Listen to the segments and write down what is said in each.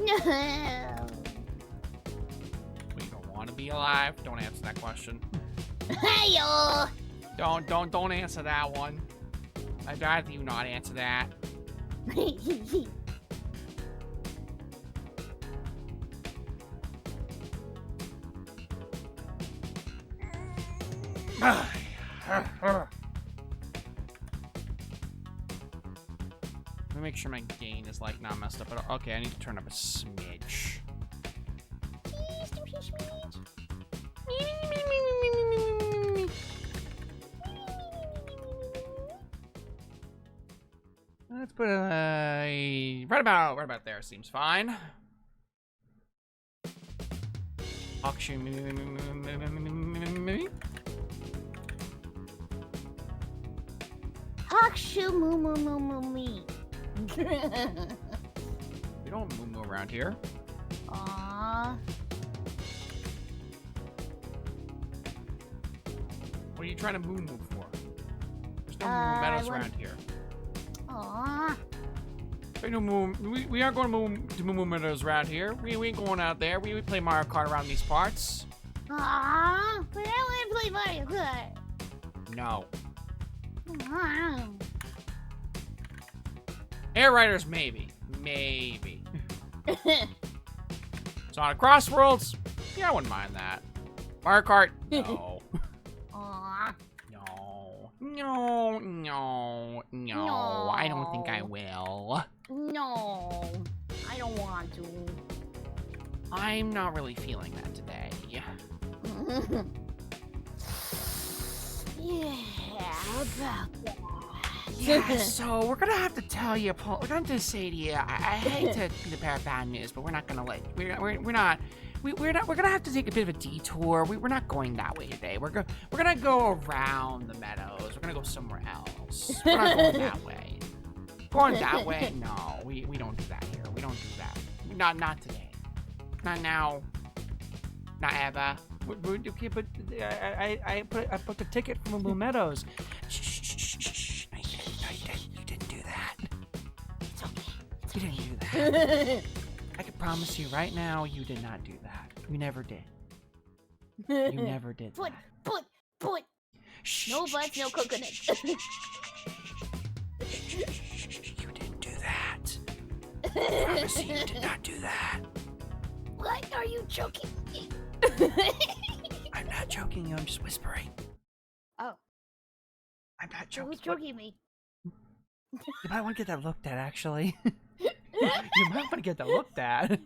No. We don't want to be alive? Don't answer that question. Hey-yo. Don't answer that one. I'd rather you not answer that. Let me make sure my gain is like not messed up. But okay, I need to turn up a smidge. Let's put right about there. Seems fine. Auction. Hakshu moo moo moo moo me. We don't moo around here. Aww. What are you trying to moo for? There's no moo meadows around here. Aww. Hey, no moo. We aren't going to moo meadows around here. We ain't going out there. We play Mario Kart around these parts. Aww. But I want to play Mario Kart. No. Aww. Air Riders, maybe. Sonic Crossworlds? Yeah, I wouldn't mind that. Mario Kart? No. Aww. No. I don't think I will. No. I don't want to. I'm not really feeling that today. Yeah, about that. Yeah, so we're gonna have to tell you, Paul. We're gonna just say to you, I hate to be the bearer of bad news, but we're not gonna let. We're not. We're gonna have to take a bit of a detour. We're not going that way today. We're gonna go around the meadows. We're gonna go somewhere else. We're not going that way. Going that way? No, we don't do that here. We don't do that. Not today. Not now. Not ever. Okay, but I booked a ticket from Blue Meadows. Shh. No, you didn't do that. It's okay. You didn't do that. I can promise you right now, you did not do that. You never did. You never did that. Put. Shh, No butts, no coconuts. You didn't do that. I promise you, you did not do that. What are you joking me? I'm not joking you, I'm just whispering. Oh. I'm not joking. Who's joking me? You might want to get that looked at, actually. You might want to get that looked at.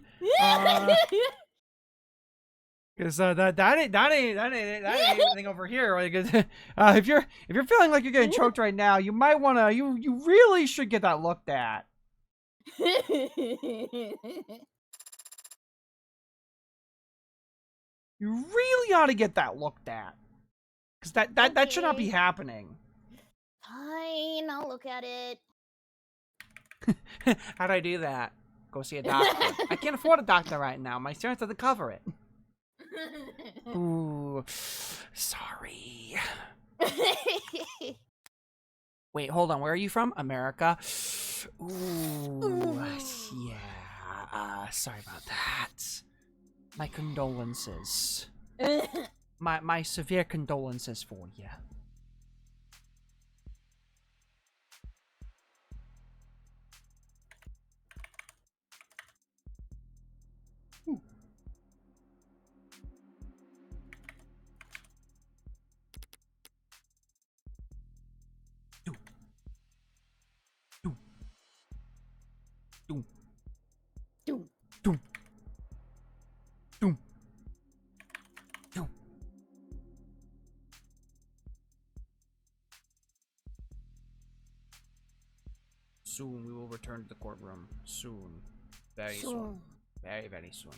Because that ain't anything over here. Right? If you're feeling like you're getting choked right now, you might wanna you really should get that looked at. You really ought to get that looked at. Because that should not be Okay. happening. Fine, I'll look at it. How'd I do that? Go see a doctor. I can't afford a doctor right now. My insurance doesn't cover it. Ooh, sorry. Wait, hold on. Where are you from? America. Ooh, yeah. Sorry about that. My condolences. My severe condolences for you. Soon we will return to the courtroom. Soon. Very soon. Very, very soon.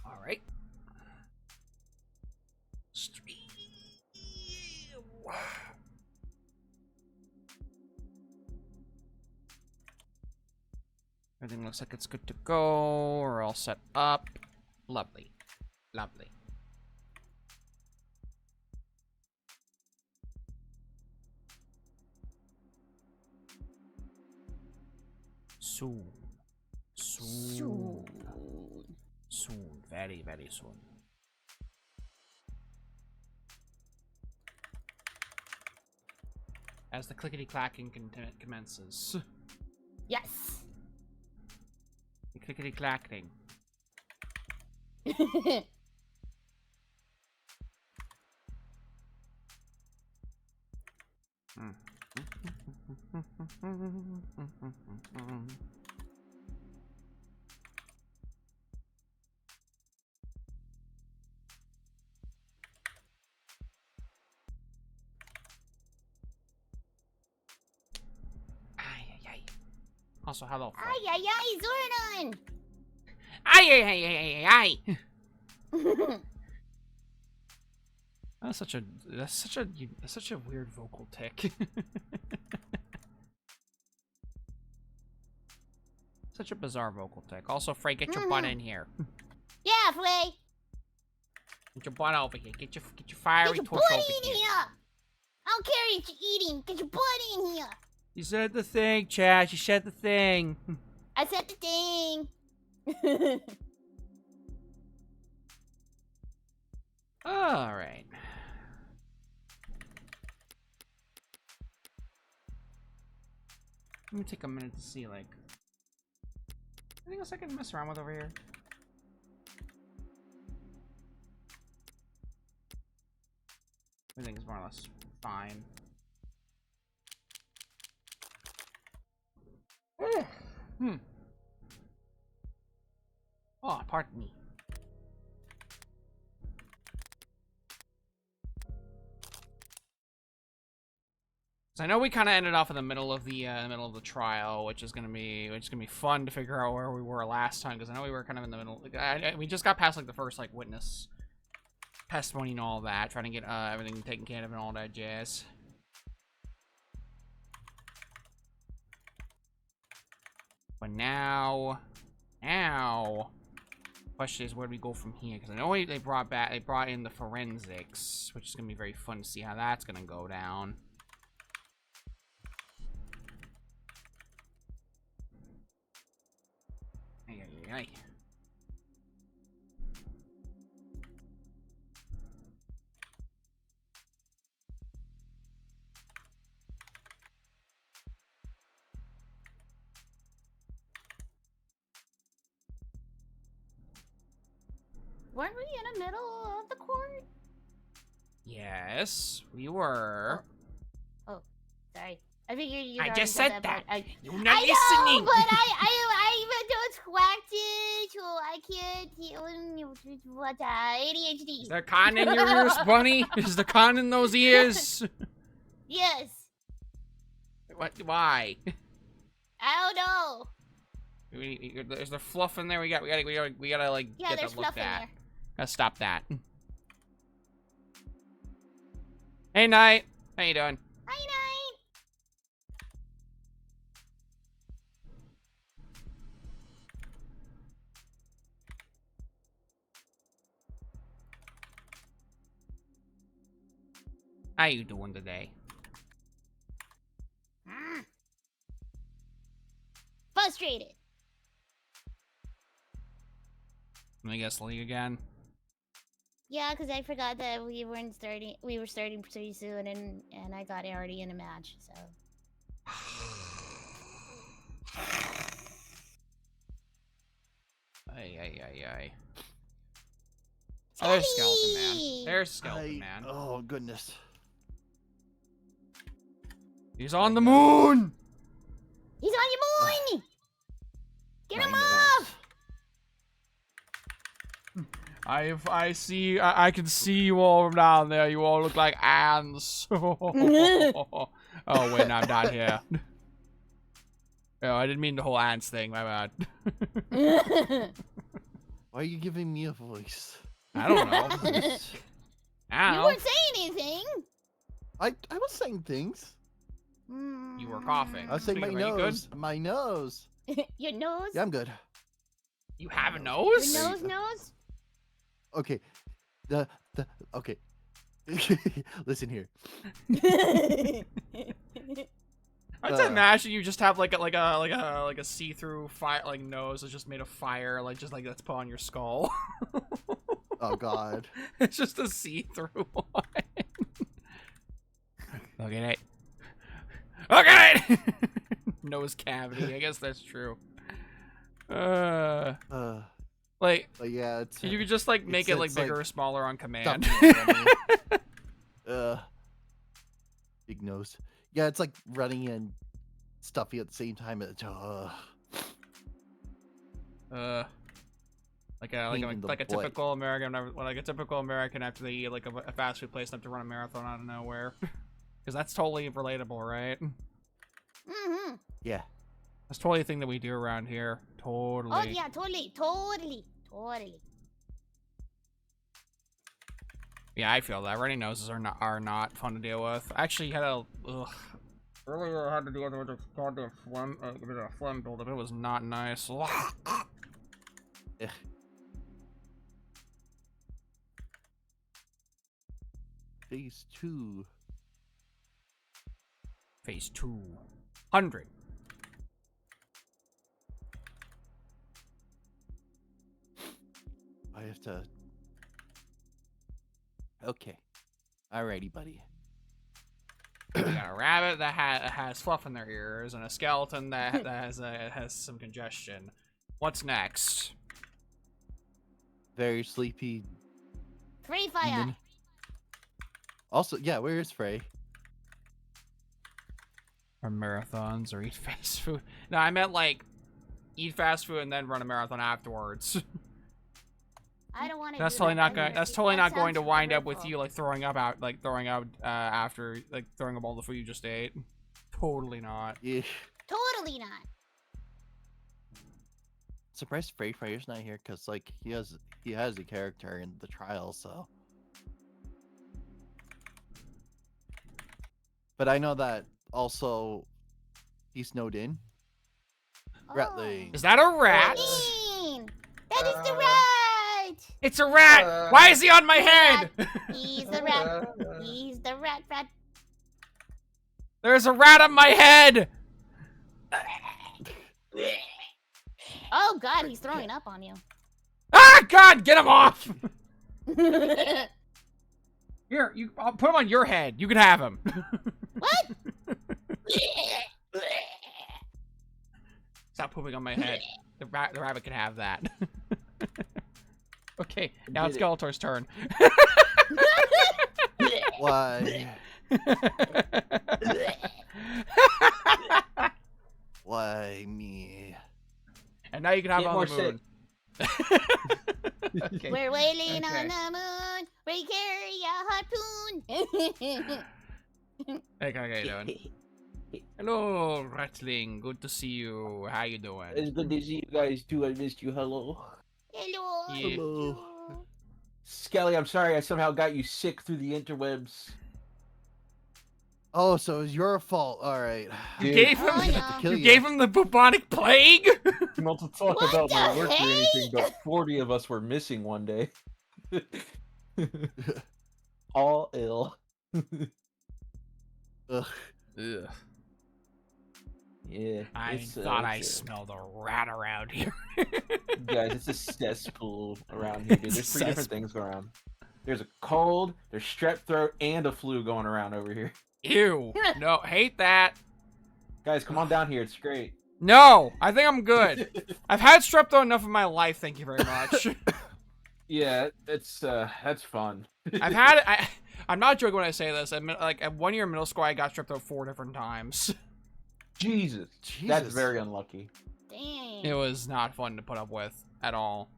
Alright. Everything looks like it's good to go. We're all set up. Lovely. Lovely. Soon. Soon. Soon. Very, very soon. As the clickety-clacking commences. Yes. The clickety-clacking. Also, hello. Ay, ay, ay, Zordon! Ay, ay, ay, ay, ay, ay. That's such a weird vocal tick. Such a bizarre vocal tick. Also, Frey, get your butt in here. Yeah, Frey. Get your butt over here. Get your fiery Get your torch butt over in here. here. I don't care if you're eating. Get your butt in here. You said the thing, Chad. You said the thing. I said the thing. All right. Let me take a minute to see, like, anything else I can mess around with over here. Everything is more or less fine. Oh, pardon me. So I know we kind of ended off in the middle of the trial, which is gonna be fun to figure out where we were last time, because I know we were kind of in the middle. We just got past like the first like witness testimony and all that, trying to get everything taken care of and all that jazz. But now, question is, where do we go from here? Because I know they brought in the forensics, which is gonna be very fun to see how that's gonna go down. Ay, ay, ay, ay. Weren't we in the middle of the court? Yes, we were. Oh, sorry. I figured you. I already just said that. Part. You're not I listening. know, but I even distracted, so I can't deal with ADHD. Is there cotton in your ears, Bunny? Is there cotton in those ears? Yes. What? Why? I don't know. Is there fluff in there? We gotta like Yeah, get there's that looked fluff in at. there. Gotta stop that. Hey, Knight. How you doing? Hi, Night. How you doing today? Frustrated. Let me guess, League again. Yeah, because I forgot that we were starting pretty soon, and I got already in a match, so. Ay, ay, ay, ay. Oh, there's Skeleton Man. There's Skeleton Man. Oh, goodness. He's on the moon! He's on your moon! Get him My off! I can see you all from down there. You all look like ants. Oh, wait, no, I'm down here. Oh, I didn't mean the whole ants thing, my bad. Why are you giving me a voice? I don't know. I don't You know. weren't saying anything. I was saying things. You were coughing. I was saying my Are you good? nose. My nose. Your nose? Yeah, I'm good. You have a nose? Your nose? Okay. Okay. Listen here. I just imagine you just have like a see-through fire like nose that's just made of fire, like just like that's put on your skull. Oh God. It's just a see-through one. Look at it. Look at it. Nose cavity. I guess that's true. Like, But yeah, it's you could just like make it like it's bigger like or smaller on command. big nose. Yeah, it's like running and stuffy at the same time. Like Pain in the a butt. typical American, like a typical American after they eat like a fast food place and have to run a marathon out of nowhere, because that's totally relatable, right? Mm-hmm. Yeah. That's totally a thing that we do around here. Totally. Oh yeah, totally. Yeah, I feel that. Runny noses are not fun to deal with. I actually had a earlier I had to deal with a goddamn phlegm, a bit of phlegm buildup. It was not nice. Ugh. Phase 2. Phase 200. I have to. Okay. Alrighty, buddy. We got a rabbit that has fluff in their ears, and a skeleton that has some congestion. What's next? Very sleepy. Free fire. demon. Also, yeah, where is Frey? Or marathons, or eat fast food. No, I meant like eat fast food and then run a marathon afterwards. I don't want to. That's totally not going. That's totally not going to wind up with you like throwing up after like throwing up all the food you just ate. Totally not. Yeah. Totally not. Surprised Frey's not here because like he has a character in the trial, so. But I know that also he's snowed in. Ratling. Is that a rat? Mean. That is the rat. It's a rat. Why is he on my head? He's the rat. He's the rat. There's a rat on my head. Oh God, he's throwing up on you. Ah, God, get him off. Here, I'll put him on your head. You can have him. What? Stop pooping on my head. The rabbit can have that. Okay, now it's Skeletor's turn. Why? Why me? And now you can have Get on more the moon. Okay. We're wailing Okay. on the moon. We carry a harpoon. Hey, how you doing? Hello, Rattling. Good to see you. How you doing? It's good to see you guys too. I missed you. Hello. Hello. Yeah. Hello. Skelly, I'm sorry I somehow got you sick through the interwebs. Oh, so it was your fault. All right. You Dude. gave him. Oh, I'm gonna no. have to kill You you. gave him the bubonic plague. Not to talk What about my the work or heck? anything, but 40 of us were missing one day. All ill. Ugh. Ugh. Yeah. I thought I smelled a rat around here. Guys, it's a cesspool around here, dude. It's a There's three different things going around. There's a cold, there's strep throat, and a flu going around over here. Ew. No, hate that. Guys, come on down here. It's great. No, I think I'm good. I've had strep throat enough in my life. Thank you very much. Yeah, it's that's fun. I'm not joking when I say this. Like at 1 year in middle school, I got strep throat 4 different times. Jesus. That's very unlucky. Dang. It was not fun to put up with at all.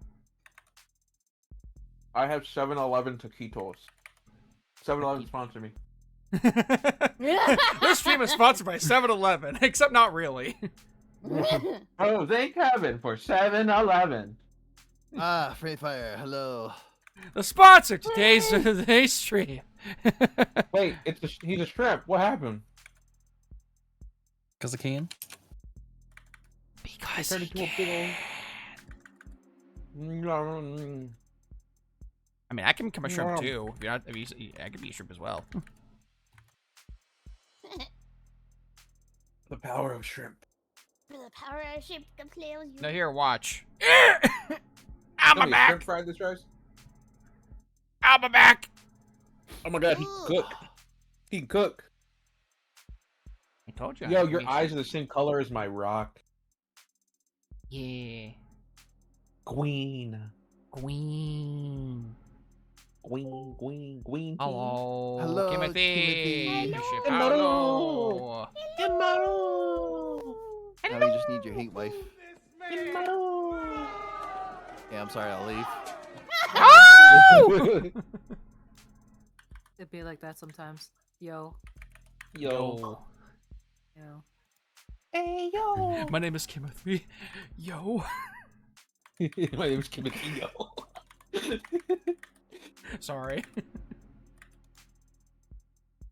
I have 7-Eleven taquitos. 7-Eleven sponsor me. This stream is sponsored by 7-Eleven, except not really. Oh, thank heaven for 7-Eleven. Ah, Frey Fire. Hello. The sponsor of today's stream. Wait, he's a shrimp. What happened? Because I can. Because Turned he into a big can. old- I mean, I can become a shrimp too. If you're not, I could be a shrimp as well. The power of shrimp. For the power of ship, the players. Now here, watch. Ow, my Shrimp back! fried this rice? Ow, my back! Oh my god, he Ooh. can cook. He can cook. I told you. Yo, your eyes are the same color as my rock. Yeah. Queen. Queen. Queen. Hello. Hello, Timothy. Timothy. Hello. Now you just need your hate wife. Yeah, I'm sorry, I'll leave. Oh! It'd be like that sometimes. Yo. Yo. Yo. Hey, yo. My name is Timothy. Yo. My name is Timothy. Yo. Sorry.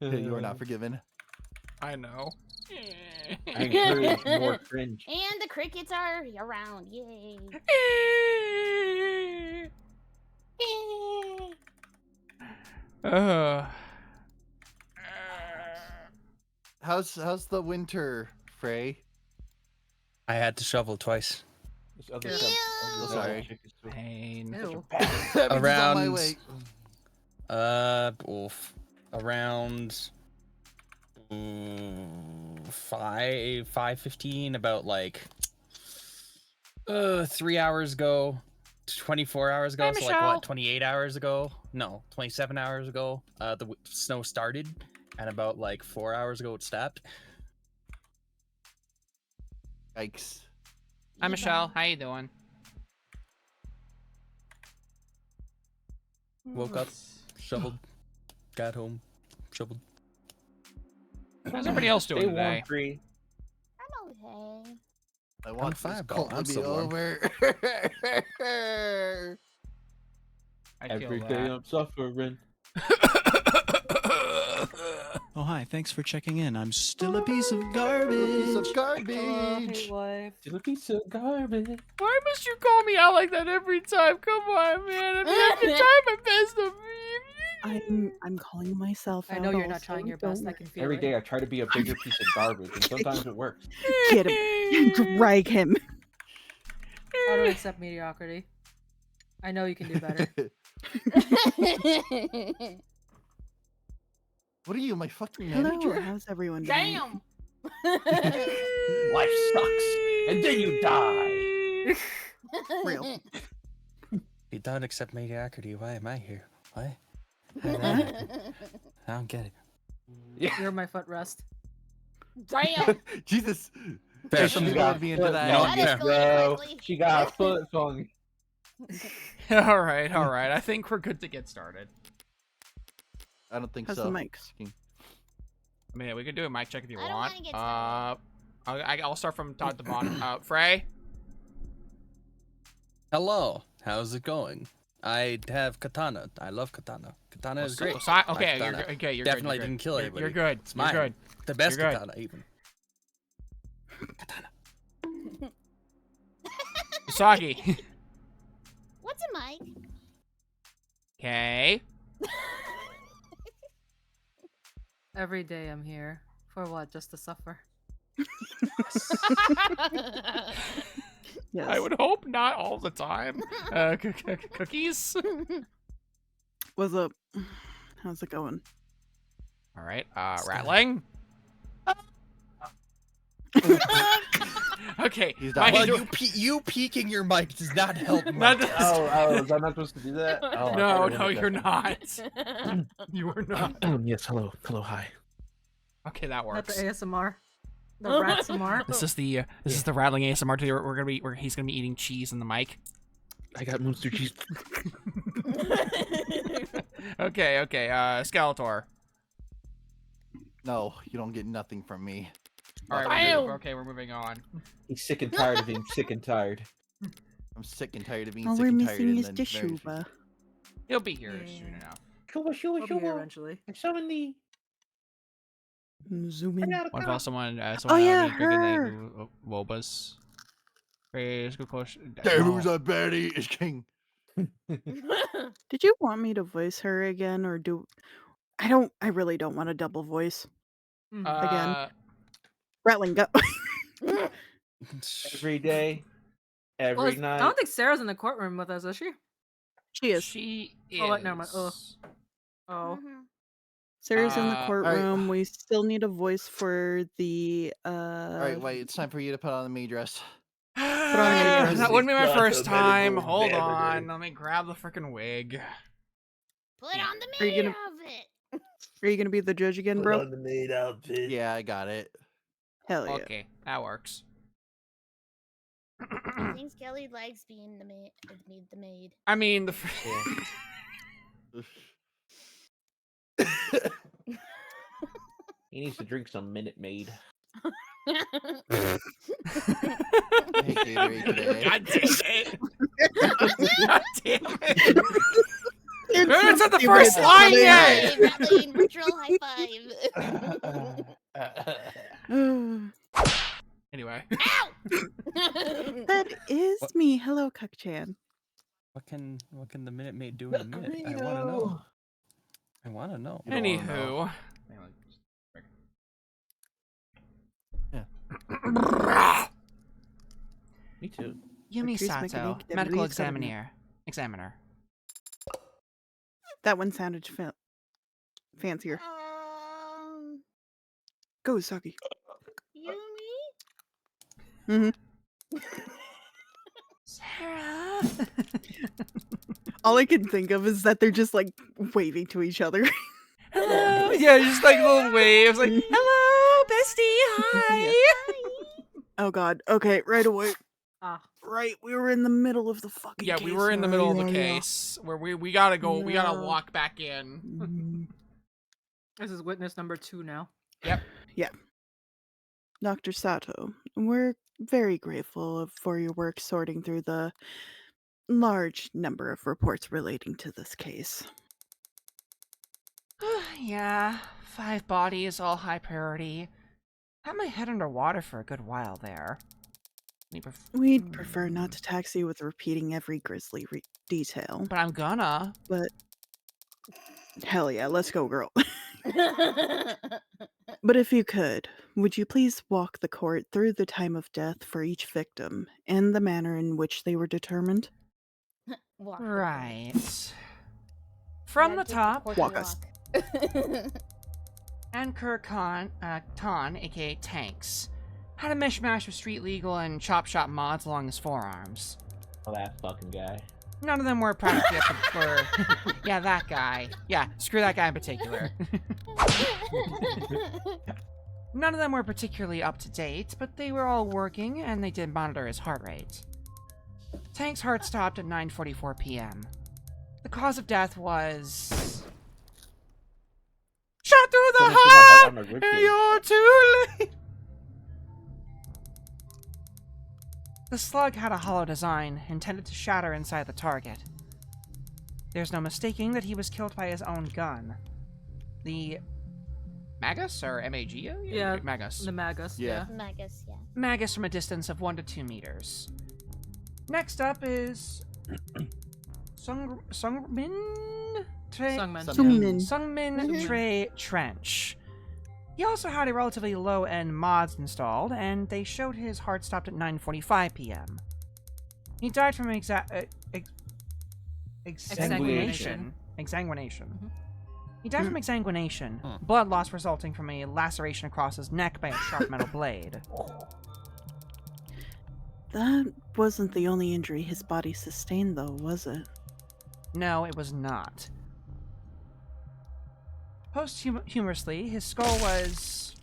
You are not forgiven. I know. I encourage more cringe. And the crickets are around. Yay. uh, How's the winter, Frey? I had to shovel twice. This other Ew. stuff- Oh, this sorry. other chick is so- pain. Ew. Everything's on my Around- way. Around 5:15, about like 3 hours ago, 24 hours ago, Hi, so like Michelle. what, 28 hours ago? No, 27 hours ago. The snow started, and about like 4 hours ago it stopped. Yikes. Hi, Michelle. How you doing? Woke up, shoveled, got home, shoveled. How's everybody else doing Stay warm, today? free. I'm okay. I want this fireball. cult I'm to be so warm. over. I feel Every day that. I'm suffering. Oh, hi. Thanks for checking in. I'm still a piece of garbage. Piece of Oh, garbage. hey, wife. Still a piece of garbage. Why must you call me out like that every time? Come on, man. I'm having to try my best to I'm calling myself I out. know you're not also, trying your best. I don't can feel Every it. day I try to be a bigger piece of garbage, and sometimes it works. Get him. Drag him. I don't accept mediocrity. I know you can do better. What are you, my fucking Hello, manager? how's everyone doing? Damn. Life sucks, and then you die. Real. You don't accept mediocrity. Why am I here? What? I don't get it. You're my footrest. Damn. Jesus. Fair. There's some You people got would be into foot- that. you know, That yeah. escalated Bro, quickly. she got a foot fung. All right. I think we're good to get started. I don't think How's so. the mics? I mean, we can do a mic check if you I don't want. wanna get started. I'll start from top to bottom. Frey. Hello. How's it going? I have katana. I love katana. Katana is great. Okay, My you're katana. okay. You're Definitely good. didn't kill anybody. You're good. It's You're mine. good. The best You're good. katana, even. Katana. Usagi. What's a mic? Okay. Every day I'm here. For what? Just to suffer. Yes. I would hope not all the time. Cookies. What's up? How's it going? All right. Rattling. Okay. He's my- done. Well, you peeking your mic does not help Not much. this- Was I not supposed to do that? Oh, I No, thought no, we you're were not. You are not. Yes, hello, hi. Okay, that Not the works. ASMR. The Ratsmr. This is the rattling ASMR. Today. He's gonna be eating cheese in the mic. I got Monster cheese. Okay. Skeletor. No, you don't get nothing from me. All right. Nothing. Okay, we're moving on. He's sick and tired of being sick and tired. I'm sick and tired of being All sick we're and tired. missing and is then the very- Shuba. He'll be here Yeah. soon enough. Shuba, I'll be here eventually. I'm summon thee. Zoom in. What about someone? yeah, bigger her. than Wobas. Let's go close. Hey, who's a baddie? Is king. Did you want me to voice her again, or do? I really don't want a double voice. Mhm. again. Rattling gun. Every day, Well, every I night. don't think Sarah's in the courtroom with us, is she? She is. She is. Oh, wait, never mind. Ugh. Oh. Mhm. Sarah's in the Alright. courtroom. We still need a voice for the Alright, wait, it's time for you to put on the maid dress. on your dress. That wouldn't be my Not first the time. medical Hold examiner. on. Let me grab the freaking wig. Put on the Are you maid gonna- outfit. Are you gonna be the judge again, bro? the maid outfit. Yeah, I got it. Hell yeah. Okay, that works. I think Skelly likes being the maid. The maid. I mean, the. He needs to drink some Minute Maid. I hate Gatorade today. God damn it! God damn it! We haven't said the Stupid first as line hell. yet! Hey, Rattling, virtual high five. Anyway. Ow! That is What? me. Hello, Cuck-chan. What can the Minute Maid do in a minute? I want to know. I want to know. You don't wanna Anywho. Me too. Yumi Chris Sato, Mechanic, medical Denise Governor. examiner. That one sounded fancier. Go, Saki. Yumi? Sarah. All I can think of is that they're just like waving to each other. Hello. Yeah, just like little waves, like hello, bestie, hi. Oh god. Okay, right away. Ah. Right, we were in the middle of the fucking Yeah, case. we were in the middle of the case where we gotta go. We gotta No. walk back in. Mm, This is witness number 2 now. Dr. Sato, we're very grateful for your work sorting through the large number of reports relating to this case. Yeah, 5 bodies, all high priority. Had my head underwater for a good while there. We'd prefer not to tax you with repeating every grisly detail, But I'm gonna. but hell yeah, let's go, girl. But if you could, would you please walk the court through the time of death for each victim and the manner in which they were determined? Walk. Right. From the top, Walk us. Ankur Tan, aka Tanks, had a mishmash of street legal and chop shop mods along his forearms. Oh, that fucking guy. None of them were practically up for. Yeah, that guy. Yeah, screw that guy in particular. None of them were particularly up to date, but they were all working and they did monitor his heart rate. Tank's heart stopped at 9:44 p.m. The cause of death was shot through the Someone put my heart heart. on my rib And cage. you're too late. The slug had a hollow design intended to shatter inside the target. There's no mistaking that he was killed by his own gun. The Magus or M-A-G-O? Yeah, Magus. The Magus. Yeah. Magus, yeah. Magus from a distance of 1 to 2 meters. Next up is Sungmin Sungmin. Sungmin. Sungmin Mhm. Trey Trench. He also had a relatively low-end mods installed, and they showed his heart stopped at 9:45 p.m. He died from exsanguination. Mhm. He died from exsanguination, blood loss resulting from a laceration across his neck by a sharp metal blade. That wasn't the only injury his body sustained, though, was it? No, it was not. Posthumously, his skull was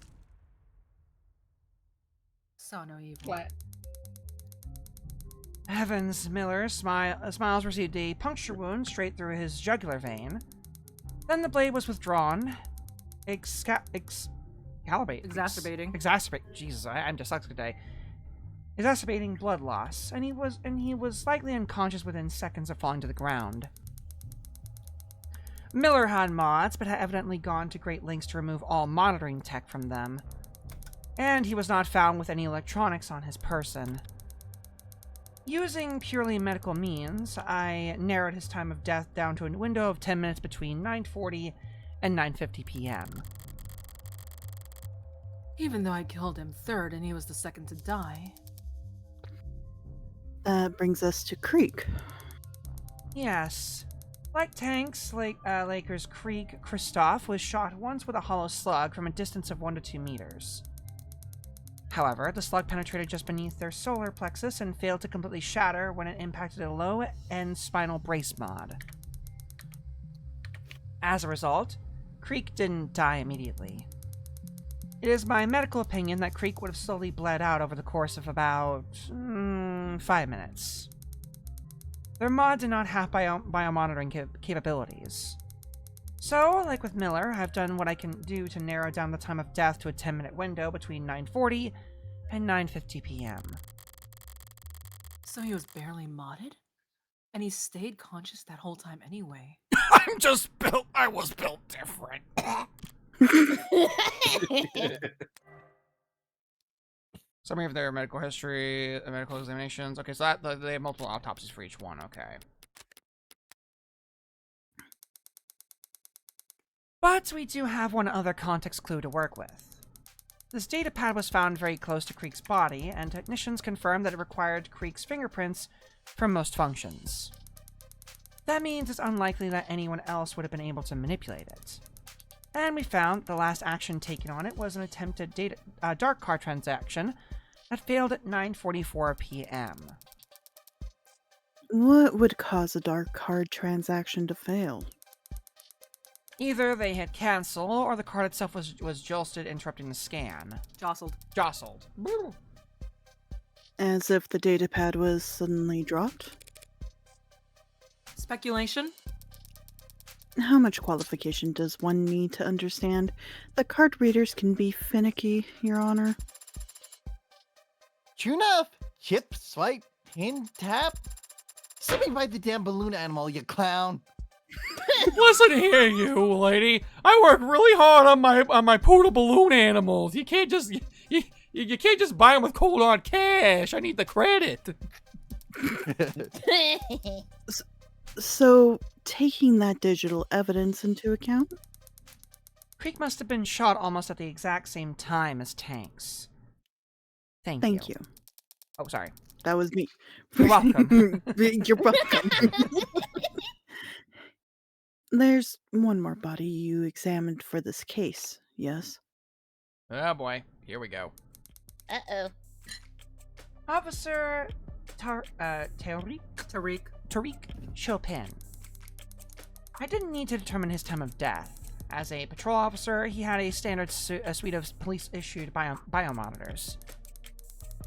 So no evil. Flat. Evans Miller Smiles received a puncture wound straight through his jugular vein. Then the blade was withdrawn. Exacerbating. Jesus, I'm dyslexic today. Exacerbating blood loss, and he was likely unconscious within seconds of falling to the ground. Miller had mods, but had evidently gone to great lengths to remove all monitoring tech from them. And he was not found with any electronics on his person. Using purely medical means, I narrowed his time of death down to a window of 10 minutes between 9:40 and 9:50 p.m. Even though I killed him third and he was the second to die. That brings us to Creek. Yes. Like tanks, Lakers Creek, Kristoff was shot once with a hollow slug from a distance of 1 to 2 meters. However, the slug penetrated just beneath their solar plexus and failed to completely shatter when it impacted a low-end spinal brace mod. As a result, Creek didn't die immediately. It is my medical opinion that Creek would have slowly bled out over the course of about 5 minutes. Their mod did not have biomonitoring capabilities. So, like with Miller, I've done what I can do to narrow down the time of death to a 10-minute window between 9:40 and 9:50 p.m. So he was barely modded? And he stayed conscious that whole time anyway. I was built different. Summary of their medical history, medical examinations. Okay, so they have multiple autopsies for each one. Okay. But we do have one other context clue to work with. This datapad was found very close to Creek's body, and technicians confirmed that it required Creek's fingerprints for most functions. That means it's unlikely that anyone else would have been able to manipulate it. And we found the last action taken on it was an attempted dark card transaction that failed at 9:44 p.m. What would cause a dark card transaction to fail? Either they hit cancel, or the card itself was jolted, interrupting the scan. Jostled. As if the datapad was suddenly dropped? Speculation? How much qualification does one need to understand that card readers can be finicky, Your Honor? True enough. Chip, swipe, pin, tap. Send me by the damn balloon animal, you clown. Listen here, you lady. I work really hard on my poodle balloon animals. You can't just you can't just buy them with cold hard cash. I need the credit. So, taking that digital evidence into account? Creek must have been shot almost at the exact same time as Tanks. Thank you. Oh, sorry. That was me. You're welcome. You're welcome. There's one more body you examined for this case, yes? Oh boy, here we go. Uh-oh. Officer Tariq Chopin. I didn't need to determine his time of death. As a patrol officer, he had a standard suite of police-issued biomonitors.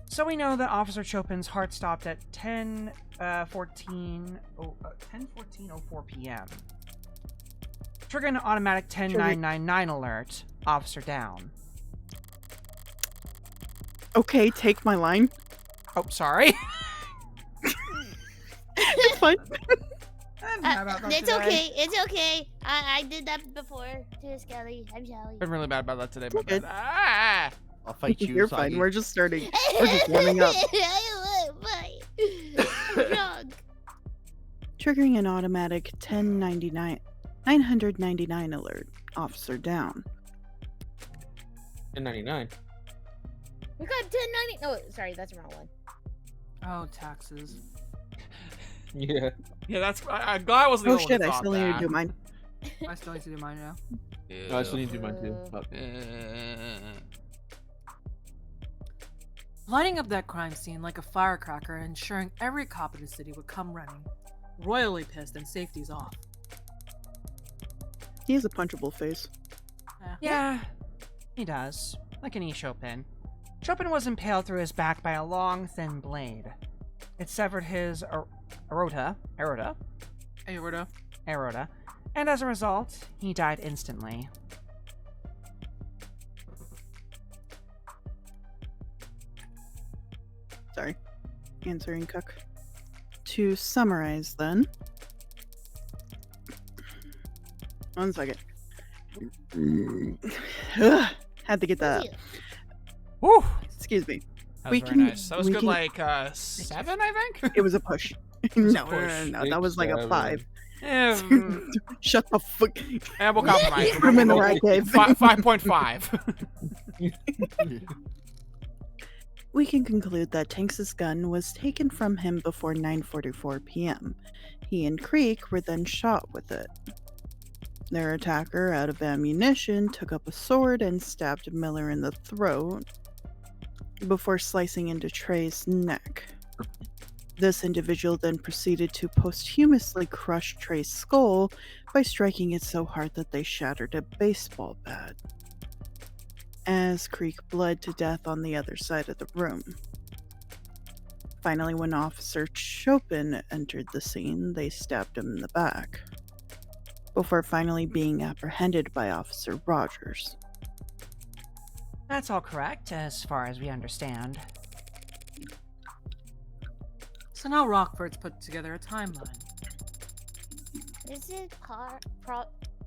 So we know that Officer Chopin's heart stopped at 10:14:04 p.m. Triggering an automatic 10999 alert. Officer down. Okay, take my line. Oh, sorry. It's fine. It's okay. It's okay. I did that before to Skelly. I'm sorry. Been really bad about that today, but good. I'll fight you. You're Soggy. fine. We're just starting. We're just warming up. Wrong. Triggering an automatic 999 alert. Officer down. 1099. We got 1090. Oh, sorry, that's the wrong one. Oh, taxes. Yeah. Yeah, that's. I'm glad I wasn't the Oh only one shit, who I thought still need to that. do mine. I still need to do mine now. No, I still need to do mine too. Lighting up that crime scene like a firecracker and ensuring every cop in the city would come running. Royally pissed and safety's off. He has a punchable face. Yeah, he does. Like an Chopin. Chopin was impaled through his back by a long, thin blade. It severed his aorta, and as a result, he died instantly. Sorry. Answering Cook. To summarize, then. One second. Ugh, had to get that out. Whew! Excuse me. That We was can- very nice. That was we good, can- like, 7, I think? It was a push. No, push. that was like a Seven. 5. Shut the fuck. And we'll compromise. Put him in the rat cave. 5.5. We can conclude that Tanks's gun was taken from him before 9:44 p.m. He and Creek were then shot with it. Their attacker, out of ammunition, took up a sword and stabbed Miller in the throat before slicing into Trey's neck. This individual then proceeded to posthumously crush Trey's skull by striking it so hard that they shattered a baseball bat, as Creek bled to death on the other side of the room. Finally, when Officer Chopin entered the scene, they stabbed him in the back, before finally being apprehended by Officer Rogers. That's all correct, as far as we understand. So now Rockford's put together a timeline. This is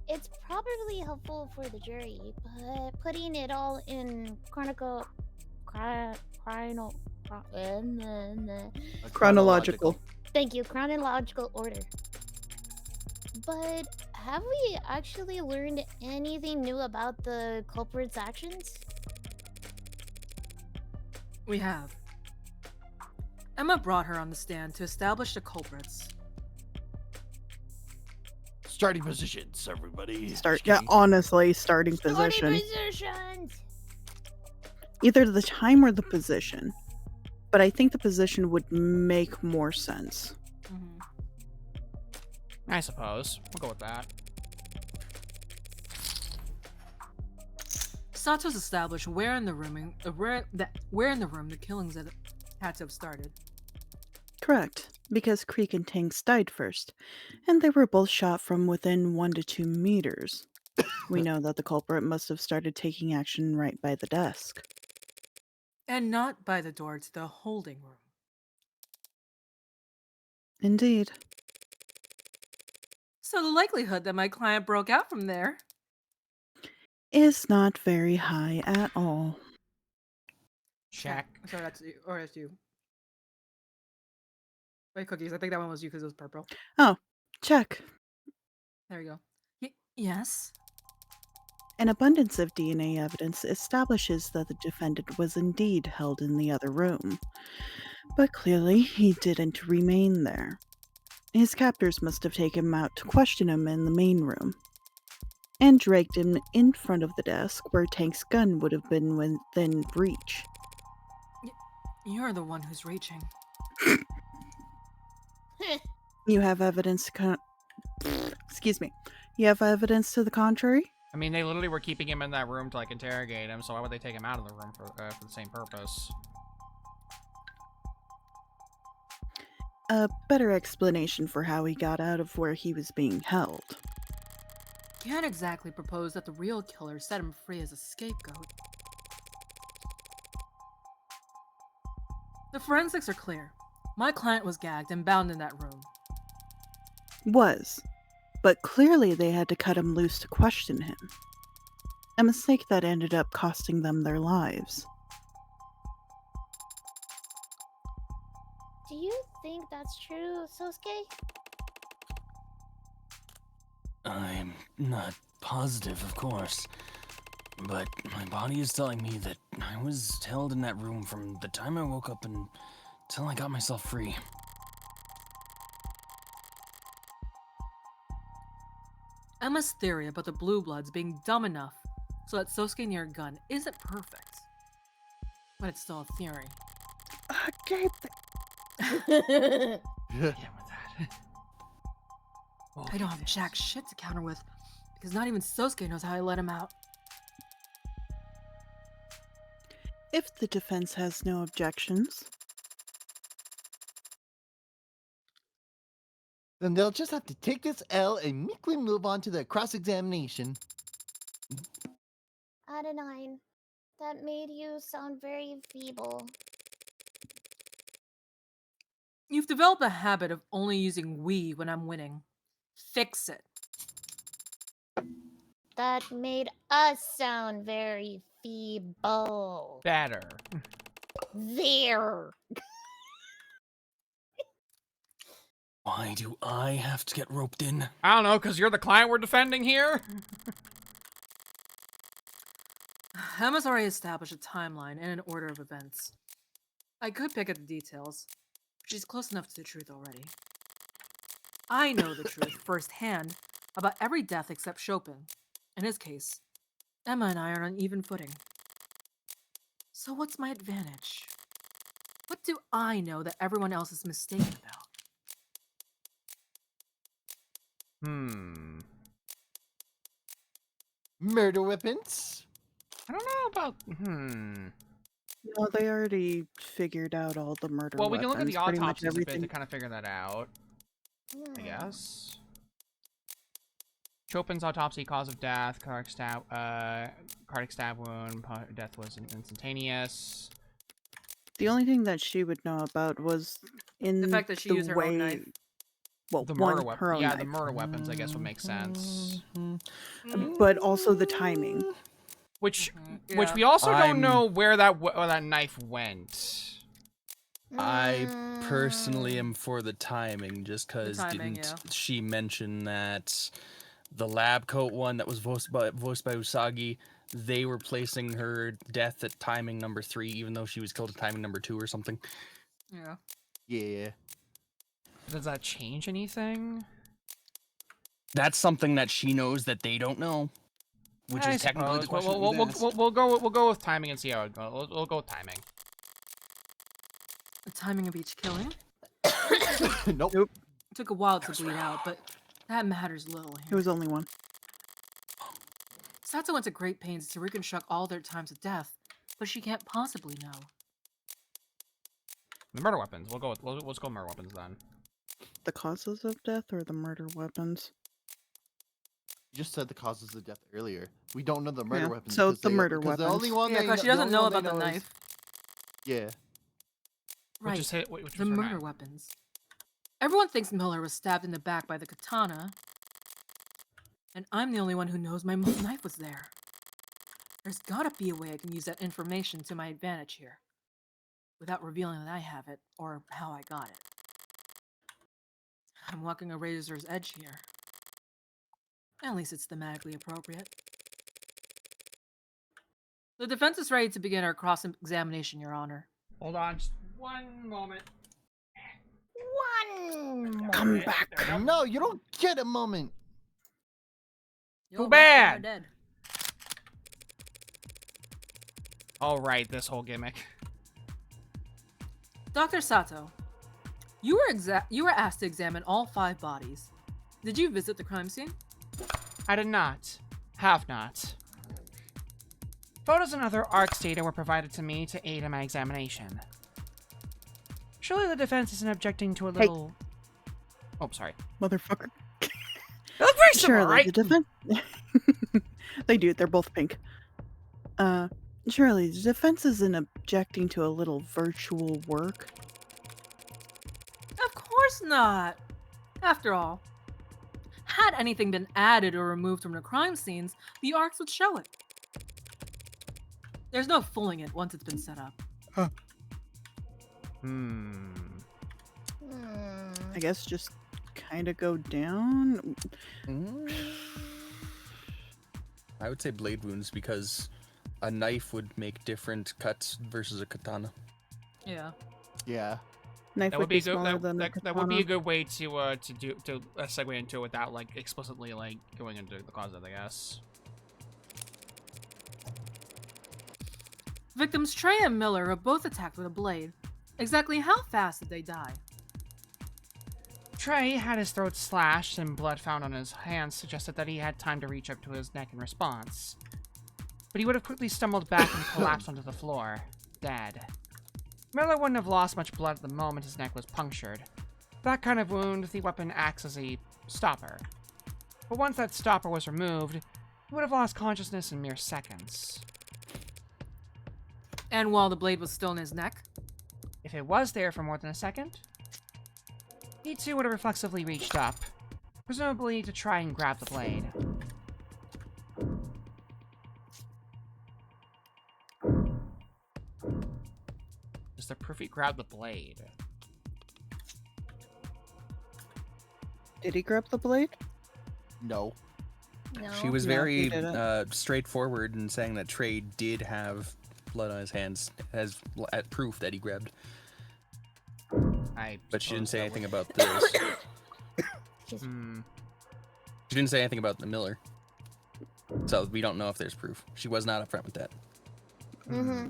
it's probably helpful for the jury, but putting it all in Chronological. Thank you, chronological order. But have we actually learned anything new about the culprit's actions? We have. Emma brought her on the stand to establish the culprits. Starting positions, everybody. Honestly, starting position. Positions! Either the time or the position. But I think the position would make more sense. I suppose. We'll go with that. Santos established where in the room the killings had to have started. Correct, because Creek and Tanks died first, and they were both shot from within 1 to 2 meters. We know that the culprit must have started taking action right by the desk. And not by the door to the holding room. Indeed. So the likelihood that my client broke out from there. Is not very high at all. Check. Sorry, that's you. Or that's you. Wait, Cookies, I think that one was you because it was purple. Oh, check. There you go. Yes? An abundance of DNA evidence establishes that the defendant was indeed held in the other room. But clearly, he didn't remain there. His captors must have taken him out to question him in the main room, and dragged him in front of the desk where Tank's gun would have been within reach. You're the one who's reaching. You have evidence excuse me. You have evidence to the contrary? I mean, they literally were keeping him in that room to, like, interrogate him, so why would they take him out of the room for the same purpose? A better explanation for how he got out of where he was being held. Can't exactly propose that the real killer set him free as a scapegoat. The forensics are clear. My client was gagged and bound in that room. Was. But clearly they had to cut him loose to question him. A mistake that ended up costing them their lives. Do you think that's true, Sosuke? I'm not positive, of course. But my body is telling me that I was held in that room from the time I woke up until I got myself free. Emma's theory about the Blue Bloods being dumb enough so that Sosuke near a gun isn't perfect. But it's still a theory. Okay. Yeah, with that. I don't have jack shit to counter with, because not even Sosuke knows how I let him out. If the defense has no objections, Then they'll just have to take this L and meekly move on to the cross-examination. Adenine, that made you sound very feeble. You've developed a habit of only using we when I'm winning. Fix it. That made us sound very feeble. Better. There. Why do I have to get roped in? I don't know, because you're the client we're defending here? Emma's already established a timeline and an order of events. I could pick at the details, but she's close enough to the truth already. I know the truth firsthand about every death except Chopin. In his case, Emma and I are on even footing. So what's my advantage? What do I know that everyone else is mistaken about? Murder weapons? I don't know about. No, they already figured out all the murder Well, we can weapons. look at the pretty much autopsies a bit to everything. kind of figure that out, I Hmm. guess. Chopin's autopsy, cause of death, cardiac stab wound, death was instantaneous. The only thing that she would know about was in The fact that she the used her way, own knife. well, The one, murder weapon. her own Yeah, knife, the murder weapons, I guess, would make sense. but also the timing. Which Yeah. we also don't I'm- know where that knife went. I personally am for the timing, just because timing, didn't yeah. she mention that the lab coat one that was voiced by Usagi, they were placing her death at timing number 3, even though she was killed at timing number 2 or something. Yeah. Yeah. Does that change anything? That's something that she knows that they don't know, which I is technically the suppose. question. We'll, that we'll, we'd ask. we'll go with timing and see how it goes. We'll go with timing. The timing of each killing Nope. took a while to bleed out, but that matters little It here. was only one. Sato went to great pains to reconstruct all their times of death, but she can't possibly know. The murder weapons. We'll go with. Let's go murder weapons then. The causes of death or the murder weapons? You just said the causes of death earlier. We don't know the murder Yeah, weapons. so because the murder because The only weapons. one Yeah, they because she the doesn't only know one they about the know is- knife. Yeah. Right, Which the was her murder knife. weapons. Everyone thinks Miller was stabbed in the back by the katana, and I'm the only one who knows my knife was there. There's gotta be a way I can use that information to my advantage here, without revealing that I have it, or how I got it. I'm walking a razor's edge here. At least it's thematically appropriate. The defense is ready to begin our cross-examination, Your Honor. Hold on, just one moment. Come back. No, you don't get a moment. Yo, bad. they're dead. All right, this whole gimmick. Dr. Sato, you were asked to examine all 5 bodies. Did you visit the crime scene? I did not. Have not. Photos and other ARCS data were provided to me to aid in my examination. Surely the defense isn't objecting to a little. Oh, sorry. Motherfucker. That's very similar, Surely right? the defense. They do. They're both pink. Surely the defense isn't objecting to a little virtual work. Of course not. After all, had anything been added or removed from the crime scenes, the ARCs would show it. There's no fooling it once it's been set up. I guess just kind of go down. I would say blade wounds because a knife would make different cuts versus a katana. Yeah. Yeah. Knife That would would be a smaller good. than the That would be a katana. good way to segue into it without like explicitly like going into the cause of it, I guess. Victims Trey and Miller were both attacked with a blade. Exactly how fast did they die? Trey had his throat slashed and blood found on his hands suggested that he had time to reach up to his neck in response. But he would have quickly stumbled back and collapsed onto the floor, dead. Miller wouldn't have lost much blood at the moment his neck was punctured. That kind of wound, the weapon acts as a stopper. But once that stopper was removed, he would have lost consciousness in mere seconds. And while the blade was still in his neck? If it was there for more than a second, he too would have reflexively reached up, presumably to try and grab the blade. Does the proof he grabbed the blade? Did he grab the blade? No. No. She was No, he very didn't. straightforward in saying that Trey did have blood on his hands as proof that he grabbed. But she didn't say anything about this. Excuse me. Hmm. She didn't say anything about the Miller. So we don't know if there's proof. She was not upfront with that. Mm-hmm.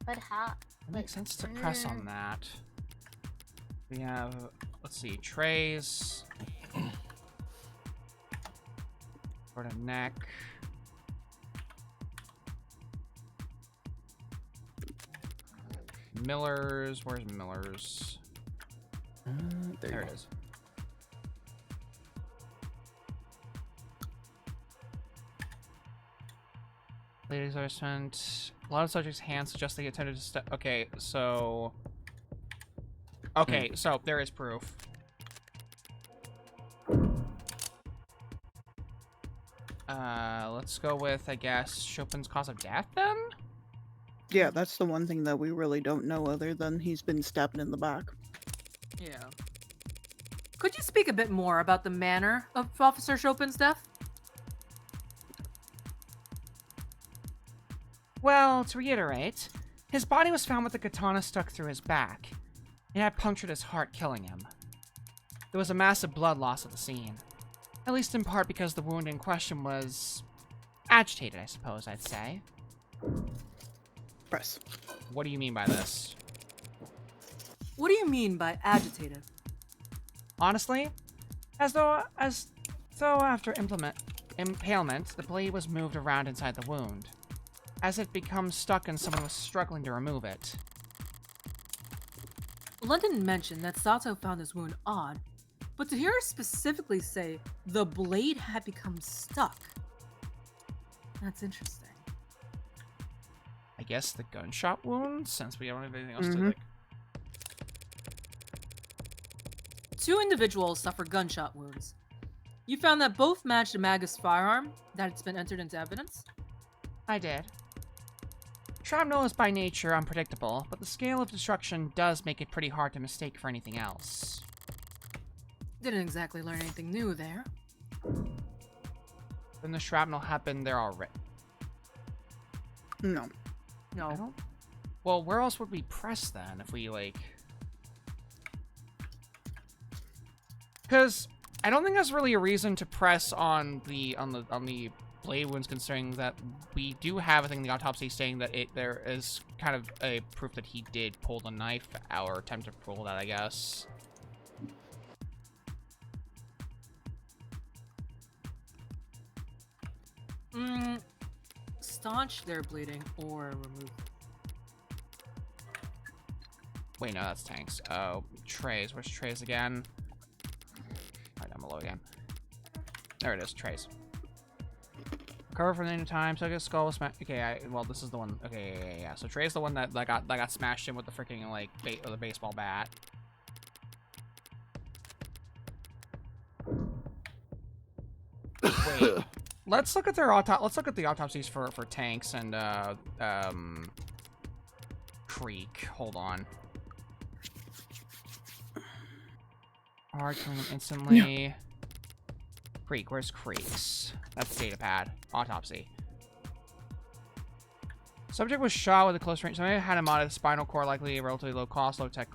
But how? It makes sense to press on that. We have, let's see, trays. For the neck. Miller's, where's Miller's? There it is. Ladies are spent. A lot of subjects' hands suggest they attempted to step. Okay, so. Okay, so there is proof. Let's go with, I guess, Chopin's cause of death then? Yeah, that's the one thing that we really don't know other than he's been stabbed in the back. Yeah. Could you speak a bit more about the manner of Officer Chopin's death? Well, to reiterate, his body was found with a katana stuck through his back. It had punctured his heart, killing him. There was a massive blood loss at the scene. At least in part because the wound in question was agitated, I suppose I'd say. Press. What do you mean by this? What do you mean by agitated? Honestly, as though after impalement, the blade was moved around inside the wound, as if it become stuck and someone was struggling to remove it. London mentioned that Sato found his wound odd, but to hear her specifically say the blade had become stuck, that's interesting. I guess the gunshot wound, since we don't have anything else to like. Two individuals suffered gunshot wounds. You found that both matched a Magus firearm that has been entered into evidence? I did. Shrapnel is by nature unpredictable, but the scale of destruction does make it pretty hard to mistake for anything else. Didn't exactly learn anything new there. Then the shrapnel happened there already. No. No. Well, where else would we press then if we like? Because I don't think there's really a reason to press on the blade wounds, considering that we do have a thing in the autopsy saying that there is kind of a proof that he did pull the knife out or attempt to pull that, I guess. Staunch their bleeding or remove it. Wait, no, that's tanks. Oh, trays. Where's trays again? Right down below again. There it is, trays. Recover from the end of time. So I guess skull was smashed. Okay, well, this is the one. Okay, yeah. So trays the one that got smashed in with the freaking like the baseball bat. Wait. Let's look at their let's look at the autopsies for tanks and Creek. Hold on. Hard killing him instantly. Yeah. Creek, where's Creek's? That's data pad. Autopsy. Subject was shot with a close range. Somebody had him out of the spinal cord, likely a relatively low cost, low tech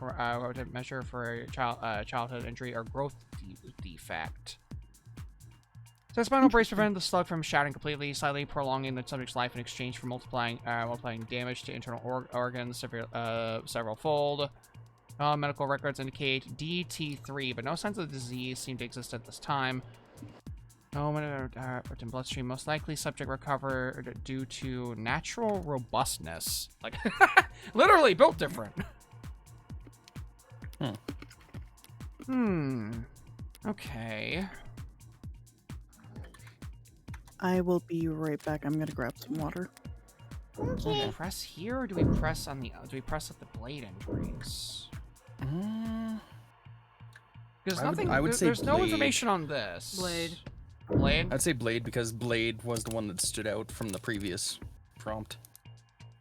measure for childhood injury or growth defect. So the spinal brace prevented the slug from shattering completely, slightly prolonging the subject's life in exchange for multiplying damage to internal organs several fold. Medical records indicate DT3, but no signs of the disease seem to exist at this time. No in bloodstream. Most likely, subject recovered due to natural robustness. Like, literally built different. Okay. I will be right back. I'm gonna grab some water. Do we press here, or do we press on the? Do we press at the blade injuries? Because nothing. I would say there's no blade. information on this. Blade. Blade. I'd say blade because blade was the one that stood out from the previous prompt.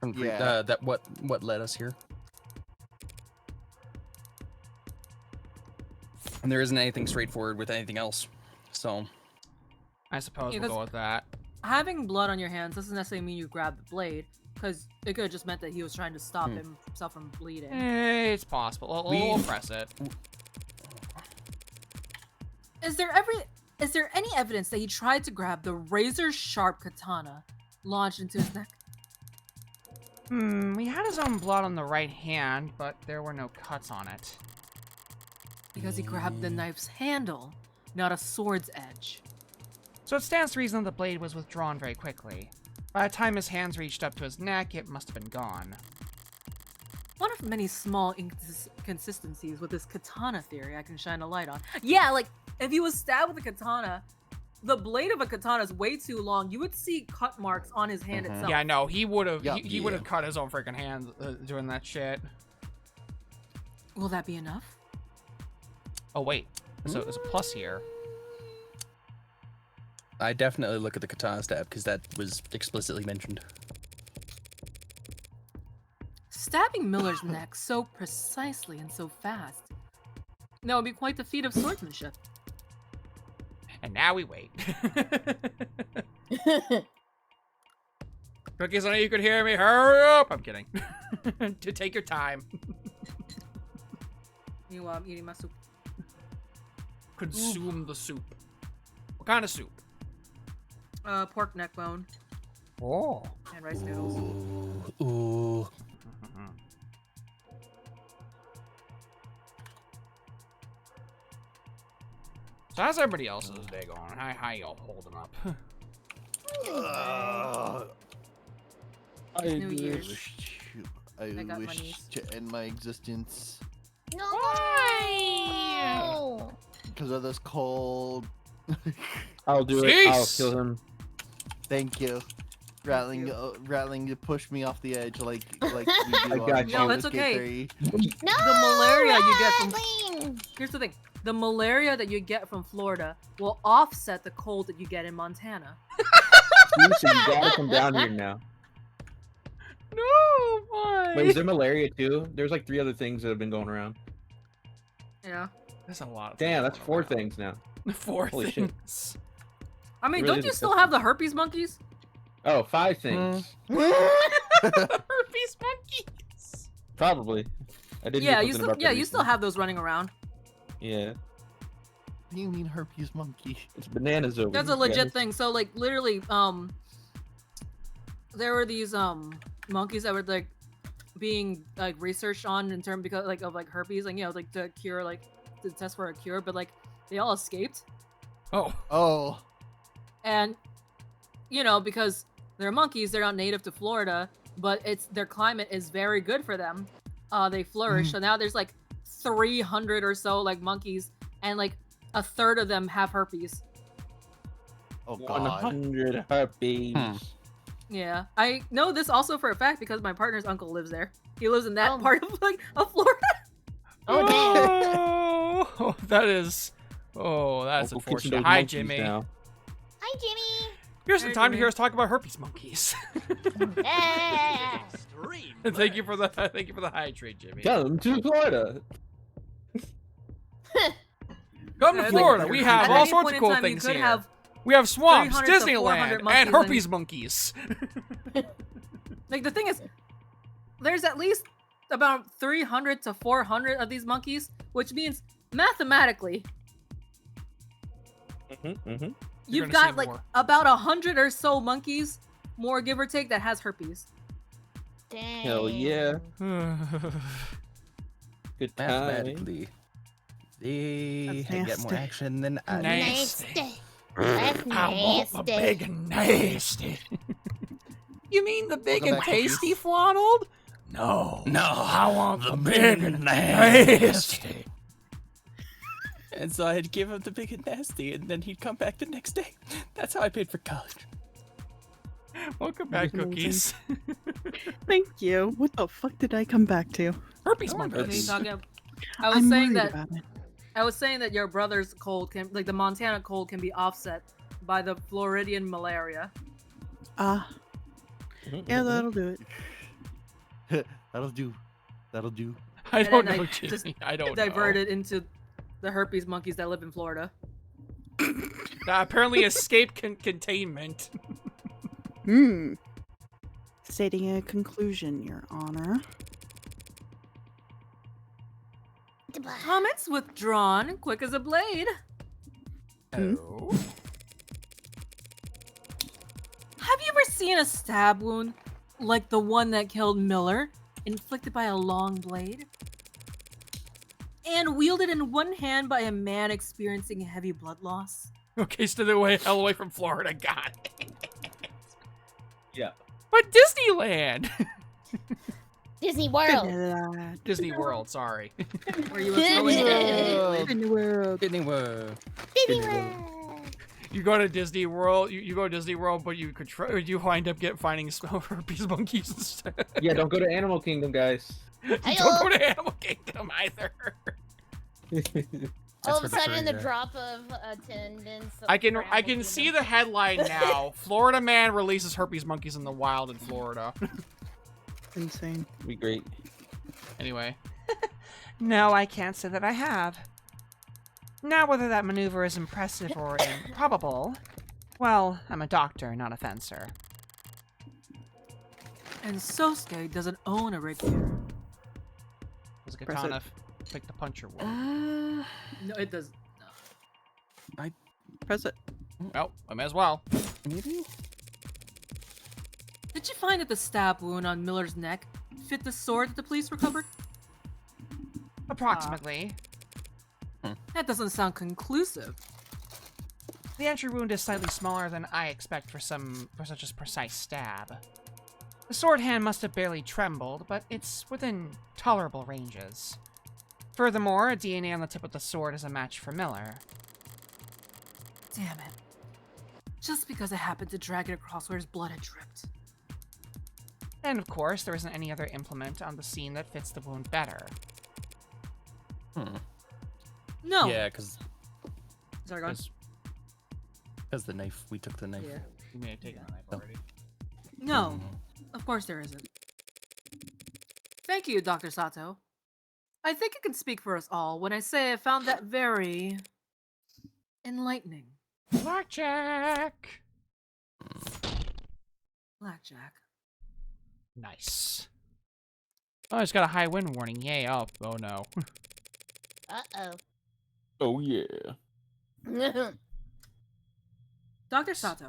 From that what led us here. And there isn't anything straightforward with anything else. So, I suppose Yeah, we'll 'cause- go with that. Having blood on your hands doesn't necessarily mean you grab the blade, because it could have just meant that he was trying to stop himself from bleeding. It's possible. We'll press it. Is there any evidence that he tried to grab the razor-sharp katana launched into his neck? He had his own blood on the right hand, but there were no cuts on it. Because he grabbed the knife's handle, not a sword's edge. So it stands to reason that the blade was withdrawn very quickly. By the time his hands reached up to his neck, it must have been gone. One of many small inconsistencies with this katana theory I can shine a light on. Yeah, like, if he was stabbed with a katana, the blade of a katana is way too long. You would see cut marks on his hand itself. Yeah, no, he would have. Yeah. He would have cut his own freaking hands doing that shit. Will that be enough? Oh wait, so there's a plus here. I definitely look at the katana stab because that was explicitly mentioned. Stabbing Miller's neck so precisely and so fast. That would be quite the feat of swordsmanship. And now we wait. Cookies, I know you could hear me. Hurry up! I'm kidding. To take your time. Meanwhile, I'm eating my soup. Consume the soup. What kind of soup? Pork neck bone Oh. and rice noodles. Ooh. So how's everybody else's day going? How y'all holding up? I New Year's. I got wish monies. to end my existence No. Why? because of this cold. I'll do it. I'll Cease! kill him. Thank you. Rattling, you. rattling to push me off the edge like we do I on got you. No, that's Baldur's Gate okay. 3. No. The malaria you get from- Rattling! Here's the thing. The malaria that you get from Florida will offset the cold that you get in Montana. So you gotta come down here now. No, why? Wait, is there malaria too? There's like 3 other things that have been going around. Yeah. That's a lot. Of Damn, things that's going 4 around. things now. 4 Holy shit. things. I mean, It really don't is you still disgusting. have the herpes monkeys? Oh, 5 things. Herpes monkeys. Probably. I didn't. Yeah, hear you something still about that you still recently. have those running around. Yeah, What do you mean herpes monkey? it's bananas over. That's a here, legit guys. thing. So like literally, there were these monkeys that were like being like researched on in terms because like of like herpes, like like to cure to test for a cure, but like they all escaped, Oh. Oh, and because they're monkeys, they're not native to Florida, but their climate is very good for them. They flourish. So now there's like 300 or so like monkeys, and like a third of them have herpes. oh god. 100 herpes. Yeah, I know this also for a fact because my partner's uncle lives there. He lives in that Oh. part of of Florida. Oh, damn. Oh, that is. Oh, that's Uncle Kitchen unfortunate. those Hi, monkeys Jimmy. now. Hi, Jimmy. Here's some Hey, time to Jimmy. hear us talk about herpes monkeys. Yeah. And thank you for the hydrate, Jimmy. Come to Florida. Come Yeah, to like, Florida. We have At all any sorts point of in cool time, things you could here. have We have swamps, 300 to 400 Disneyland, monkeys and and- herpes monkeys. like the thing is, there's at least about 300 to 400 of these monkeys, which means mathematically Mm-hmm. You're you've gonna see got like more. about 100 or so monkeys, more give or take, that has herpes. Dang. Hell yeah. Good time. Mathematically, they That's get more nasty. action than I do. Nasty. Nasty. That's I want the nasty. big and nasty. You mean the big Welcome and back, tasty, Flonald? No. No, I want the the big big and and nasty. nasty. And so I'd give him the big and nasty, and then he'd come back the next day. That's how I paid for college. Welcome back, Amazing. Cookies. Thank you. What the fuck did I come back to? Herpes What are you monkeys. talking about? I was I'm saying worried that about it. I was saying that your brother's cold can, like the Montana cold, can be offset by the Floridian malaria. Ah, yeah, that'll do it. That'll do. That'll do. I And don't then know, I just Jimmy. I don't know. Diverted into the herpes monkeys that live in Florida. Apparently escape containment. Stating a conclusion, Your Honor. Comments withdrawn, quick as a blade. Oh. Have you ever seen a stab wound like the one that killed Miller, inflicted by a long blade? And wielded in one hand by a man experiencing heavy blood loss? Okay, so they're hell away from Florida. Got it. Yeah. But Disneyland. Disney World. Disney World, sorry. Where you live In the world. Disney World. Disney World. You go to Disney World, you go to Disney World, but you wind up finding herpes monkeys instead. Yeah, don't go to Animal Kingdom, guys. Don't go to Animal Kingdom either. All of for a sudden, the sure. drop of attendance. I can see the headline now. Florida man releases herpes monkeys in the wild in Florida. Insane. Be great. Anyway. No, I can't say that I have. Now, whether that maneuver is impressive or improbable, well, I'm a doctor, not a fencer. And Sosuke doesn't own a rapier. Does Press Katana pick the puncher word? No, it does. Press it. Well, I may as well. Maybe? Did you find that the stab wound on Miller's neck fit the sword that the police recovered? Approximately. That doesn't sound conclusive. The entry wound is slightly smaller than I expect for such a precise stab. The sword hand must have barely trembled, but it's within tolerable ranges. Furthermore, a DNA on the tip of the sword is a match for Miller. Damn it. Just because I happened to drag it across where his blood had dripped. And of course, there isn't any other implement on the scene that fits the wound better. No. Yeah, because Sorry, go on. the knife. We took the knife. Yeah. You may have taken a knife already. No. Of course there isn't. Thank you, Dr. Sato. I think I can speak for us all when I say I found that very enlightening. Blackjack! Blackjack. Nice. Oh, it's got a high wind warning. Yay. Oh no. Uh-oh. Oh, yeah. Dr. Sato,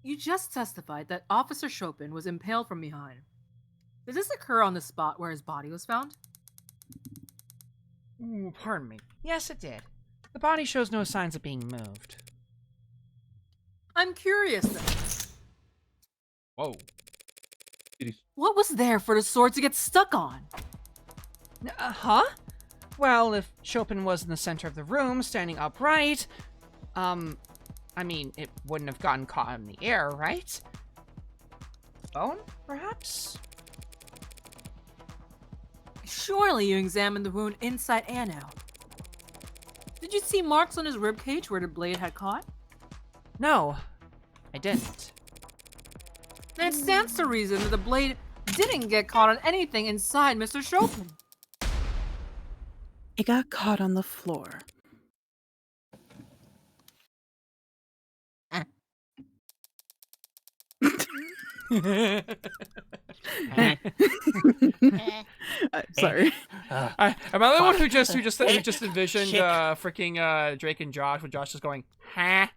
you just testified that Officer Chopin was impaled from behind. Did this occur on the spot where his body was found? Ooh, pardon me. Yes, it did. The body shows no signs of being moved. I'm curious then. Whoa. What was there for the sword to get stuck on? Huh? Well, if Chopin was in the center of the room, standing upright, I mean, it wouldn't have gotten caught in the air, right? Bone, perhaps? Surely you examined the wound inside and out. Did you see marks on his ribcage where the blade had caught? No, I didn't. Then it stands to reason that the blade didn't get caught on anything inside Mr. Chopin. It got caught on the floor. Sorry. Am I the one who just envisioned freaking Drake and Josh with Josh just going, huh?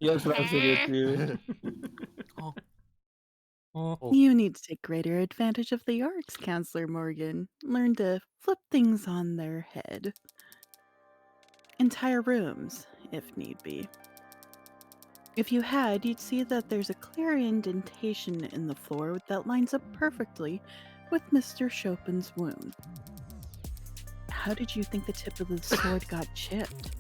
Yeah, that's what I was thinking too. You need to take greater advantage of the arts, Counselor Morgan. Learn to flip things on their head. Entire rooms, if need be. If you had, you'd see that there's a clear indentation in the floor that lines up perfectly with Mr. Chopin's wound. How did you think the tip of the sword got chipped?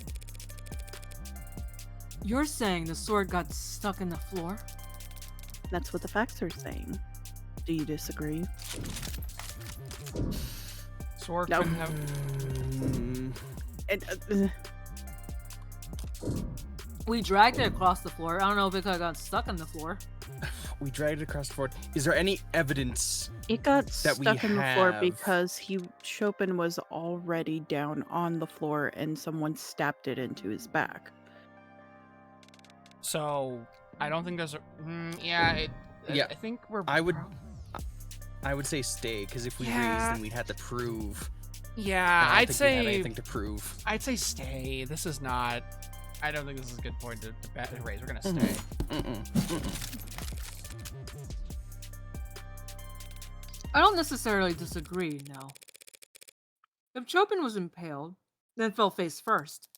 You're saying the sword got stuck in the floor? That's what the facts are saying. Do you disagree? Sword No. couldn't have. We dragged it across the floor. I don't know if it could have got stuck on the floor. We dragged it across the floor. Is there any evidence? It got that we stuck in the floor have- because Chopin was already down on the floor and someone stabbed it into his back. So I don't think there's a. Yeah. Yeah. I think we're. I would say stay, because if we raise, then we'd have to prove. Yeah, I don't I'd think we have say. anything to prove. I'd say stay. This is not. I don't think this is a good point to raise. We're gonna stay. I don't necessarily disagree, no. If Chopin was impaled, then fell face first.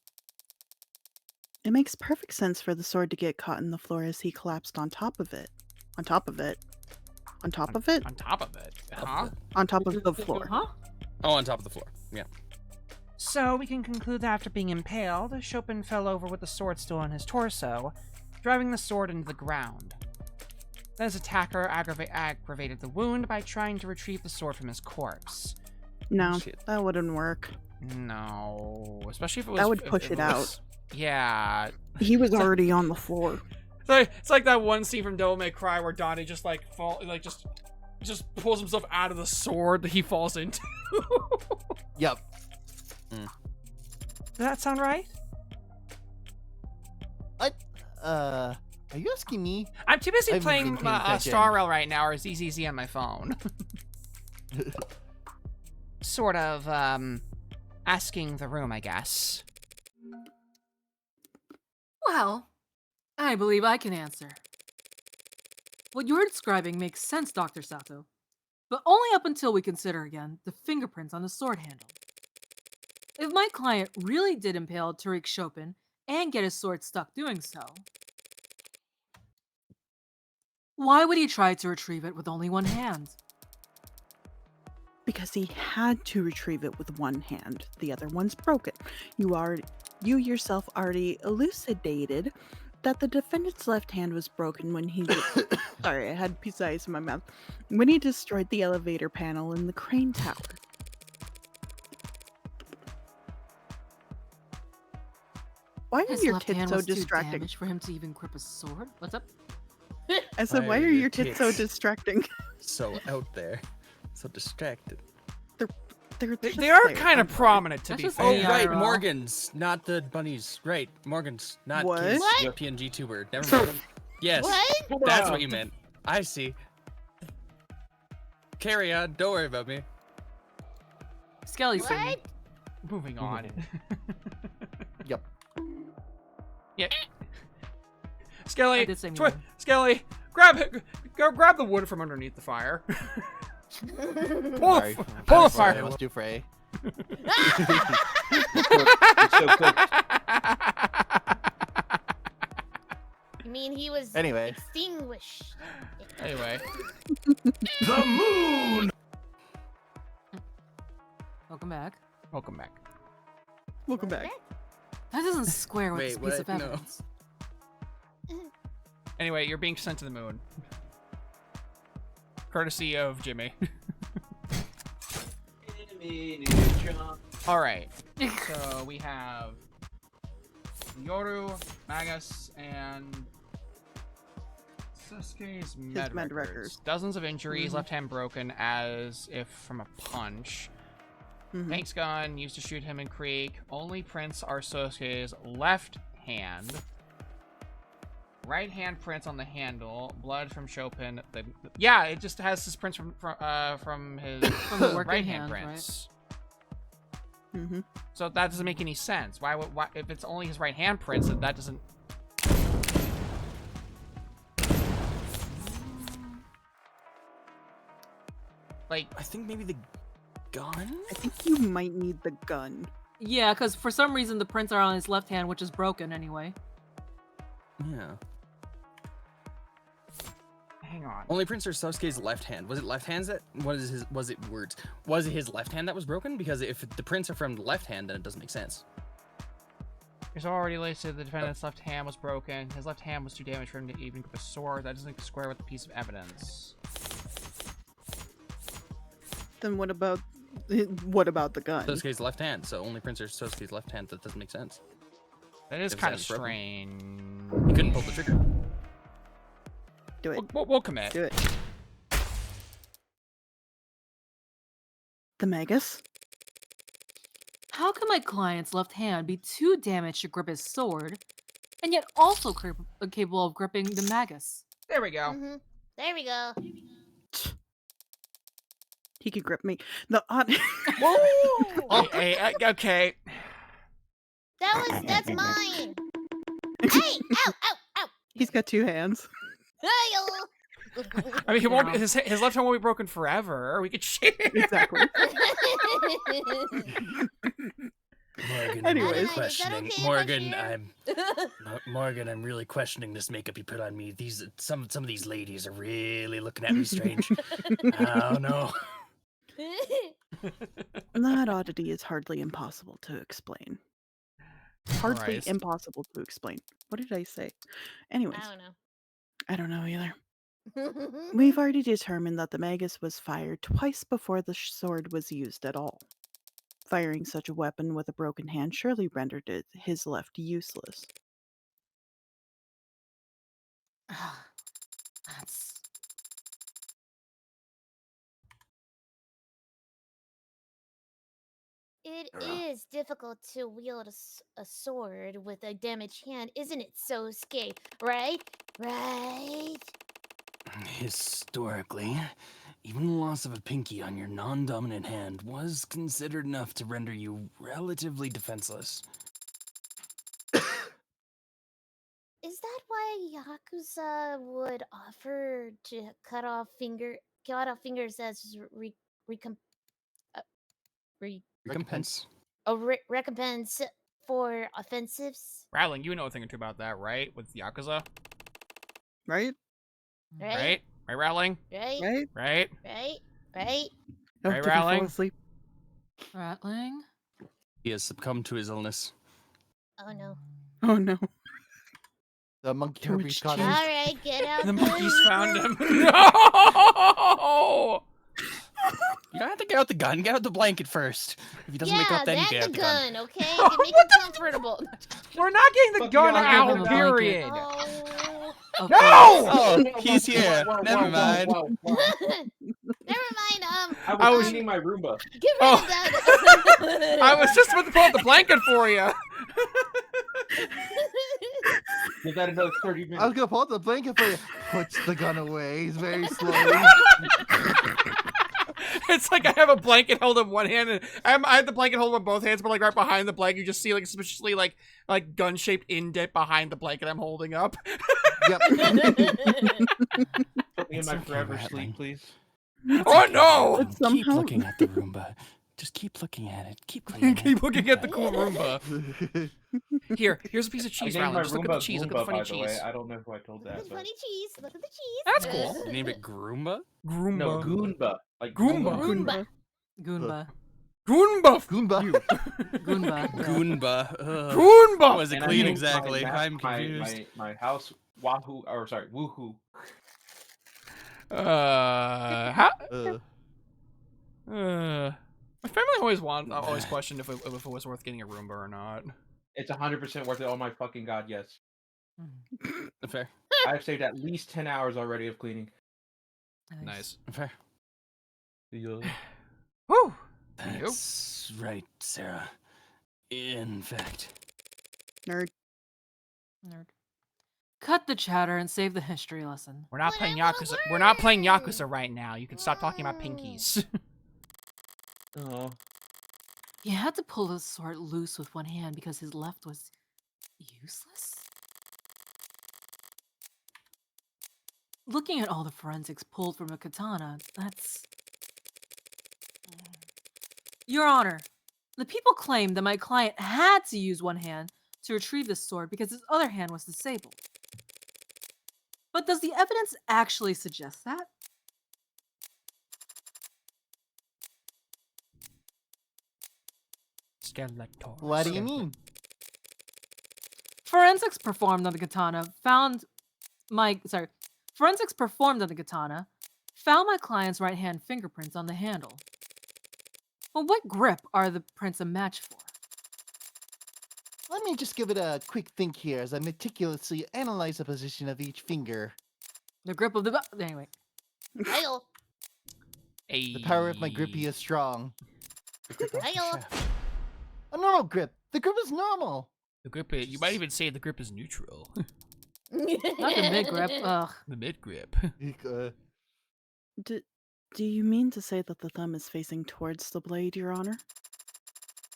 It makes perfect sense for the sword to get caught in the floor as he collapsed on top of it. On top of it. On top of it? On top of it. Huh? On top of the floor. Huh? Oh, on top of the floor. Yeah. So we can conclude that after being impaled, Chopin fell over with the sword still on his torso, driving the sword into the ground. Then his attacker aggravated the wound by trying to retrieve the sword from his corpse. No, Shit. that wouldn't work. No, especially if it was. That would if push it was- Yeah. He was already on the floor. It's like that one scene from Devil May Cry where Donnie just just pulls himself out of the sword that he falls into. Yep. Does that sound right? What? Are you asking me? I'm too busy I haven't playing been paying attention. Star Rail right now, or ZZZ on my phone. Sort of, asking the room, I guess. Well, I believe I can answer. What you're describing makes sense, Dr. Sato, but only up until we consider again the fingerprints on the sword handle. If my client really did impale Tariq Chopin and get his sword stuck doing so, why would he try to retrieve it with only one hand? Because he had to retrieve it with one hand. The other one's broken. You yourself already elucidated that the defendant's left hand was broken when he sorry, I had a piece of ice in my mouth. When he destroyed the elevator panel in the crane tower. Why are His your left tits hand so was too distracting? damaged for him to even grip a sword? What's up? I said, why are your tits so distracting? So out there. So distracted. They're They just are there. kind of prominent, to That's be just fair. Oh, Yeah, right, IRL. Morgan's, not the bunnies. Right, Morgan's, not What? his What? PNG tuber. Never mind. Yes, What? that's what you meant. I see. Carry on. Don't worry about me. Skelly What? singing. Moving on. Yep. Yeah. I Skelly, did say twi- Morgan. Skelly, grab the wood from underneath the fire. Pull Sorry. pull the I'm sorry, fire. I was too fray. It's so cooked. I mean, he was Anyway. extinguished. Anyway, Welcome back. welcome back. Welcome back. That doesn't square with Wait, this piece what? of No. evidence. Anyway, you're being sent to the moon. Courtesy of Jimmy. All right. So we have Yoru, Magus, and Sasuke's med med records. records. Dozens of injuries, Mhm. left hand broken as if from a punch. Mhm. Hank's gun used to shoot him in Creek. Only prints are Sosuke's left hand. Right hand prints on the handle. Blood from Chopin. Yeah, it just has his prints from his From the working right hand hand, right? prints. Mm-hmm. So that doesn't make any sense. Why if it's only his right hand prints, that doesn't. Like, I think maybe the gun? I think you might need the gun. Yeah, because for some reason the prints are on his left hand, which is broken anyway. Yeah. hang on. Only prints are Sasuke's left hand. Was it left hands that was it words? Was it his left hand that was broken? Because if the prints are from the left hand, then it doesn't make sense. It's already listed the defendant's left hand was broken. His left hand was too damaged for him to even grip a sword. That doesn't square with the piece of evidence. Then what about the gun? Sasuke's left hand, so only prints are Sasuke's left hand. That doesn't make sense. That is If kind of that's broken. strange. He couldn't pull the trigger. Do it. We'll commit. Do it. The Magus? How can my client's left hand be too damaged to grip his sword, and yet also capable of gripping the Magus? There we go. Mm-hmm. There we go. He could grip me. The odd. Okay. That's mine. Hey! Ow! Ow! Ow! He's got 2 hands. I mean, he won't. His left hand won't be broken forever. We could share. Exactly. Morgan, Anyways. I'm questioning. Morgan, I'm really questioning this makeup you put on me. Some of these ladies are really looking at me strange. Oh no. That oddity is hardly impossible to explain. Hardly Christ. impossible to explain. What did I say? Anyways, I don't know either. We've already determined that the Magus was fired twice before the sword was used at all. Firing such a weapon with a broken hand surely rendered his left useless. That's... It is difficult to wield a sword with a damaged hand, isn't it, Sosuke? Right? Right? Historically, even the loss of a pinky on your non-dominant hand was considered enough to render you relatively defenseless. Is that why Yakuza would offer to cut off fingers as Recompense. recompense for offensives? Rattling, you know a thing or two about that, right? With Yakuza, Right? right? Right, Rattling? Right? Right? Right? Right? Right? Oh, Right, did he fall Rattling? asleep? Rattling? He has succumbed to his illness. Oh no. Oh no. The monkey Too herpes much got cheese. him. Alright, get out The the monkeys found him. No! You don't have to get out the gun. Get out the blanket first. If he doesn't Yeah, wake up, then you then get the out the gun. gun, okay? To make it comfortable. We're not getting the Fuck gun you, I'll give him out, a period. Oh. Okay. No! Oh, he's here. Never mind. Never mind, I was was- cleaning my Roomba. get rid Oh. of that. I was just about to pull out the blanket for you. Is that another 30 minutes? I was gonna pull out the blanket for you. Puts the gun away. He's very slowly. It's like I have a blanket held in one hand, and I have the blanket held in both hands, but like right behind the blanket, you just see like suspiciously like gun-shaped indent behind the blanket I'm holding up. Yep. Put me in It's my okay, forever Rattling. sleep, please. Oh no! But Keep somehow- looking at the Roomba. Just keep looking at it. Keep cleaning Keep it. looking at the cool Roomba. Here's a piece of cheese, I named Rylan. my Just look at the Roomba cheese. Look at Goomba, the funny by the way. cheese. I don't know who I told Look at that. the But... funny cheese. Look at the cheese. That's cool. You named it Groomba? Groomba. No, Goomba. Like Goomba. Goomba. Goomba. Goomba. Goomba. Goomba. Goomba. Ugh. Goomba. Was it And I clean named exactly? my I'm confused. My house, Wahoo, or sorry, Woohoo. How? Uh, My family always questioned if it was worth getting a Roomba or not. It's 100% worth it. Oh my fucking god, yes. Fair. I've saved at least 10 hours already of cleaning. Nice. Fair. Yeah. Whew. That's right, Sarah. In fact. Nerd. Nerd. Cut the chatter and save the history lesson. We're not But playing I wanna Yakuza. We're not playing learn. Yakuza right now. You can stop talking about pinkies. Oh. He had to pull his sword loose with one hand because his left was useless? Looking at all the forensics pulled from a katana, that's... Your Honor, the people claim that my client had to use one hand to retrieve the sword because his other hand was disabled. But does the evidence actually suggest that? Skeletor. what do you mean? Forensics performed on the katana found my client's right hand fingerprints on the handle. Well, what grip are the prints a match for? Let me just give it a quick think here as I meticulously analyze the position of each finger. The grip of the anyway. Heyo. The power of my grippy is strong. Heyo. A normal grip. The grip is normal. The grip, you might even say the grip is neutral. Not the mid grip. Ugh. The mid grip. Do you mean to say that the thumb is facing towards the blade, Your Honor?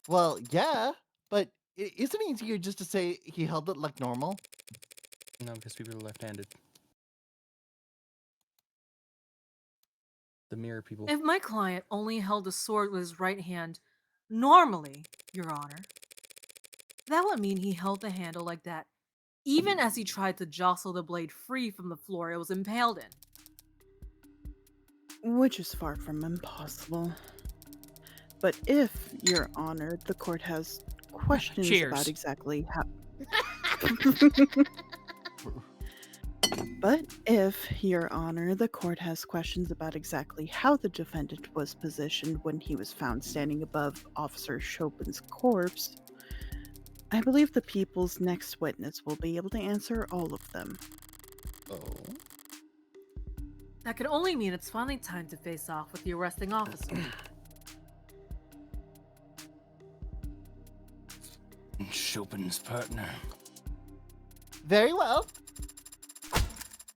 Well, yeah, but isn't it easier just to say he held it like normal? No, because people are left-handed. The mirror people. If my client only held the sword with his right hand normally, Your Honor, that would mean he held the handle like that, even as he tried to jostle the blade free from the floor it was impaled in. Which is far from impossible. But if, Your Honor, the court has questions Cheers. about exactly how... But if, Your Honor, the court has questions about exactly how the defendant was positioned when he was found standing above Officer Chopin's corpse, I believe the people's next witness will be able to answer all of them. Oh. That could only mean it's finally time to face off with the arresting officer. Chopin's partner. Very well.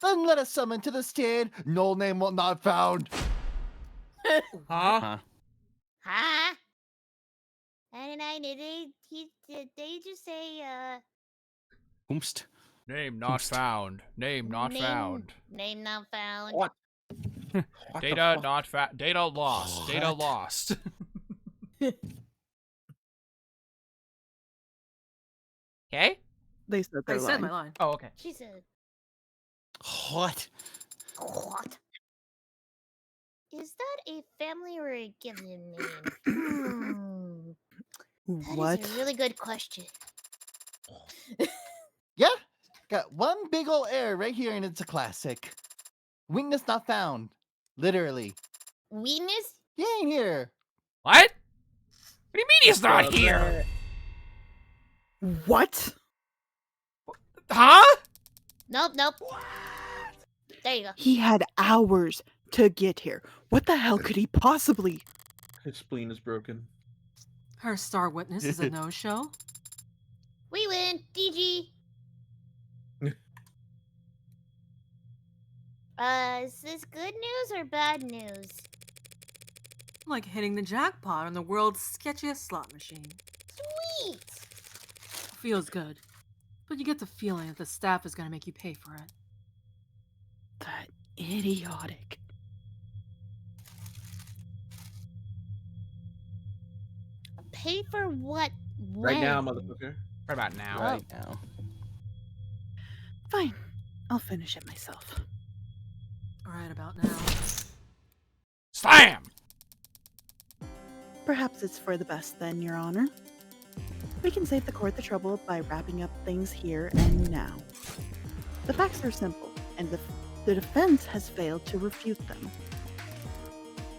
Then let us summon to the stand. No name will not found. Huh? Huh? And they just say, Oomst. Name not found. Name not found. Name not found. What? Data not found. Data lost. What? Data lost. Okay? They said their I line. said my line. Oh, okay. She said, What? what? Is that a family or a given name? What? That is a really good question. Yeah, got one big ol' error right here, and it's a classic. Witness not found. Literally. Weakness? He ain't here. What? What do you mean he's not here? What? Huh? Nope. There you go. He had hours to get here. What the hell could he possibly... His spleen is broken. Her star witness is a no-show. We win. DG. Is this good news or bad news? Like hitting the jackpot on the world's sketchiest slot machine. Sweet. Feels good. But you get the feeling that the staff is going to make you pay for it. That idiotic. Pay for what? Right now, When? motherfucker. Right about now. Right now. Fine. I'll finish it myself. Right about now. Slam! Perhaps it's for the best then, Your Honor. We can save the court the trouble by wrapping up things here and now. The facts are simple, and the defense has failed to refute them.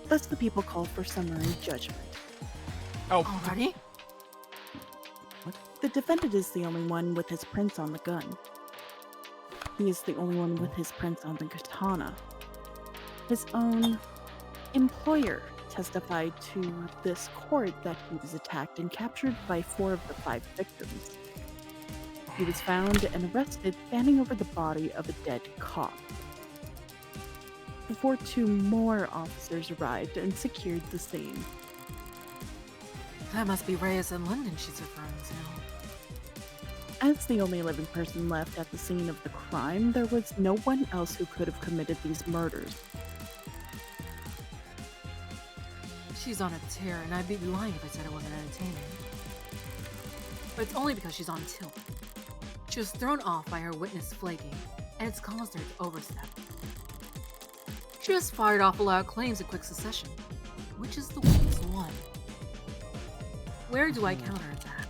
Thus the people call for summary judgment. Oh, Already? The defendant is the only one with his prints on the gun. He is the only one with his prints on the katana. His own employer testified to this court that he was attacked and captured by 4 of the 5 victims. He was found and arrested standing over the body of a dead cop. Before 2 more officers arrived and secured the scene. That must be Reyes in London she's referring to. As the only living person left at the scene of the crime, there was no one else who could have committed these murders. She's on a tear, and I'd be lying if I said it wasn't entertaining. But it's only because she's on tilt. She was thrown off by her witness flaking, and it's caused her to overstep. She has fired off a lot of claims in quick succession. Which is the weakest one? Where do I counterattack?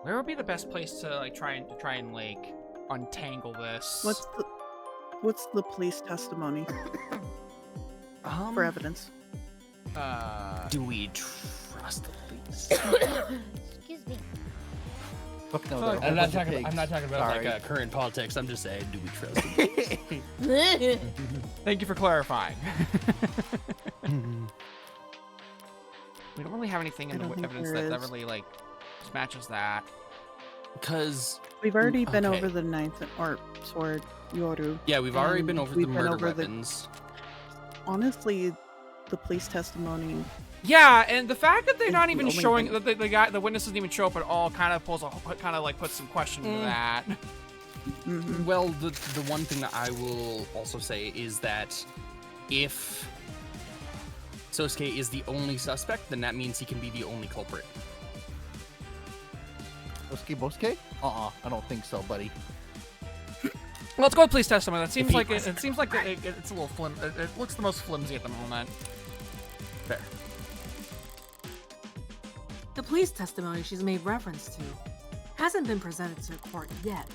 Where would be the best place to like try and like untangle this? What's the police testimony for evidence? Do we trust the police? Excuse me. Fuck no, Fuck. they're a I'm whole not bunch of talking. I'm not pigs. talking about Sorry. like current politics. I'm just saying, do we trust him? Thank you for clarifying. We don't really have anything in I the don't think evidence there that is. really like matches that. Because We've already been okay. over the ninth or sword Yoru. yeah, we've already and been over we've the been murder over the- weapons. Honestly, the police testimony. Yeah, and the fact that they're It's not the even only showing thing. the witness doesn't even show up at all kind of puts some question into that. Mhm. Well, the one thing that I will also say is that if Sosuke is the only suspect, then that means he can be the only culprit. Bosuke? I don't think so, buddy. Let's go with police testimony. That seems he- like it seems like it's a little flim. It looks the most flimsy at the moment. Fair. The police testimony she's made reference to hasn't been presented to court yet.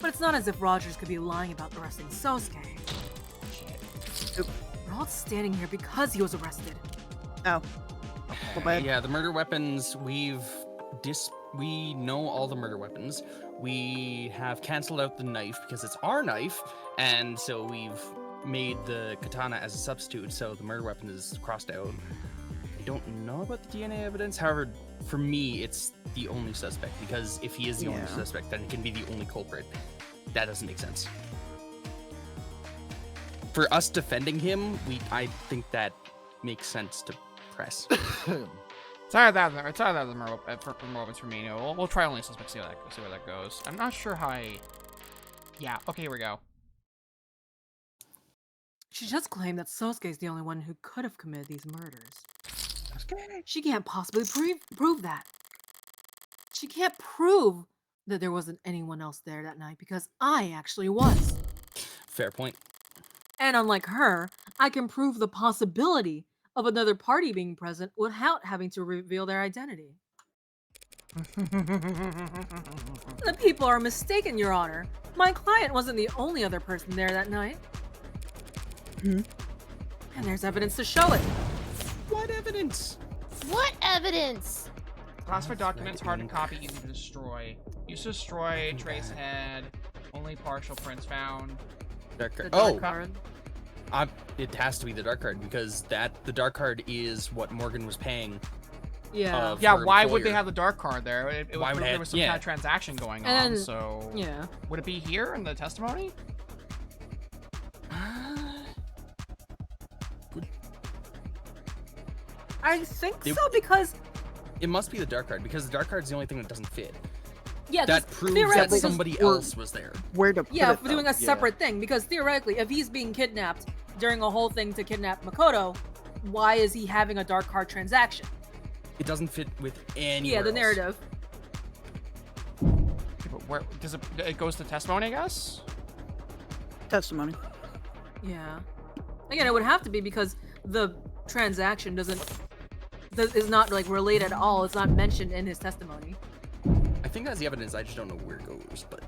But it's not as if Rogers could be lying about arresting Sosuke. We're all standing here because he was arrested. Oh. Well, bad. Yeah, the murder weapons, we know all the murder weapons. We have canceled out the knife because it's our knife, and so we've made the katana as a substitute, so the murder weapon is crossed out. I don't know about the DNA evidence, however, for me, it's the only suspect, because if he is the only Yeah. suspect, then he can be the only culprit. That doesn't make sense. For us defending him, I think that makes sense to press. It's either that or the murder weapons for me. No, we'll try only suspect. See where that goes. I'm not sure how I. Yeah. Okay. Here we go. She just claimed that Sosuke is the only one who could have committed these murders. She can't possibly prove that. She can't prove that there wasn't anyone else there that night because I actually was. Fair point. And unlike her, I can prove the possibility of another party being present without having to reveal their identity. The people are mistaken, Your Honor. My client wasn't the only other person there that night. Hmm? And there's evidence to show it. What evidence? What evidence? Classified documents, hard to copy, easy to destroy. Use to destroy, trace head. Only partial prints found. Dark The card. dark Oh, card. it has to be the dark card because the dark card is what Morgan was paying. Yeah. Yeah. her Why would they employer. have the dark card there? It Why was, would there it- was some yeah. kind of transaction going on. And- So Yeah. would it be here in the testimony? I think It- so because It must be the dark card because the dark card is the only thing that doesn't fit. yeah, That this- proves that theoretically- somebody we're- else was there. Where to put Yeah, it, for doing though. a separate thing. Because theoretically, if he's being kidnapped during a whole thing to kidnap Makoto, why is he having a dark card transaction? It doesn't fit with any. Yeah, the narrative. Okay, but where does it? It goes to testimony, I guess. Testimony. Yeah. Again, it would have to be because the transaction is not like related at all. It's not mentioned in his testimony. I think that's the evidence. I just don't know where it goes. But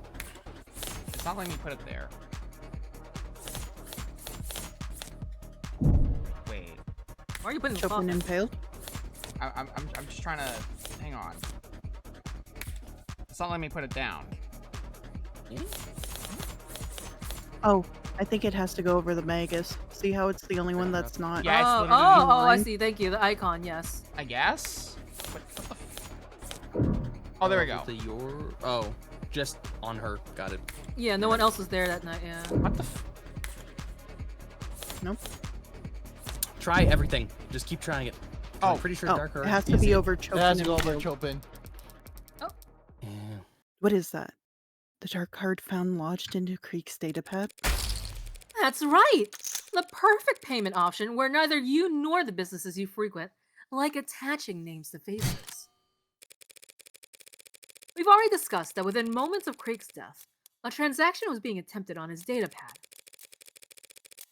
It's not letting me put it there. Wait. Why are you putting the Chopin phone? impaled. I'm just trying to hang on. It's not letting me put it down. Oh, I think it has to go over the Magus. See how it's the only one that's not. Yeah, it's Oh, literally I line. see. Thank you. The icon, yes. I guess. What the oh, there we go. Oh, just on her. Got it. Yeah, no one else was there that night. Yeah. What the? Nope. Try everything. Just keep trying it. Oh. I'm pretty sure Oh, dark card. it has to is be it. over It Chopin. has to go over impaled. Chopin. Yeah. What is that? The dark card found lodged into Creek's datapad? That's right! The perfect payment option where neither you nor the businesses you frequent like attaching names to faces. We've already discussed that within moments of Craig's death, a transaction was being attempted on his datapad.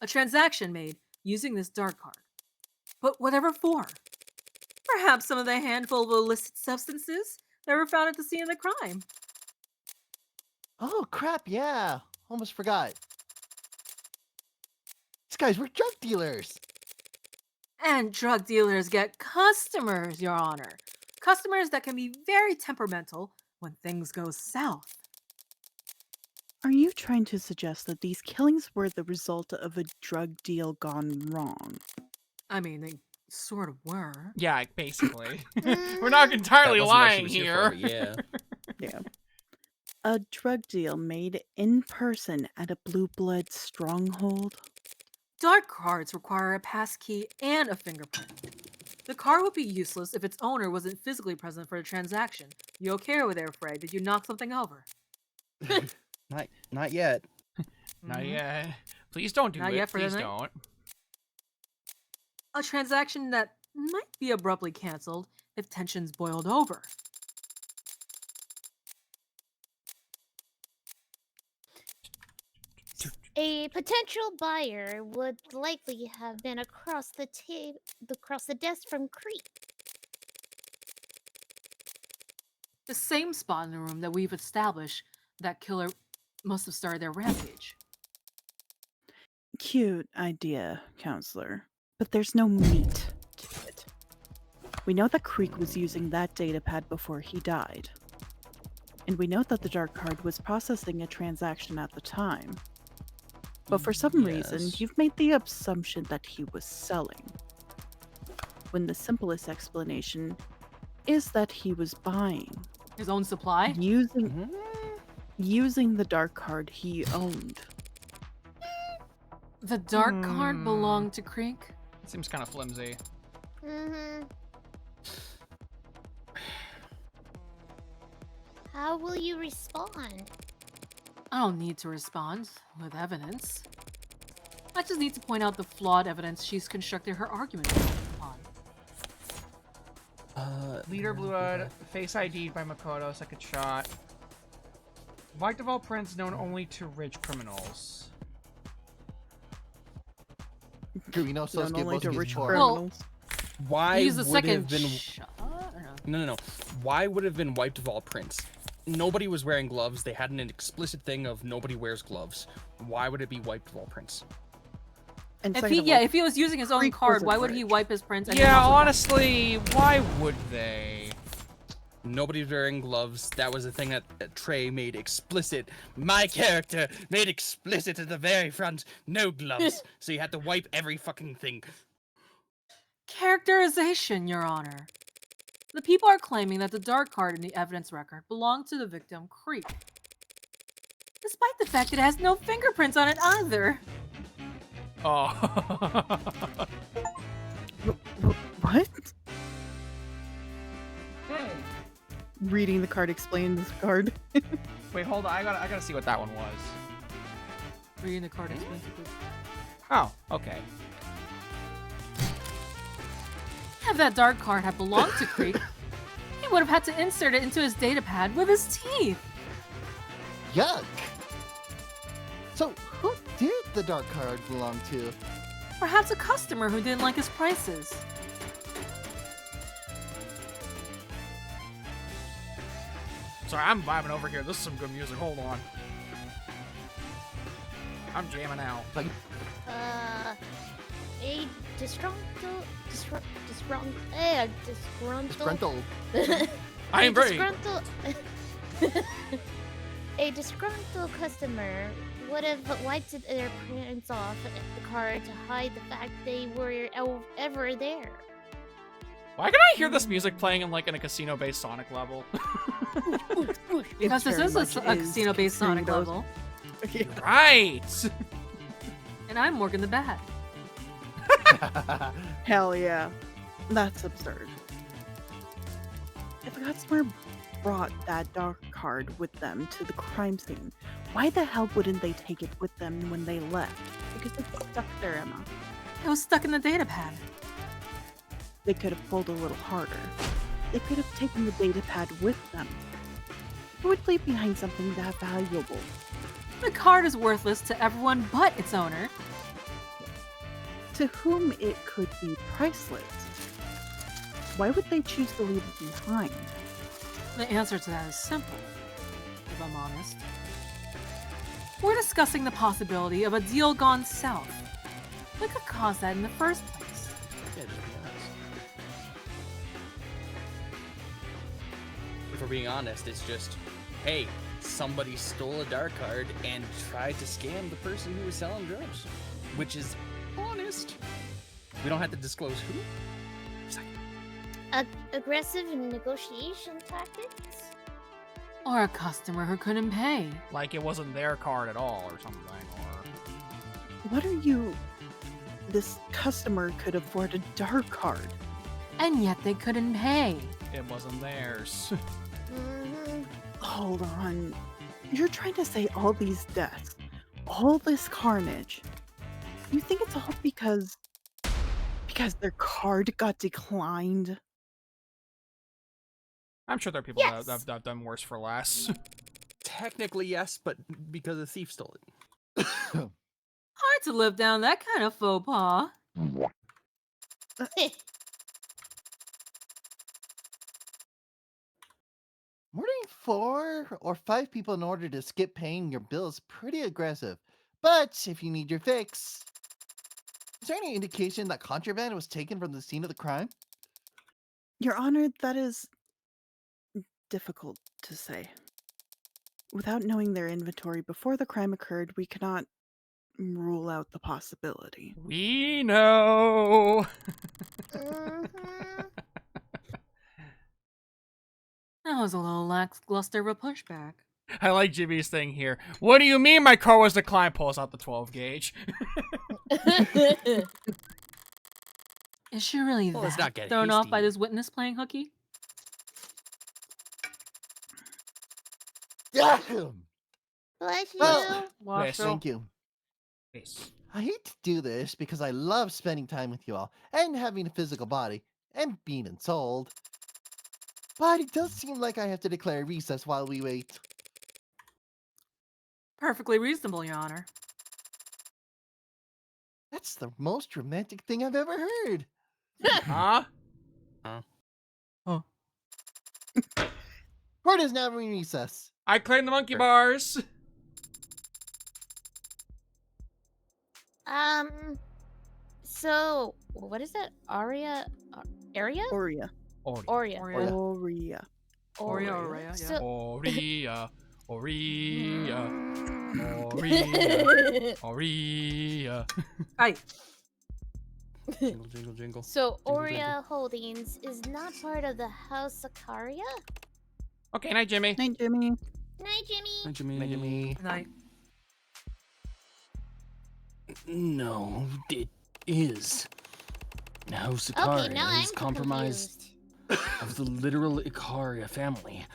A transaction made using this dark card. But whatever for? Perhaps some of the handful of illicit substances that were found at the scene of the crime. Oh crap! Yeah, almost forgot. These guys were drug dealers. And drug dealers get customers, Your Honor. Customers that can be very temperamental, when things go south. Are you trying to suggest that these killings were the result of a drug deal gone wrong? I mean, they sort of were. Yeah, basically. We're not entirely That wasn't what she lying was here here. for, yeah. Yeah. A drug deal made in person at a blue blood stronghold? Dark cards require a passkey and a fingerprint. The card would be useless if its owner wasn't physically present for the transaction. You okay over there, Fred? Did you knock something over? Not yet. Not yet. Please don't do Not it. yet for the Please night? don't. A transaction that might be abruptly canceled if tensions boiled over. A potential buyer would likely have been across the desk from Creek. The same spot in the room that we've established that killer must have started their rampage. Cute idea, counselor, but there's no meat to it. We know that Creek was using that datapad before he died. And we know that the dark card was processing a transaction at the time. But for some reason, Yes. you've made the assumption that he was selling. When the simplest explanation is that he was buying. His own supply? Using the dark card he owned. The dark card belonged to Creek? Seems kind of flimsy. Mm-hmm. How will you respond? I don't need to respond with evidence. I just need to point out the flawed evidence she's constructed her argument upon. Leader Bluewood, face ID'd by Makoto, second shot. White of all prints known only to rich criminals. Kirino Known Sosuke only to Bosuke's rich poor. criminals. Why Use the would second have been shot? Or no? no. Why would have been wiped of all prints? Nobody was wearing gloves. They had an explicit thing of nobody wears gloves. Why would it be wiped of all prints? And If second he, of yeah, all, if he was using his own Creek card, wasn't why would he rich. wipe his prints? And then Yeah, also die? honestly, why would they? Nobody's wearing gloves. That was the thing that Trey made explicit. My character made explicit at the very front. No gloves. So you had to wipe every fucking thing. Characterization, Your Honor. The people are claiming that the dark card in the evidence record belonged to the victim, Creek. Despite the fact it has no fingerprints on it either. Oh. what? Reading the card explains the card. Wait, hold on. I gotta see what that one was. Reading the card explains it. Oh, okay. If that dark card had belonged to Creek, he would have had to insert it into his datapad with his teeth. Yuck! So, who did the dark card belong to? Perhaps a customer who didn't like his prices. Sorry, I'm vibing over here. This is some good music. Hold on. I'm jamming out. Like, A disgruntled. disgruntled. I am very. A disgruntled customer would have wiped their prints off the card to hide the fact they were ever there. Why can I hear this music playing in like in a casino-based Sonic level? Because this very is much a casino-based Sonic Doritos. level. Right. And I'm Morgan the Bat. Hell yeah. That's absurd. If a customer brought that dark card with them to the crime scene, why the hell wouldn't they take it with them when they left? Because it's stuck there, Emma. It was stuck in the datapad. They could have pulled a little harder. They could have taken the datapad with them. Who would leave behind something that valuable? The card is worthless to everyone but its owner. To whom it could be priceless. Why would they choose to leave it behind? The answer to that is simple, if I'm honest. We're discussing the possibility of a deal gone south. What could cause that in the first place? Yeah, just be honest. If we're being honest, it's just, hey, somebody stole a dark card and tried to scam the person who was selling drugs, which is honest. We don't have to disclose who. Aggressive negotiation tactics? Or a customer who couldn't pay. Like it wasn't their card at all or something, or... What are you? This customer could afford a dark card. And yet they couldn't pay. It wasn't theirs. Hold on. You're trying to say all these deaths, all this carnage. You think it's all because their card got declined? I'm sure there are people that have done worse for less. Technically, yes, but because the thief stole it. Hard to live down that kind of faux pas. Murdering 4 or 5 people in order to skip paying your bill is pretty aggressive. But if you need your fix, is there any indication that contraband was taken from the scene of the crime? Your Honor, that is difficult to say. Without knowing their inventory before the crime occurred, we cannot rule out the possibility. We know. That was a little lackluster of a pushback. I like Jimmy's thing here. What do you mean my car was declined? Pulls out the 12 gauge. Is she really Well, let's not that get thrown off by hasty. this witness playing hooky? Yeah. Bless you. Well, Yes. Thank you. Yes. I hate to do this because I love spending time with you all and having a physical body and being ensouled. But it does seem like I have to declare recess while we wait. Perfectly reasonable, Your Honor. That's the most romantic thing I've ever heard. Huh? Court is now in recess. I claim the monkey bars. So what is that? Aria? Area? Oria. Oria. Oria. Oria, yeah. So- Oria. Oria. Oria. Aye. Jingle, jingle, jingle. So Jingle, Oria jingle. Holdings is not part of the House Sakaria? Okay, night, Jimmy. Night, Jimmy. Night, Jimmy. Hi, Jimmy. Jimmy. Night. No, it is. Now Okay, Sakaria now is I'm compromised confused. of the literal Ikaria family,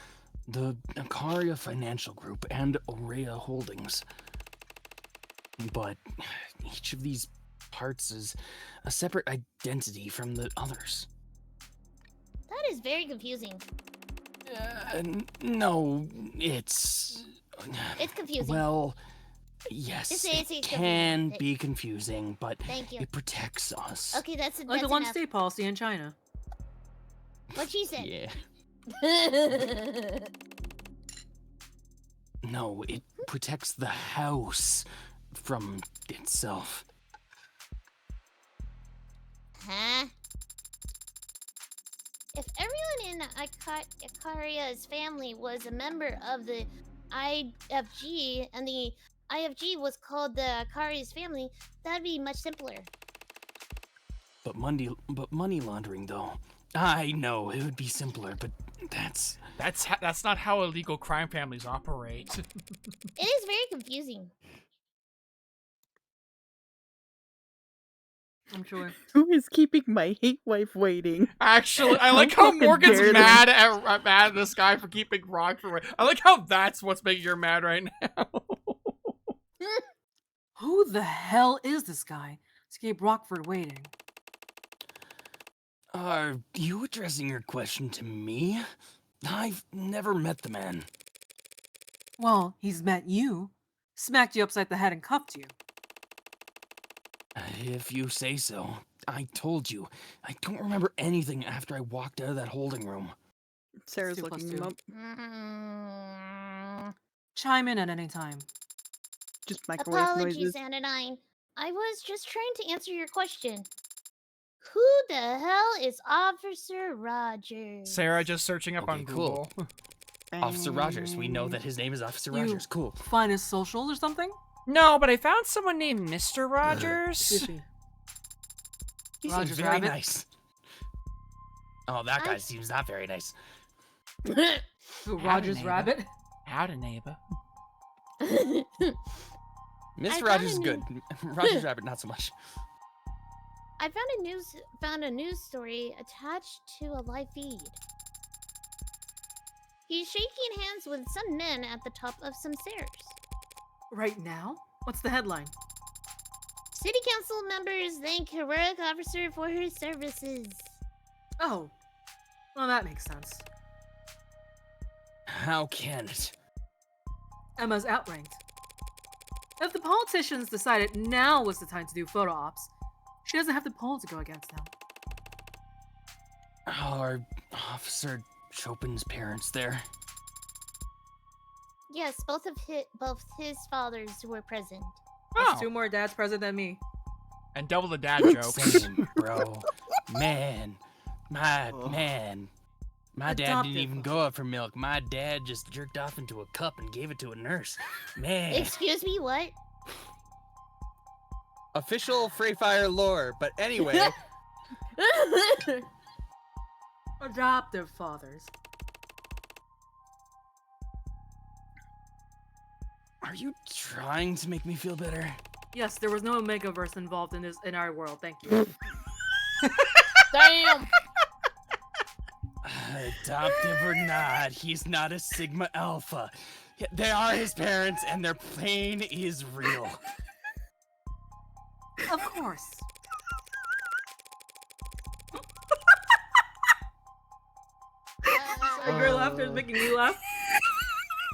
the Ikaria Financial Group, and Aurea Holdings. But each of these parts is a separate identity from the others. That is very confusing. No, it's... It's confusing. Well, yes, It's it can confusing. be confusing, but Thank you. it protects us. Okay, that's Like the enough. one-state policy in China. What she said. Yeah. No, it protects the house from itself. Huh? If everyone in Ikaria's family was a member of the IFG and the IFG was called the Ikaria's family, that'd be much simpler. But money laundering, though. I know it would be simpler, but that's That's not how illegal crime families operate. It is very confusing. I'm sure. Who is keeping my hate wife waiting? Actually, I like how fucking Morgan's dare them. mad at this guy for keeping Rock for. I like how that's what's making her mad right now. Who the hell is this guy to keep Rockford waiting? Are you addressing your question to me? I've never met the man. Well, he's met you, smacked you upside the head and cuffed you. If you say so. I told you. I don't remember anything after I walked out of that holding room. Sarah's 2 plus looking him 2. up. Chime in at any time. Just microwave Apologies, noises. Anodyne. I was just trying to answer your question. Who the hell is Officer Rogers? Sarah just searching up Okay, on cool. Google. Officer Rogers. We know that his name is Officer You- Rogers. Cool. Find his social or something? No, but I found someone named Mr. Rogers. Fishy. He Rogers seems very Rabbit? nice. Oh, that guy I- seems not very nice. Who, Rogers neighbor. Rabbit? Howdy, neighbor. Mr. found Rogers a is good. Rogers Rabbit, not so much. I found a news story attached to a live feed. He's shaking hands with some men at the top of some stairs. Right now? What's the headline? City council members thank heroic officer for her services. Oh. Well, that makes sense. How can it? Emma's outranked. If the politicians decided now was the time to do photo ops, she doesn't have the poll to go against them. Are Officer Chopin's parents there? Yes, both his fathers were present. That's Oh, two more dads present than me. and double the dad jokes. Same, bro. Man. My dad Adopted. didn't even go up for milk. My dad just jerked off into a cup and gave it to a nurse. Man. Excuse me, what? Official Free Fire lore, but anyway, Adoptive fathers. Are you trying to make me feel better? Yes, there was no Omegaverse involved in our world. Thank you. Damn! Adoptive or not, he's not a Sigma Alpha. They are his parents, and their pain is real. Of course. Your laughter is making me laugh.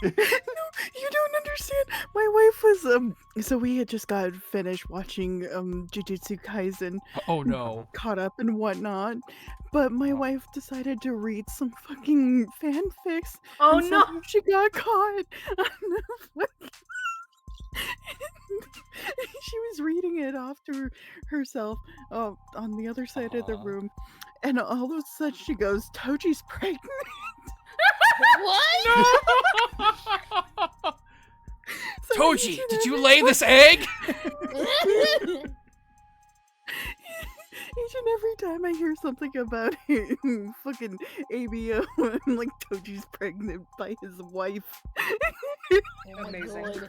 No, you don't understand. My wife was so we had just got finished watching Jujutsu Kaisen, Oh no. caught up and whatnot, but my wife decided to read some fucking fanfics. Oh and no! somehow she got caught. on the fucking- she was reading it off to herself on the other side of the Aw. room, and all of a sudden she goes, "Toji's pregnant." What? So Toji, each and did you every lay this egg? Each and every time I hear something about fucking ABO, I'm like, Toji's pregnant by his wife. Amazing.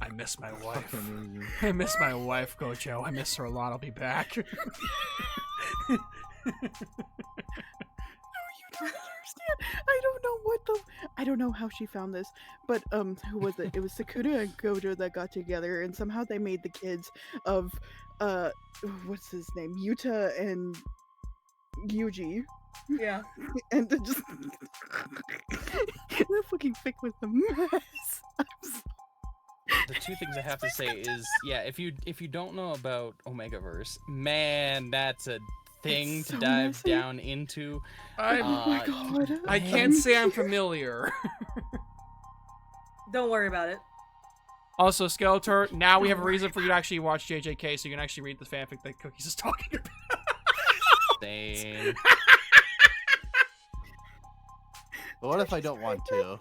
I miss my wife. Fucking amazing. I miss my wife, Gojo. I miss her a lot. I'll be back. You don't understand. I don't know how she found this, but who was it? It was Sakura and Gojo that got together, and somehow they made the kids of what's his name, Yuta and Yuji, Yeah. and they just the fucking fic was a mess. I'm so- the two things I have to say is, yeah, if you don't know about Omegaverse, man, that's a thing It's to so dive messy. down into. I'm, Oh my Uh, god! I can't say I'm familiar. Don't worry about it. Also, Skeletor, now we have a reason for you to actually watch JJK, so you can actually read the fanfic that Cookies is talking about. Same. But what if I don't want to?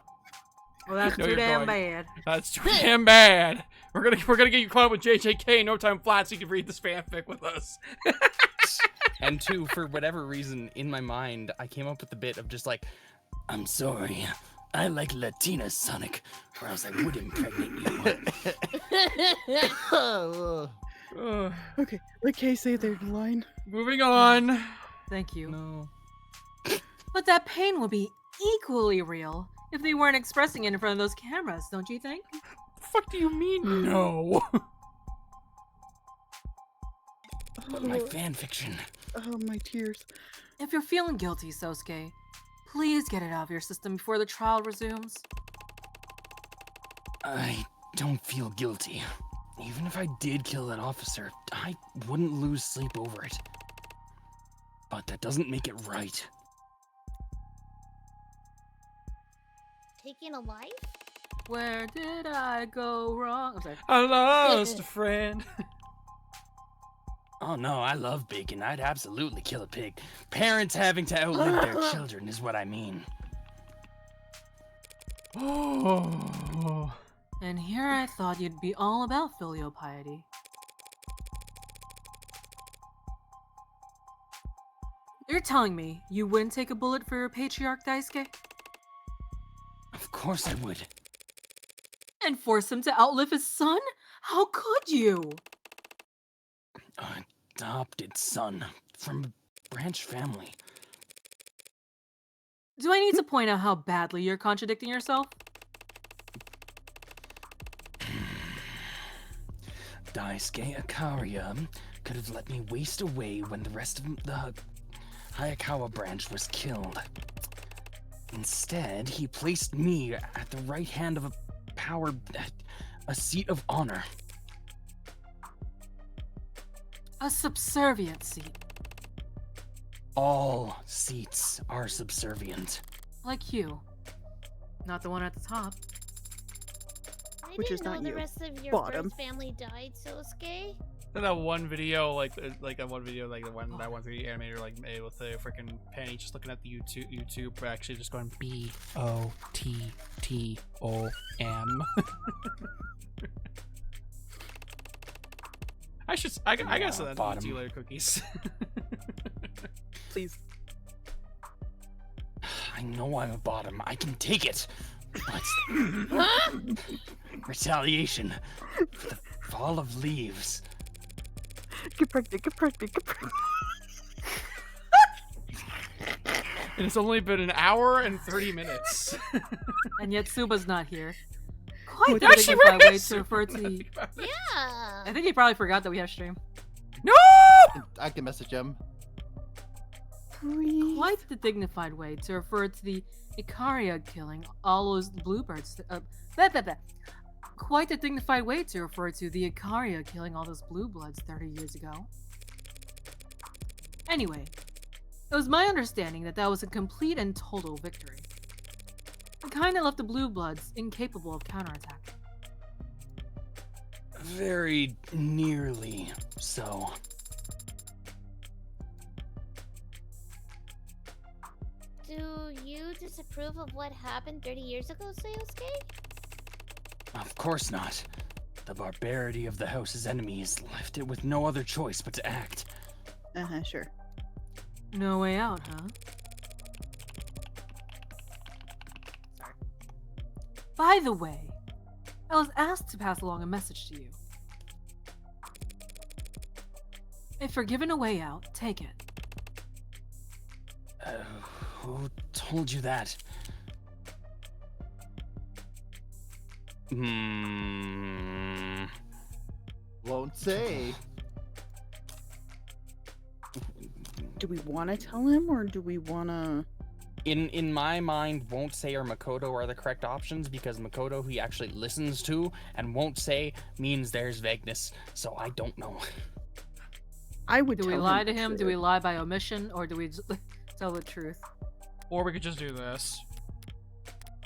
Well, that's No, too you're damn going. bad. That's too damn bad. We're gonna get you caught up with JJK in no time flat, so you can read this fanfic with us. And two, for whatever reason, in my mind, I came up with the bit of just like, I'm sorry. I like Latina Sonic, or else I would impregnate you. Ugh. Okay, let Kay say their line. Moving on. Thank you. no. But that pain would be equally real if they weren't expressing it in front of those cameras, don't you think? The fuck do you mean no? My fan fiction. Oh, my tears. If you're feeling guilty, Sosuke, please get it out of your system before the trial resumes. I don't feel guilty. Even if I did kill that officer, I wouldn't lose sleep over it. But that doesn't make it right. Taking a life? Where did I go wrong? I'm sorry. I lost a friend. Oh no, I love bacon. I'd absolutely kill a pig. Parents having to outlive their children is what I mean. Oh. And here I thought you'd be all about filial piety. You're telling me you wouldn't take a bullet for your patriarch, Daisuke? Of course I would. And force him to outlive his son? How could you? Adopted son from a branch family. Do I need to point out how badly you're contradicting yourself? Daisuke Ikaria could have let me waste away when the rest of the Hayakawa branch was killed. Instead, he placed me at the right hand of a seat of honor. A subservient seat. All seats are subservient. Like you. Not the one at the top. I Which didn't is know not the you. rest of your Bottom. birth family died, Sosuke. And that one video, like that one video, like the one that one 3D animator, like made with the freaking Penny just looking at the YouTube, actually just going BOTTOM. I guess that's bottom. two-layer cookies. Please. I know I'm a bottom. I can take it. But retaliation for the fall of leaves. Get pregnant, get pregnant, get pregnant. And it's only been an hour and 30 minutes. And yet Suba's not here. Quite the Yeah, she dignified way is! to refer to the... Yeah. I think he probably forgot that we have stream. No! I can message him. Quite the dignified way to refer to the Ikaria killing all those bluebirds. Quite a dignified way to refer to the Ikaria killing all those blue bloods 30 years ago. Anyway, it was my understanding that that was a complete and total victory. It kinda left the blue bloods incapable of counterattack. Very nearly so. Do you disapprove of what happened 30 years ago, Sosuke? Of course not. The barbarity of the house's enemies left it with no other choice but to act. Sure. No way out, huh? By the way, I was asked to pass along a message to you. If you're given a way out, take it. Who told you that? Won't say. Do we want to tell him or do we want to? In my mind, won't say or Makoto are the correct options because Makoto he actually listens to, and won't say means there's vagueness. So I don't know. I would. Do we tell lie him to the him? Do truth. we lie by omission? Or do we just tell the truth? Or we could just do this.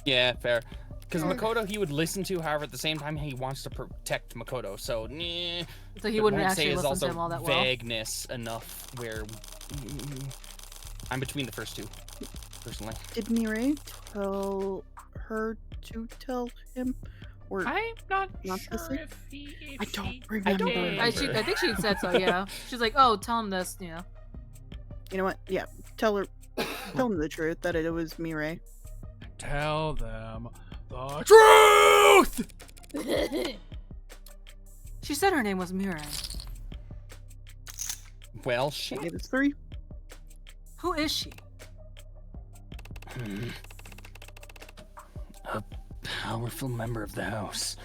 Yeah, fair. Because Or- Makoto he would listen to, however, at the same time he wants to protect Makoto. So, nah. So he But wouldn't won't say actually is listen also to him all that well. vagueness enough where I'm between the first two, personally. Did Mirai tell her to tell him, or I'm not Not sure this week? if he. I If don't he remember. did. I think she said so. Yeah, she's like, "Oh, tell him this." Yeah. you know what? Yeah, tell her, tell him the truth that it was Mirai. Tell them the truth. She said her name was Mirai. Well, She shit. gave us 3. Who is she? A powerful member of the house.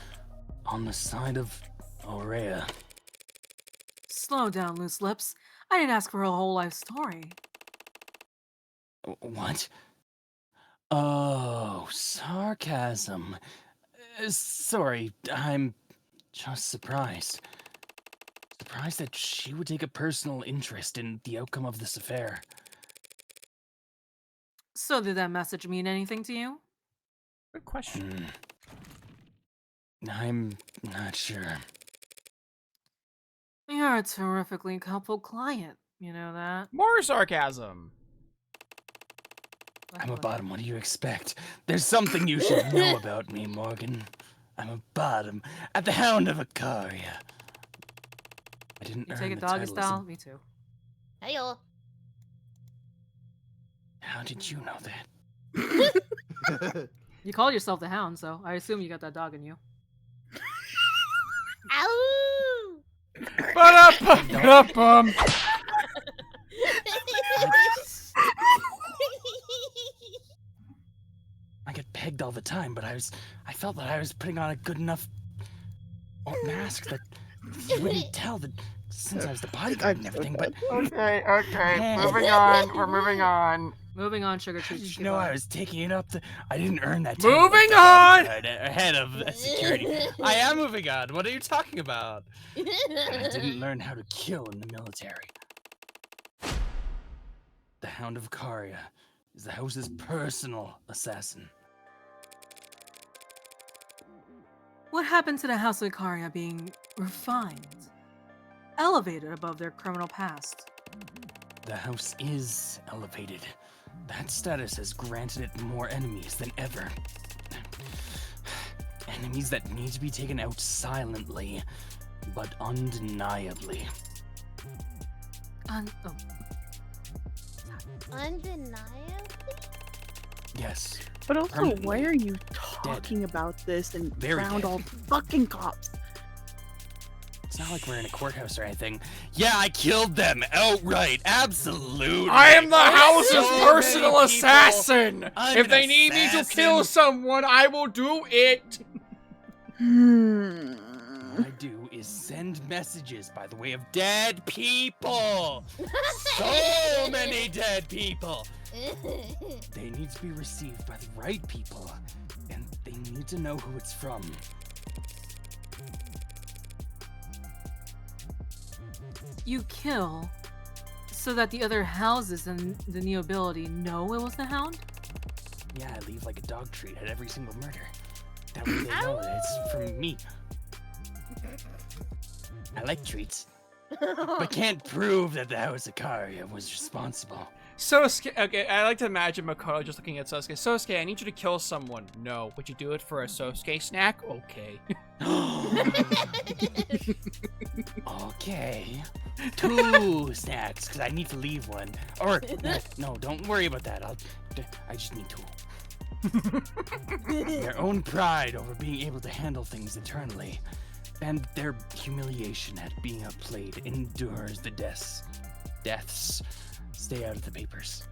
On the side of Aurea. Slow down, loose lips. I didn't ask for her whole life story. What? Oh, sarcasm. Sorry, I'm just surprised. Surprised that she would take a personal interest in the outcome of this affair. So did that message mean anything to you? Good question. I'm not sure. You're a terrifically coupled client. You know that? More sarcasm. I'm a bottom. What do you expect? There's something you should know about me, Morgan. I'm a bottom at the Hound of Ikaria. I didn't You earn take a the doggy title as style? Me too. Heyo. How did you know that? You call yourself the Hound, so I assume you got that dog in you. Ow! Ba-da-bum. I get pegged all the time, but I felt that I was putting on a good enough mask that you wouldn't tell that since I was the bodyguard and everything, but Okay, moving on. We're moving on. Moving on, Sugar how Treat. did you know I was taking it up I didn't earn that Moving title on! ahead of security. I am moving on. What are you talking about? I didn't learn how to kill in the military. The Hound of Ikaria is the house's personal assassin. What happened to the House of Ikaria being refined? Elevated above their criminal past? The house is elevated. That status has granted it more enemies than ever. Enemies that need to be taken out silently, but undeniably. Undeniably? Yes. But also, Permanently why are you dead. talking about this and Very around dead. all fucking cops? It's not like we're in a courthouse or anything. Yeah, I killed them outright. Absolutely. I am the house's So many personal people. assassin. I'm If an they need me to kill assassin. someone, I will do it. All I do is send messages by the way of dead people. So many dead people. They need to be received by the right people, and they need to know who it's from. You kill so that the other houses and the nobility know it was the Hound? Yeah, I leave like a dog treat at every single murder. That way they know that it's from me. I like treats, but can't prove that the House of Ikaria was responsible. Sosuke, okay, I like to imagine Makoto just looking at Sosuke. Sosuke, I need you to kill someone. No. Would you do it for a Sosuke snack? Okay. Okay. 2 snacks, because I need to leave one. Or, no, don't worry about that. I just need 2. Their own pride over being able to handle things internally, and their humiliation at being outplayed endures the deaths. Stay out of the papers.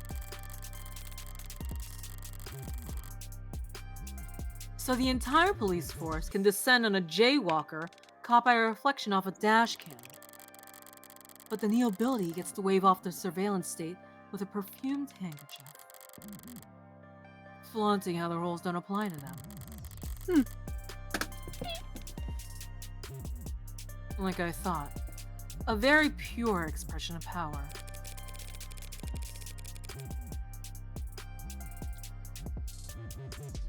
So the entire police force can descend on a jaywalker caught by a reflection off a dash cam. But the nobility gets to wave off the surveillance state with a perfumed handkerchief, flaunting how the rules don't apply to them. Like I thought, a very pure expression of power.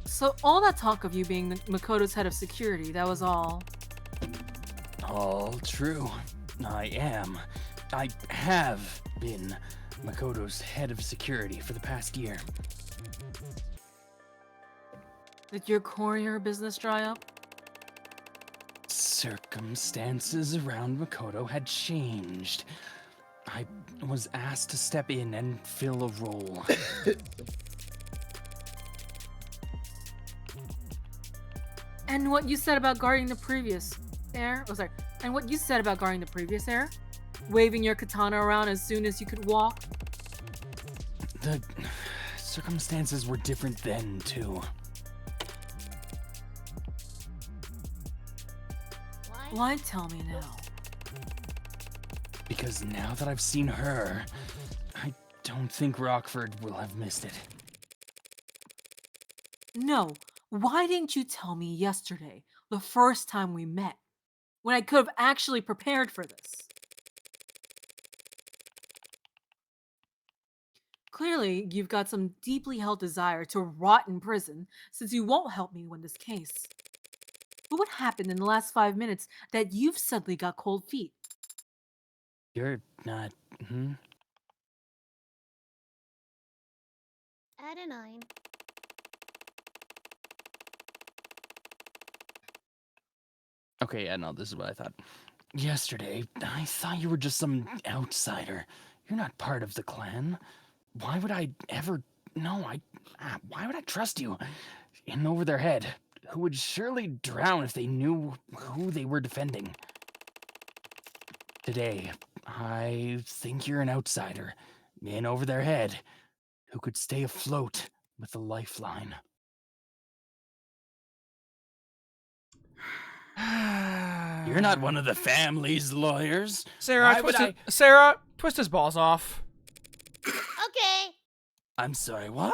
So all that talk of you being Makoto's head of security, that was all... All true. I have been Makoto's head of security for the past year. Did your courier business dry up? Circumstances around Makoto had changed. I was asked to step in and fill a role. And what you said about guarding the previous heir? Oh, sorry. And what you said about guarding the previous heir? Waving your katana around as soon as you could walk? The circumstances were different then, too. Why tell me now? Because now that I've seen her, I don't think Rockford will have missed it. No. Why didn't you tell me yesterday, the first time we met, when I could have actually prepared for this? Clearly, you've got some deeply held desire to rot in prison, since you won't help me win this case. But what happened in the last 5 minutes that you've suddenly got cold feet? You're not, Adenine. Okay, yeah, no, this is what I thought. Yesterday, I thought you were just some outsider. You're not part of the clan. Why would I ever... No, why would I trust you? In over their head, who would surely drown if they knew who they were defending. Today, I think you're an outsider, in over their head, who could stay afloat with a lifeline. You're not one of the family's lawyers. Sarah, Why Sarah, twist his balls off. Okay. I'm sorry, what?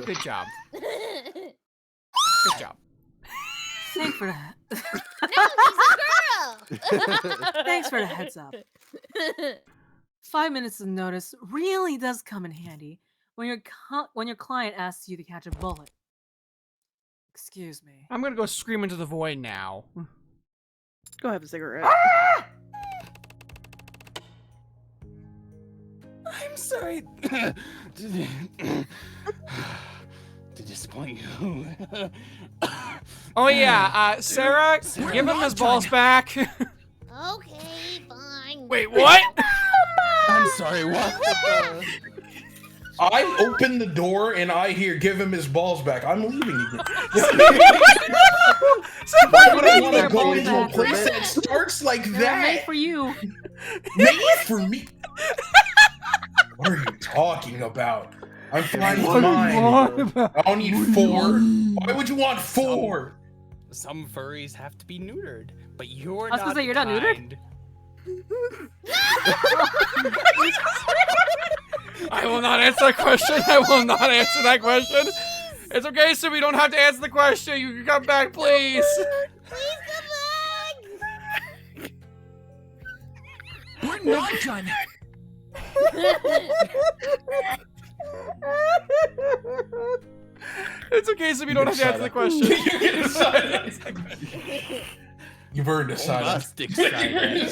Good job. Good job. Thanks for that. No, she's a girl. Thanks for the heads up. 5 minutes of notice really does come in handy when your client asks you to catch a bullet. Excuse me. I'm gonna go scream into the void now. Go have a cigarette. I'm sorry to disappoint you. Oh yeah, Sarah, give him his balls back. Okay, fine. Wait, what? I'm sorry, what? I open the door and I hear, give him his balls back. I'm leaving again. Why would I want to go into a place that starts like They're that? made for you. Made for me? What are you talking about? I'm fine with mine. I don't need 4. Why would you want 4? Some furries have to be neutered, but you're I was not. gonna say, you're not neutered? kind. I will not answer that question. I will not answer that question. It's okay, so we don't have to answer the question. You can come back, please. Please come back. We're not done. It's okay, so we don't have to answer the question. You get decided. You've earned a silence. Must excited.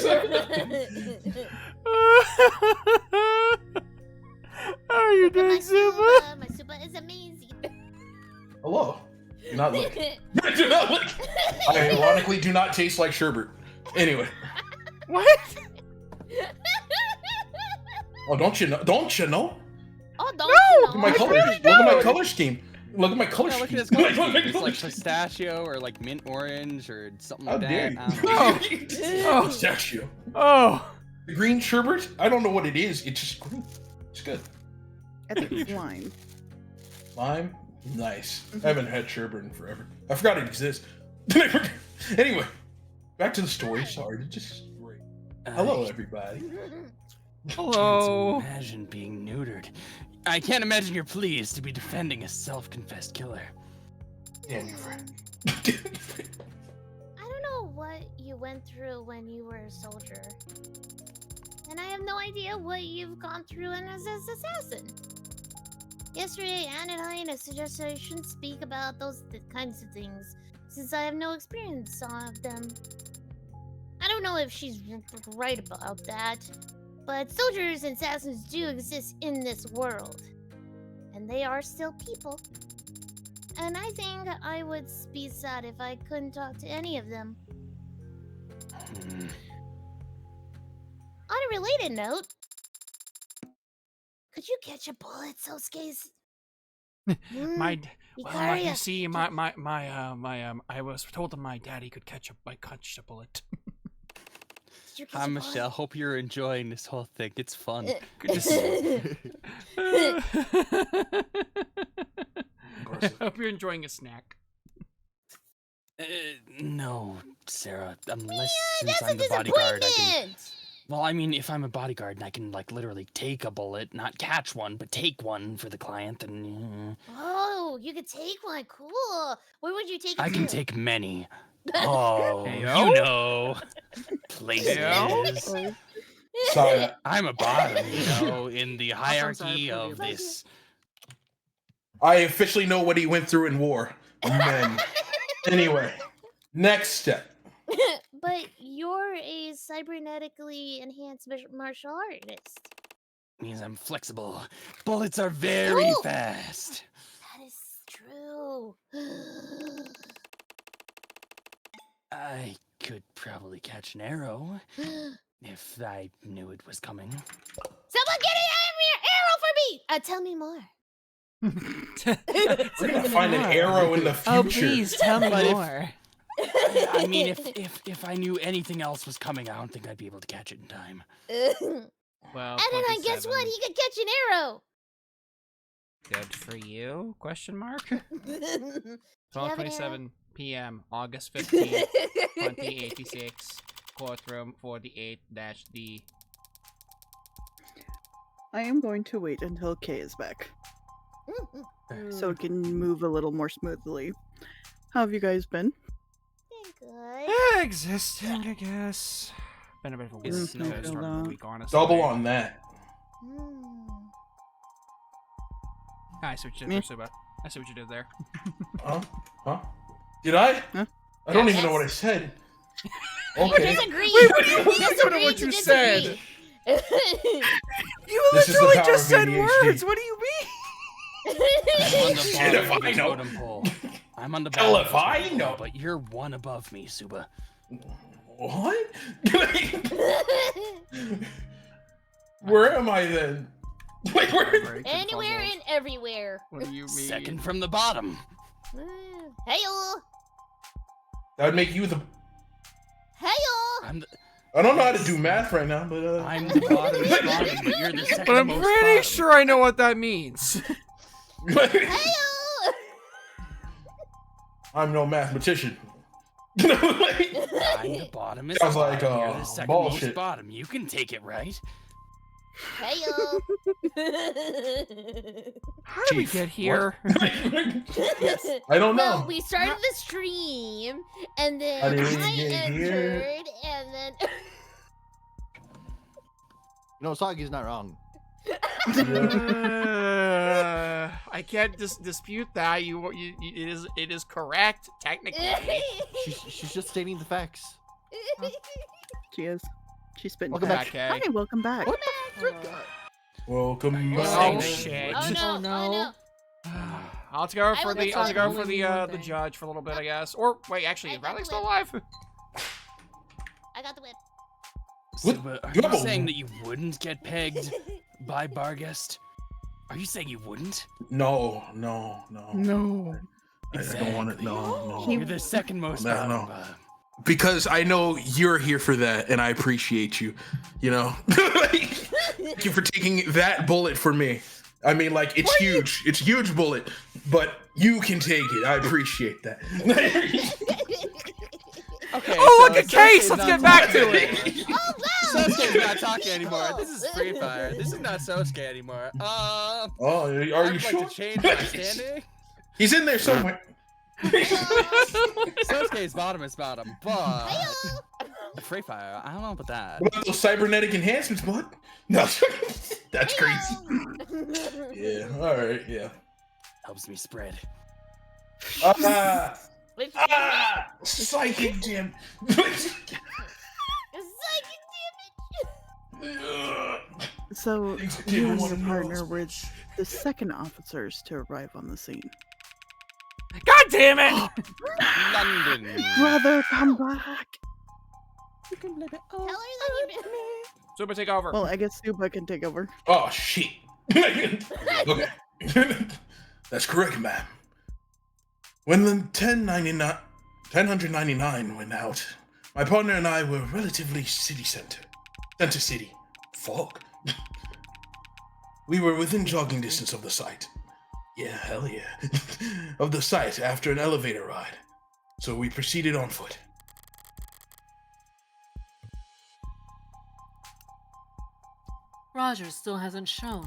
How are you Look at my doing, Super? Suba. My Suba is amazing. Hello. Do not look. Do not look. I ironically do not taste like sherbet. Anyway. What? Oh, don't you know? Don't you know? Oh, don't No! you know? Look at my color. really Look at my don't. color scheme. Look at my color Yeah, look scheme. at his color Look at my scheme. It's color like scheme. pistachio or like mint orange or something How like dare that. you? I don't know. Oh. Pistachio. Oh. The green sherbet? I don't know what it is. It's just green. It's good. I think it's lime. Lime? Nice. I haven't had sherbet in forever. I forgot it exists. Anyway, back to the story. Sorry to just... Hello, everybody. Hello. Can't imagine being neutered. I can't imagine you're pleased to be defending a self-confessed killer. Yeah, your friend. I don't know what you went through when you were a soldier. And I have no idea what you've gone through as an assassin. Yesterday, Anodyne suggested I shouldn't speak about those kinds of things, since I have no experience of them. I don't know if she's right about that, but soldiers and assassins do exist in this world. And they are still people. And I think I would be sad if I couldn't talk to any of them. On a related note, could you catch a bullet, Sosuke? My, well, you Ikaria, see, I was told that my daddy could catch a bullet. did you catch Hi, a Michelle. Hope you're enjoying this whole thing. It's fun. Good to see. I hope you're enjoying a snack. No, Sarah. Unless Yeah, since that's a I'm the bodyguard, I can. disappointment! Well, I mean, if I'm a bodyguard and I can like literally take a bullet, not catch one, but take one for the client, then Oh, you could take one. Cool. Where would you take it I can to? take many. Oh, Heyo? you know, places. Heyo? Sorry. I'm a bottom, you know, in the sorry, hierarchy Fulvio. of this. I officially know what he went through in war. Men. Anyway, next step. But you're a cybernetically enhanced martial artist. means I'm flexible. Bullets are very Oh! fast. That is true. I could probably catch an arrow if I knew it was coming. Someone get an arrow for me! Tell me more. We're gonna find an arrow in the future. Oh, please tell me But if- more. I mean, if I knew anything else was coming, I don't think I'd be able to catch it in time. Well, Adonai, guess what? 27. He could catch an arrow. Good for you? Question mark. Do you have an 12:27 p.m. August 15th, 2086. Courtroom 48-D. I am going to wait until Kay is back arrow? so it can move a little more smoothly. How have you guys been? Good. Existing, I guess. Been a bit of a weird Is start of the no- week, honestly. Double on that. I see what you did Me? there, Suba. I see what you did there. Huh? Huh? Did I? Huh? I don't even Yes. know what I said. You Okay. disagree. Wait, what do you- We I don't know disagree what to you disagree. You This is the literally power just of said ADHD. words. What do you mean? I'm on the Shit, if bottom of I the know. totem pole. I'm on the Hell, bottom of if the I totem know. pole, but you're one above me, Suba. What? Where am I then? Wait, where? Anywhere and everywhere. What do you mean? Second from the bottom. Hey-o. That would make you the. Hey-o. I'm the, I don't know how to do math right now, but I'm the bottom, but you're the second But I'm most pretty bottom. sure I know what that means. Hey-o. I'm no mathematician. I'm the bottomest Sounds like, bottom. You're the second bullshit. most bottom. You can take it, right? Hey-o. How did we Chief, get here? Yes. I don't Well, know. we started the stream, and then How did we I get entered, here? and then No, Sagi's not wrong. I can't dispute that. It is correct technically. She's just stating the facts. She is. She's spitting Welcome facts. back, Kay. Hi, welcome back. What the frick? Welcome Oh, back. shit. Oh no! Oh, no. I'll go for would the like I'll to go do for the one the thing. judge for a little bit, I guess. Or wait, actually, is I got Riley the still whip. alive? I got the whip. Suba, are No. you saying that you wouldn't get pegged by Barghest? Are you saying you wouldn't? No. No. I don't want it. No. You're the second most No, bottom. no. Because I know you're here for that, and I appreciate you. You know, thank you for taking that bullet for me. I mean, like, it's huge. It's a huge bullet, but you can take it. I appreciate that. Okay. Oh, look so at Case! Sasuke's Let's not get back to talking. it. Oh wow! Sasuke's not talking anymore. This is Free Fire. This is not Sasuke anymore. Oh, are I'd you like sure? to change my standing. He's in there somewhere. Sasuke's bottom is bottom, but Hey-o. Free Fire, I don't know about that. What about those cybernetic enhancements, bud? No, that's crazy. Hey-o. Yeah. All right. Yeah. Helps me spread. Which- Psychic Jim. Psychic So, Thanks, you dude, and one your of partner yours. were the second officers to arrive on the scene. God damn it! London. Brother, come back! Tell her that you've been. Super, take over. Well, I guess Suba can take over. Oh shit. Okay. That's correct, ma'am. When the 1099 went out, my partner and I were relatively center city. Fuck. We were within jogging distance of the site. Yeah, hell yeah. Of the site after an elevator ride. So we proceeded on foot. Roger still hasn't shown.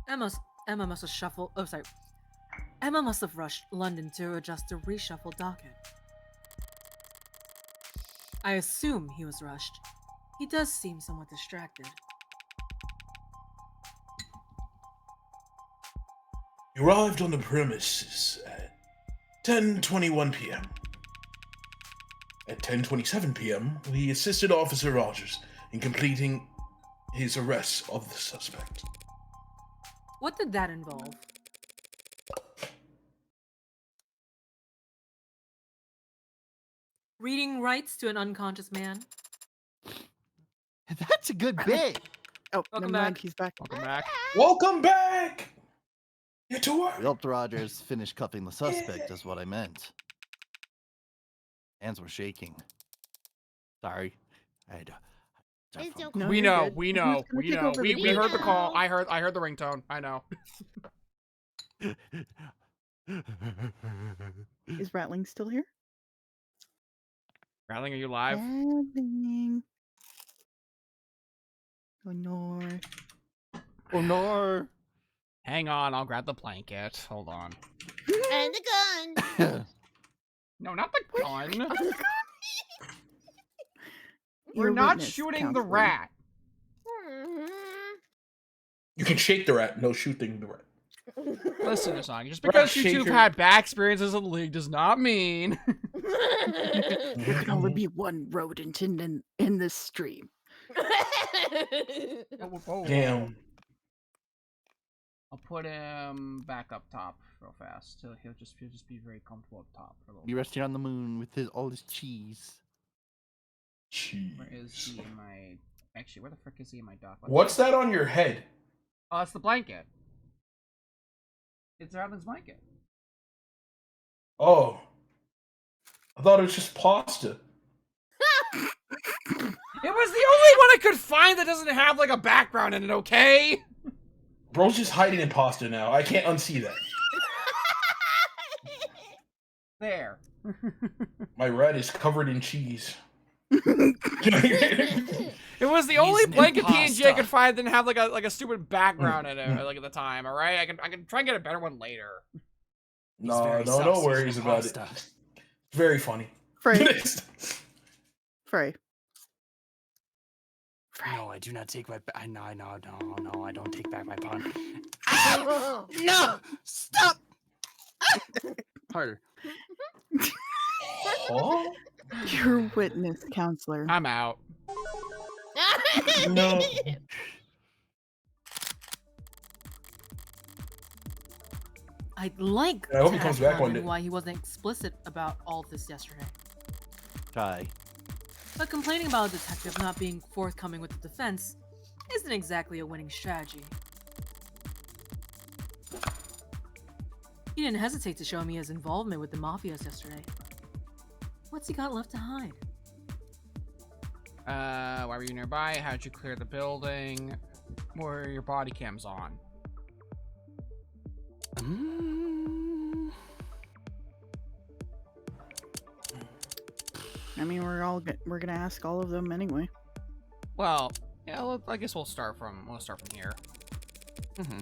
Emma must have shuffled. Oh, sorry. Emma must have rushed London to adjust the reshuffled docket. I assume he was rushed. He does seem somewhat distracted. We arrived on the premises at 10:21 p.m. At 10:27 p.m., we assisted Officer Rogers in completing his arrest of the suspect. What did that involve? Reading rights to an unconscious man? That's a good bit. Oh, Welcome never mind, back. he's back. Welcome back. Welcome back! Get to work! We helped Rogers finish cuffing the suspect, is what I meant. Hands were shaking. Sorry. I had to. It's okay. No, We you're know, good. we Who's know, gonna we take know. over We the heard the bit? call. I heard the ringtone. I know. Is Rattling still here? Rattling, are you live? Rattling. Oh no. Oh no. Hang on, I'll grab the blanket. Hold on. And the gun. No, not the gun. We're Your not witness, shooting the counselor. rat. You can shake the rat, no shooting the rat. Listen, Asagi, just Rat because you two have shaker. had bad experiences in the league does not mean. There can only be one rodent in this stream. Damn. I'll put him back up top real fast. So he'll just be very comfortable up top for a little Be bit. resting on the moon with all his cheese. Where is he in my? Actually, where the frick is he in my dock? What's that on your head? Oh, it's the blanket. It's Radlin's blanket. Oh. I thought it was just pasta. It was the only one I could find that doesn't have like a background in it. Okay. Bro's just hiding in pasta now. I can't unsee that. There. My rat is covered in cheese. It was the only He's blanket PNG I pasta. could find that didn't have like a stupid background in it like at the time. All right, I can try and get a better one later. No, very no saucy worries with about it. pasta. Very funny. Frey. Frey. No, I do not take my. No, I don't take back my pun. No! Stop! Harder. Huh? Your witness, counselor. I'm out. No. I'd like I hope to he comes ask back one London day. why he wasn't explicit about all this yesterday. Try. But complaining about a detective not being forthcoming with the defense isn't exactly a winning strategy. He didn't hesitate to show me his involvement with the mafias yesterday. What's he got left to hide? Why were you nearby? How'd you clear the building? Were your body cams on? I mean, we're gonna ask all of them anyway. Well, yeah. I guess we'll start from here. Mm-hmm.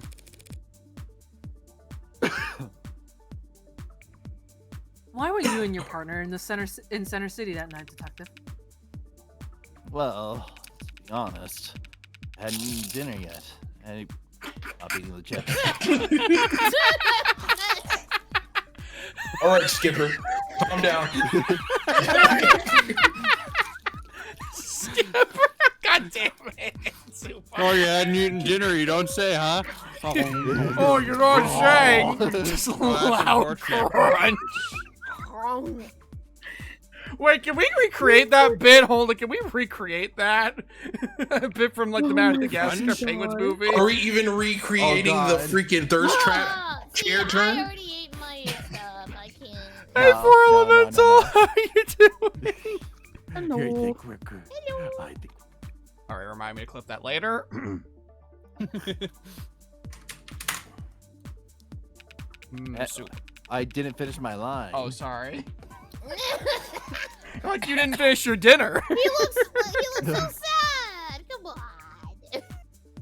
Why were you and your partner in Center City that night, detective? Well, to be honest, I hadn't eaten dinner yet. And not beating the jet. All right, Skipper. Calm down. Skipper! God damn it! Super. Oh, you hadn't eaten dinner, you don't say, huh? Oh, you're not saying. Just a loud unfortunate. crunch. Wait, can we recreate that bit? Hold on, can we recreate that? A bit from like the Madagascar Penguins movie? Are we even recreating the God. freaking thirst trap See, chair turn? I already ate my stuff. I can't. Hey, No, Four no, Elemental, no. how you doing? Hello. I think we're good. I think All right, remind me to clip that later. Soup. I didn't finish my line. Oh, sorry. Like you didn't finish your dinner. He looks so sad. Come on.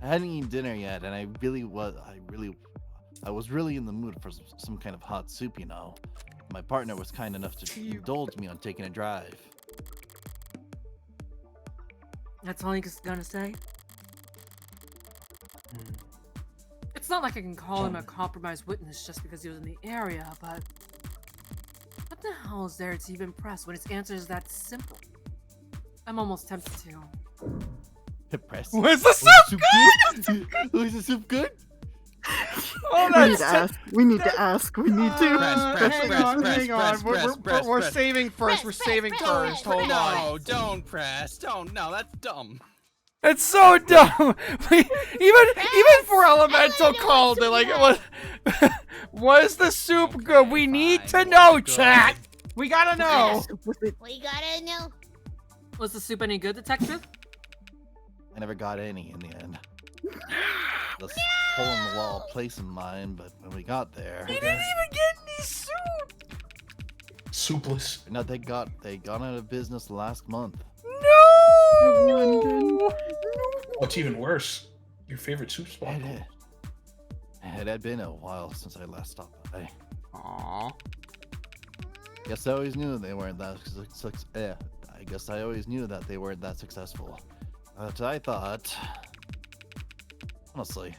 I hadn't eaten dinner yet, and I was really in the mood for some kind of hot soup, you know. My partner was kind enough to indulge me on taking a drive. That's all he's gonna say? It's not like I can call him a compromised witness just because he was in the area, but what the hell is there to even press when his answer is that simple? I'm almost tempted to Press. Was the Was soup the soup good? Was the soup good? Oh, We need that's to ask. We need to ask. We need to. hang on. We're saving first. We're saving first. Hold on. No, don't press. Don't. No, that's dumb. It's so dumb. Even for Elemental called it. Like, was the soup good? We need to know, chat. We gotta know. We gotta know. Was the soup any good, detective? I never got any in the end. The hole in the wall place in mind, but when we got there, He didn't even get any soup. Soupless. no, they got out of business last month. No. What's even worse, your favorite soup spot. It had been a while since I last stopped by. Aw. Guess I always knew they weren't that I guess I always knew that they weren't that successful. But I thought, honestly,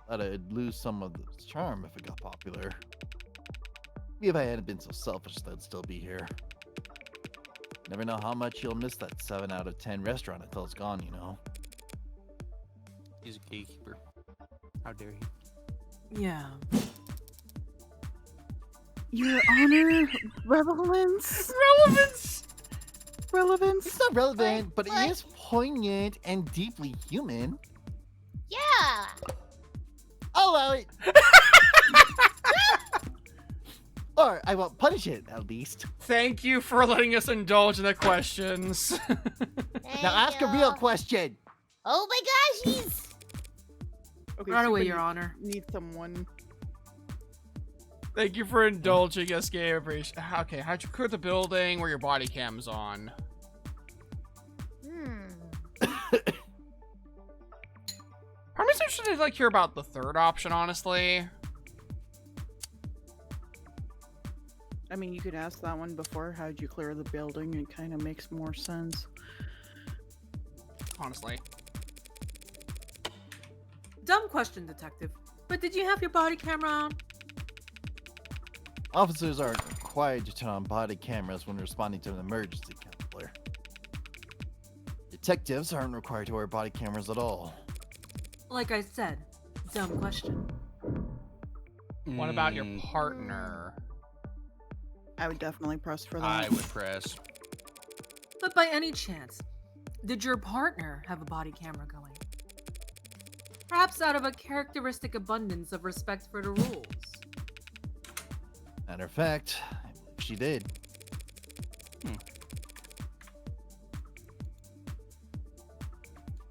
that I'd lose some of the charm if it got popular. Maybe if I hadn't been so selfish, I'd still be here. Never know how much you'll miss that 7 out of 10 restaurant until it's gone, you know. He's a gatekeeper. How dare he? Yeah. Your Honor, relevance. Relevance. It's not relevant, but But- it is poignant and deeply human. Yeah. I'll allow it. Or I won't punish it, at least. Thank you for letting us indulge in the questions. Now ask a real question. Oh my gosh, he's. Okay, Run so away, we Your Honor. Need someone. Thank you for indulging us, Gabe. Okay, how'd you clear the building where your body cam's on? I'm just interested to hear about the third option, honestly. I mean, you could ask that one before. How'd you clear the building? It kind of makes more sense. Honestly. Dumb question, detective. But did you have your body camera on? Officers aren't required to turn on body cameras when responding to an emergency, counselor. Detectives aren't required to wear body cameras at all. Like I said, dumb question. What about your partner? I would definitely press for that. I would press. But by any chance, did your partner have a body camera going? Perhaps out of a characteristic abundance of respect for the rules. Matter of fact, I believe she did.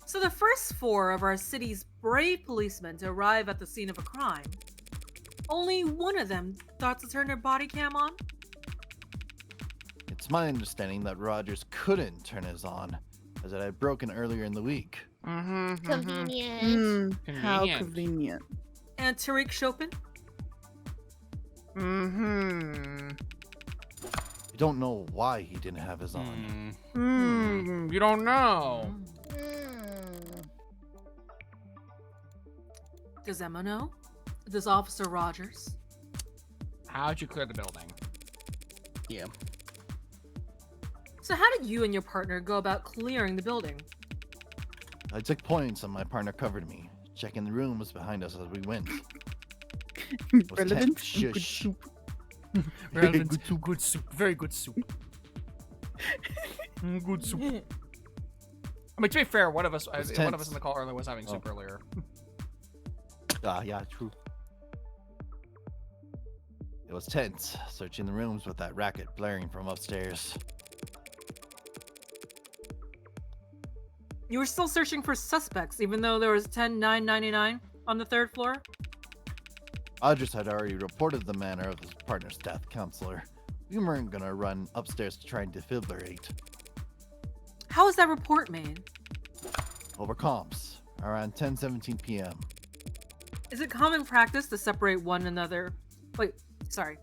So the first 4 of our city's brave policemen to arrive at the scene of a crime, only one of them thought to turn their body cam on? It's my understanding that Rogers couldn't turn his on, as it had broken earlier in the week. Convenient. How Convenient. convenient. And Tariq Chopin? I don't know why he didn't have his on. You don't know. Does Emma know? Does Officer Rogers? How'd you clear the building? Yeah. So how did you and your partner go about clearing the building? I took points and my partner covered me, checking the rooms behind us as we went. Was Relevance. tense. Good Shush. soup. Relevant, good soup. Very good soup. Good soup. I mean, to be fair, one of us was in tense. the call earlier was having soup earlier. Yeah, true. It was tense, searching the rooms with that racket blaring from upstairs. You were still searching for suspects, even though there was 10,999 on the 3rd floor? Rogers had already reported the manner of his partner's death, counselor. We weren't gonna run upstairs to try and defibrillate. How was that report made? Over comms, around 10:17 p.m. Is it common practice to separate one another? Wait, sorry.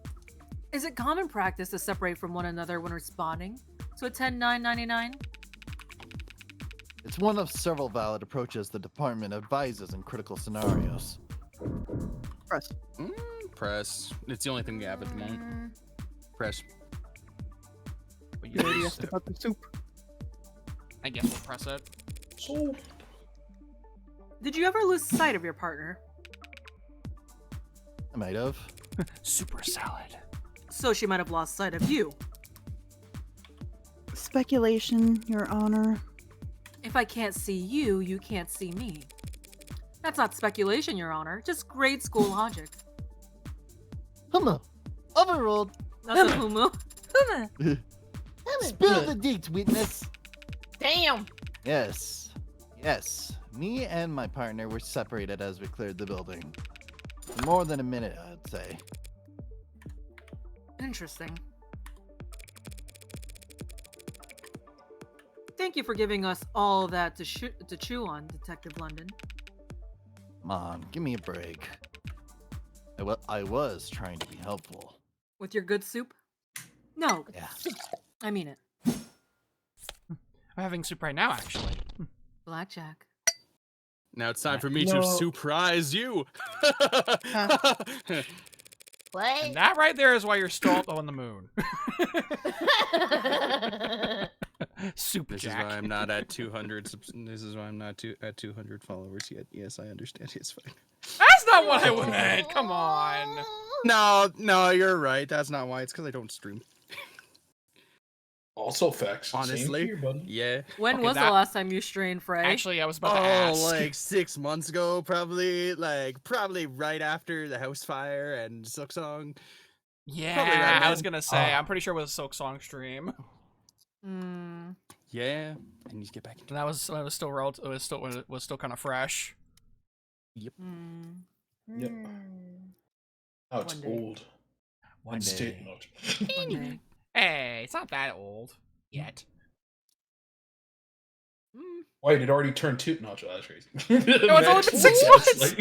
Is it common practice to separate from one another when responding to a 10,999? It's one of several valid approaches the department advises in critical scenarios. Press. Press. It's the only thing we have at the moment. Press. But You already asked about the soup. I guess we'll press it. So, Did you ever lose sight of your partner? I might have. Super salad. So she might have lost sight of you. Speculation, Your Honor. If I can't see you, you can't see me. That's not speculation, Your Honor. Just grade school logic. Humma. Overruled. That's a humu. Humu. Spill the deets, witness. Damn. Yes. Yes. Me and my partner were separated as we cleared the building. For more than a minute, I'd say. Interesting. Thank you for giving us all that to chew on, Detective London. Come on, give me a break. I was trying to be helpful. With your good soup? No. Yeah. I mean it. I'm having soup right now, actually. Blackjack. Now it's time for me to surprise you. What? And that right there is why you're still up on the moon. Soup This Jack. is why I'm not at 200. This is why I'm not at 200 followers yet. Yes, I understand. It's fine. That's not what I meant. Come on. No, you're right. That's not why. It's because I don't stream. Also facts. Same Honestly, here, buddy. yeah. When Okay, was the that- last time you strained, Frey? Actually, I was about to ask. Like 6 months ago, probably. Probably right after the house fire and Silksong. Yeah, right I was then. gonna say. I'm pretty sure it was a Silk Song stream. Yeah, I need to get back into And that was still it was still kind of fresh. Yep. Hmm. Oh, it's One day. old. One It's day. not. One day. Hey, it's not that old yet. Wait, it already turned two. No, that's crazy. No, it's only been 6 months.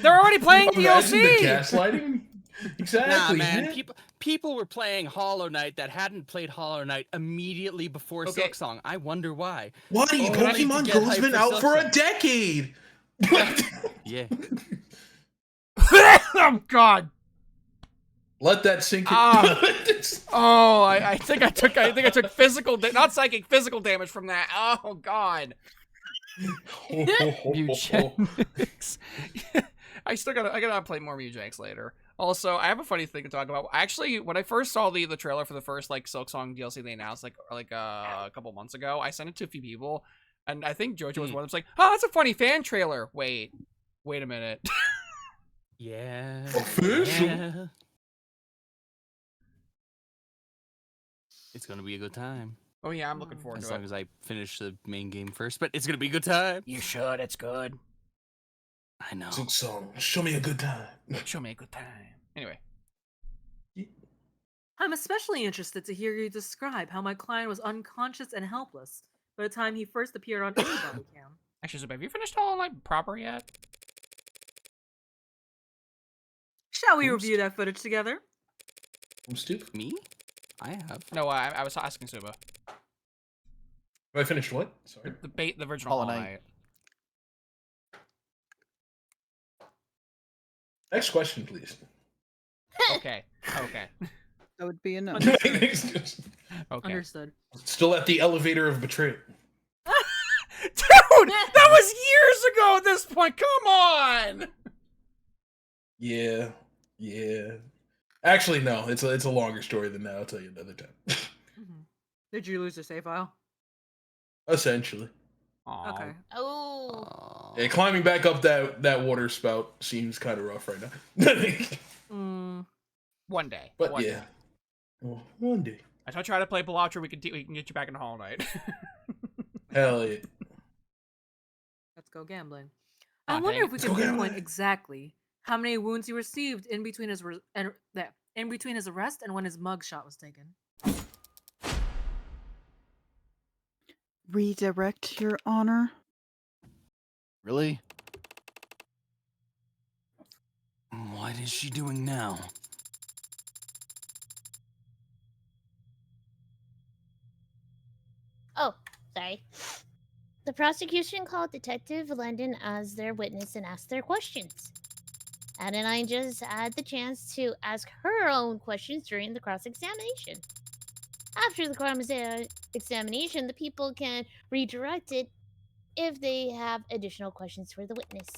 They're already playing Imagine the DLC. gaslighting. Exactly. Nah, man. man. People were playing Hollow Knight that hadn't played Hollow Knight immediately before Okay. Silksong. I wonder why. Why? Oh, I need to Pokemon get Go's hyped been for out for a Silksong. decade. Yeah. Oh God. Let that sink in. Ah. Oh, I think I took physical, not psychic, physical damage from that. Oh God. Mujix. I gotta play more Mujix later. Also, I have a funny thing to talk about. Actually, when I first saw the trailer for the first Silksong DLC they announced a couple months ago, I sent it to a few people, and I think Jojo was one of them. Like, oh, that's a funny fan trailer. Wait a minute. Yeah. Official. Yeah. It's gonna be a good time. Oh yeah, I'm looking forward As to long it. as I finish the main game first, but it's gonna be a good time. You should. It's good. I know. Song. Show me a good time. Show me a good time. Anyway. I'm especially interested to hear you describe how my client was unconscious and helpless by the time he first appeared on any body cam. Actually, Zuba, have you finished Hollow Knight proper yet? Shall we review that footage together? I'm stupid. Me? I have. No, I was asking Zuba. Have I finished what? Sorry. The original Hollow Hollow Knight. Knight. Next question, please. Okay. That would be enough. Okay. Understood. Still at the elevator of betrayal. Dude, that was years ago at this point. Come on. Yeah. Actually, no. It's a longer story than that. I'll tell you another time. Did you lose your save file? Essentially. Aw. Okay. Oh. Yeah, climbing back up that water spout seems kind of rough right now. One day. But One yeah. day. Well, one day. I told you how to play Balatro. We can get you back into Hollow Knight. Hell yeah. Let's go gambling. I Aw, wonder dang. if we Let's can go pinpoint gambling. exactly how many wounds he received in between his arrest and when his mugshot was taken. Redirect, Your Honor. Really? What is she doing now? Oh, sorry. The prosecution called Detective London as their witness and asked their questions. Adeline just had the chance to ask her own questions during the cross-examination. After the cross-examination, the people can redirect it if they have additional questions for the witness.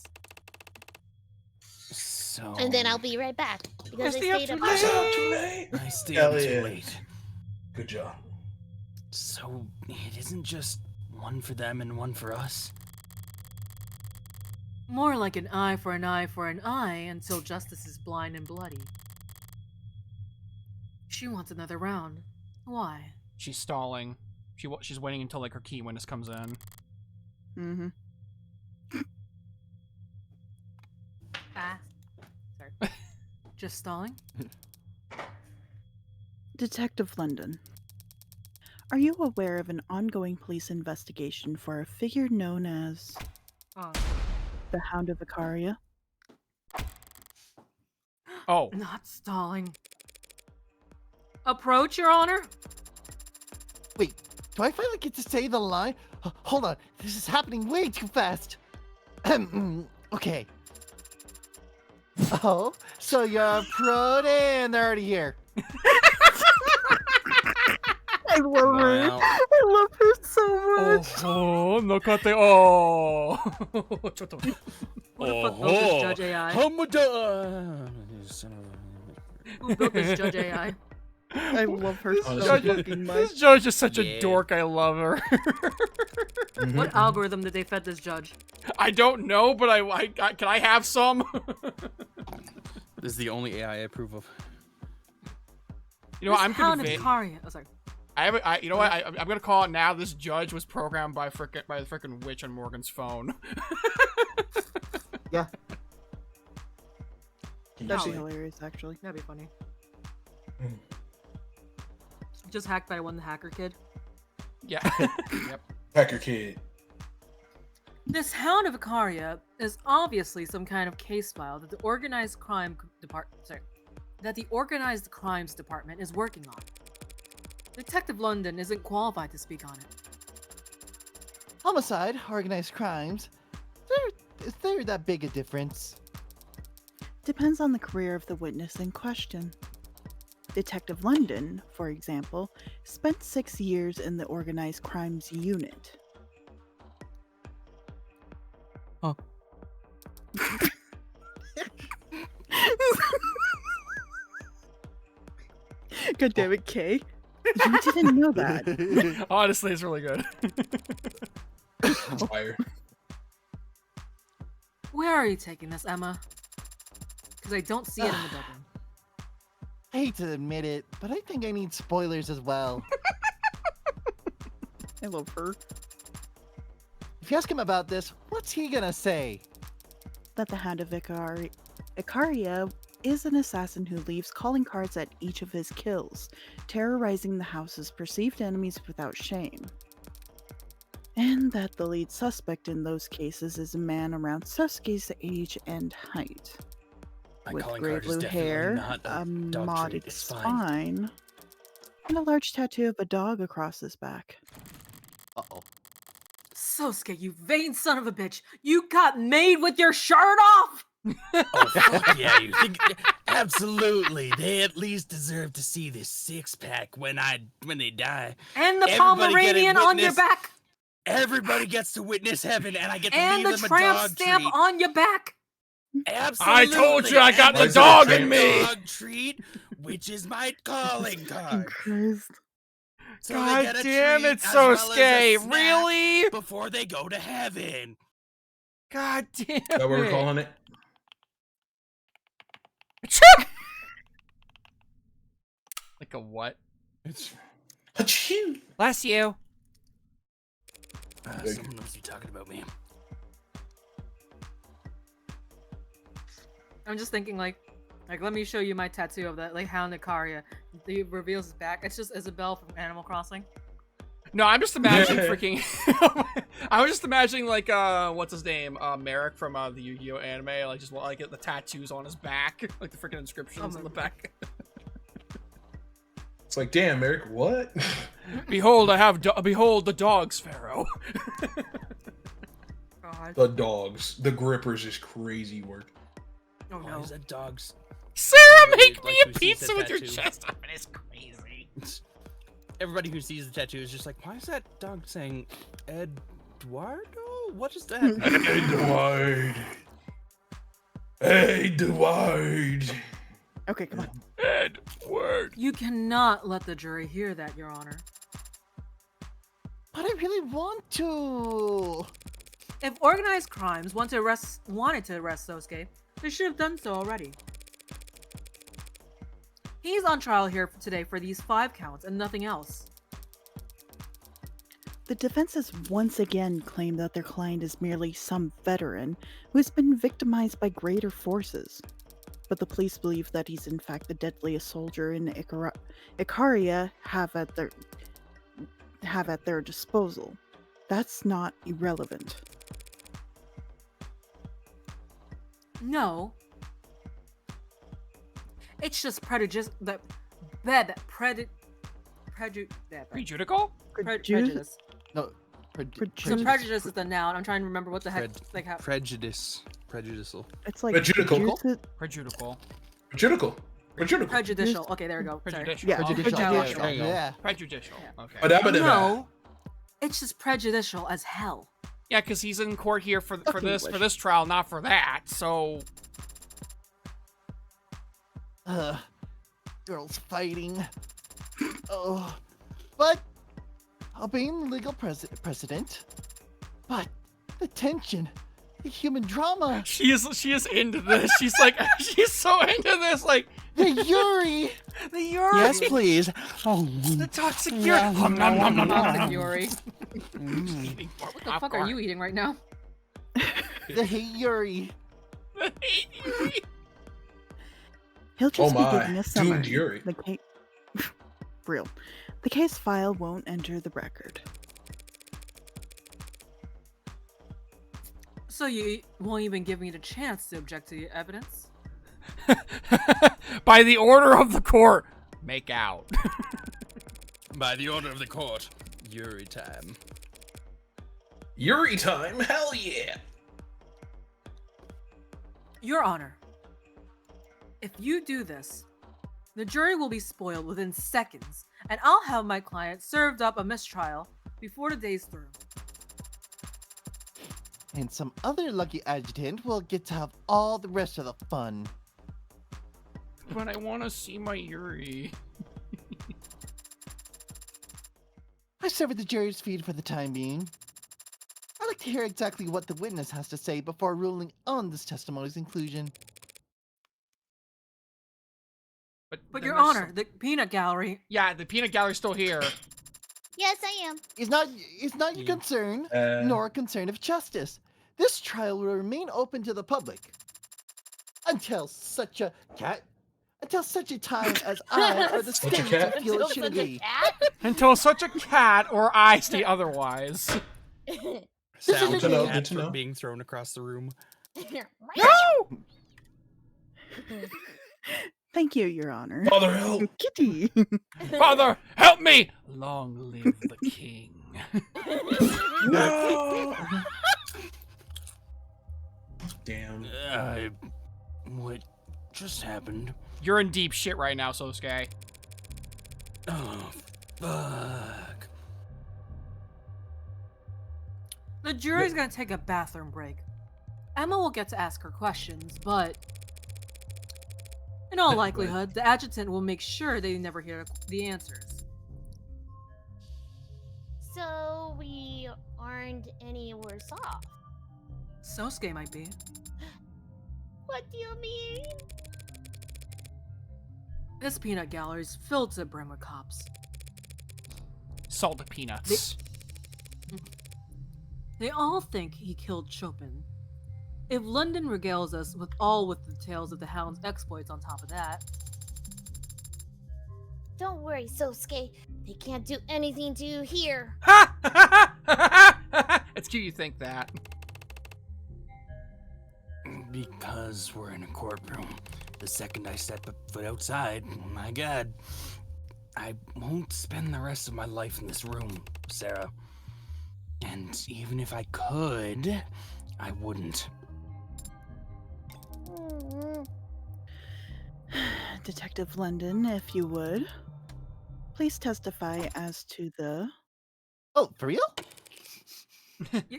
So. And then I'll be right back because I stay up stayed up. too late. Too late. I stayed Hell up yeah. too late. Good job. So it isn't just one for them and one for us. More like an eye for an eye for an eye until justice is blind and bloody. She wants another round. Why? She's stalling. She's waiting until like her key witness comes in. Mm-hmm. Sorry. Just stalling? Detective London, are you aware of an ongoing police investigation for a figure known as Oh. the Hound of Icaria? Oh. Not stalling. Approach, Your Honor? Wait, do I finally get to say the line? Hold on, this is happening way too fast. Okay. Oh, so you're a pro and they're already here. I love her. Wow. I love her so much. Oh, no kate. Oh. What the fuck built this Judge AI? Son of a- Who built this Judge AI? I love her so Judge, fucking much. this judge is such a Yeah. dork. I love her. What algorithm did they fed this judge? I don't know, but I can I have some? This is the only AI I approve of. You know what? This I'm Hound of convinced. Icaria. Oh, sorry. You know what? I'm gonna call it now. This judge was programmed by the frickin' witch on Morgan's phone. Yeah. That'd be No. hilarious, actually. That'd be funny. Just hacked by one hacker kid. Yeah. Yep. Hacker kid. This Hound of Icaria is obviously some kind of case file that the organized crimes department is working on. Detective London isn't qualified to speak on it. Homicide, organized crimes. Is there that big a difference? Depends on the career of the witness in question. Detective London, for example, spent 6 years in the organized crimes unit. Huh. God damn it, Kay. You didn't know that. Honestly, it's really good. Fire. Where are you taking this, Emma? Because I don't see it in the bedroom. I hate to admit it, but I think I need spoilers as well. I love her. If you ask him about this, what's he gonna say? That the Hound of Icaria is an assassin who leaves calling cards at each of his kills, terrorizing the house's perceived enemies without shame. And that the lead suspect in those cases is a man around Sasuke's age and height. My With calling gray card is blue definitely hair, not a dog treat. modded It's fine. spine, and a large tattoo of a dog across his back. Uh-oh. Sosuke, you vain son of a bitch! You got made with your shirt off! Oh, fuck yeah, you think... Absolutely. They at least deserve to see this six-pack when they die. And the Everybody Pomeranian get a on your witness. back! Everybody gets to witness heaven, and I get to And leave the them a tramp dog stamp treat. on your back! Absolutely. I told you I got And the they dog get in a me. Dog treat, which is my calling card. Christ. So they God get a damn treat it, as well as a Sosuke! snack Really? Before they go to heaven. God damn Is that what we're it. calling it? Like a what? It's Achoo! Bless you. Someone must be talking about me. I'm just thinking like let me show you my tattoo of that Hound Icaria. He reveals his back. It's just Isabelle from Animal Crossing. No, I'm just imagining freaking. I was just imagining like what's his name? Merrick from the Yu-Gi-Oh anime, like just like the tattoos on his back, like the freaking inscriptions on the back. It's like, damn, Eric, what? Behold, I have behold the dogs, Pharaoh. God. The dogs. The grippers is crazy work. Oh Why no. is that dog's? Sarah, Everybody, make me like, a who sees pizza the with your tattoo. chest up. It is crazy. Everybody who sees the tattoo is just like, why is that dog saying Eduardo? What is that? Hey, Dwight. Hey, Dwight. Okay, come on. Edward. You cannot let the jury hear that, Your Honor. But I really want to. If organized crimes wanted to arrest Sosuke, they should have done so already. He's on trial here today for these 5 counts and nothing else. The defense has once again claimed that their client is merely some veteran who has been victimized by greater forces. But the police believe that he's in fact the deadliest soldier in Ikaria have at their disposal. That's not irrelevant. No. It's just prejudice. Prejudicial? Prejudice. No. So prejudice is the noun. I'm trying to remember what the heck. Prejudice. Prejudicial. It's like Prejudicial. Prejudicial. Prejudicial. Prejudicial. Prejudicial. Okay, there we go. Sorry. Prejudicial. Yeah. Prejudicial. Prejudicial. There you go. Yeah. Prejudicial. Okay. No. It's just prejudicial as hell. Yeah, because he's in court here for Fucking this English. for this trial, not for that. So Girls fighting. Oh, but obeying the legal precedent. But the tension, the human drama, she is into this. She's like she's so into this. Like the Yuri. the Yuri. Yes, please. Oh, The toxic Yuri. Nom, nom, nom, nom, nom. Toxic Yuri. Eating What the fuck are you eating right now? The hate Yuri. Yuri. He'll just be my. giving a summary. Doomed Yuri. The case, real. The case file won't enter the record. So you won't even give me the chance to object to the evidence? By the order of the court, make out. By the order of the court, Yuri time. Yuri time? Hell yeah. Your Honor, if you do this, the jury will be spoiled within seconds, and I'll have my client served up a mistrial before the day's through. And some other lucky adjutant will get to have all the rest of the fun. But I want to see my Yuri. I severed the jury's feed for the time being. I'd like to hear exactly what the witness has to say before ruling on this testimony's inclusion. But then Your there's Honor, some- the peanut gallery. Yeah, the peanut gallery's still here. Yes, I am. It's not your concern, nor a concern of justice. This trial will remain open to the public until such a time as I or the Such a state cat? feel it Until should such a be. cat? Until such a cat or I state otherwise. Sound Good to know, cat good to know. being thrown across the room. No! Thank you, Your Honor. Father, help. Kitty. Father, help me! Long live the king. No. Damn. What just happened? You're in deep shit right now, Sosuke. Oh, fuck. The jury's gonna take a bathroom break. Emma will get to ask her questions, but in all likelihood, the adjutant will make sure they never hear the answers. So we aren't any worse off. Sosuke might be. What do you mean? This peanut gallery is filled to the brim with cops. Salted peanuts. They all think he killed Chopin. If London regales us with the tales of the Hound's exploits on top of that, Don't worry, Sosuke. They can't do anything to you here. It's cute you think that. Because we're in a courtroom. The second I step foot outside, my God, I won't spend the rest of my life in this room, Sarah. And even if I could, I wouldn't. Detective London, if you would, please testify as to the... Oh, for real?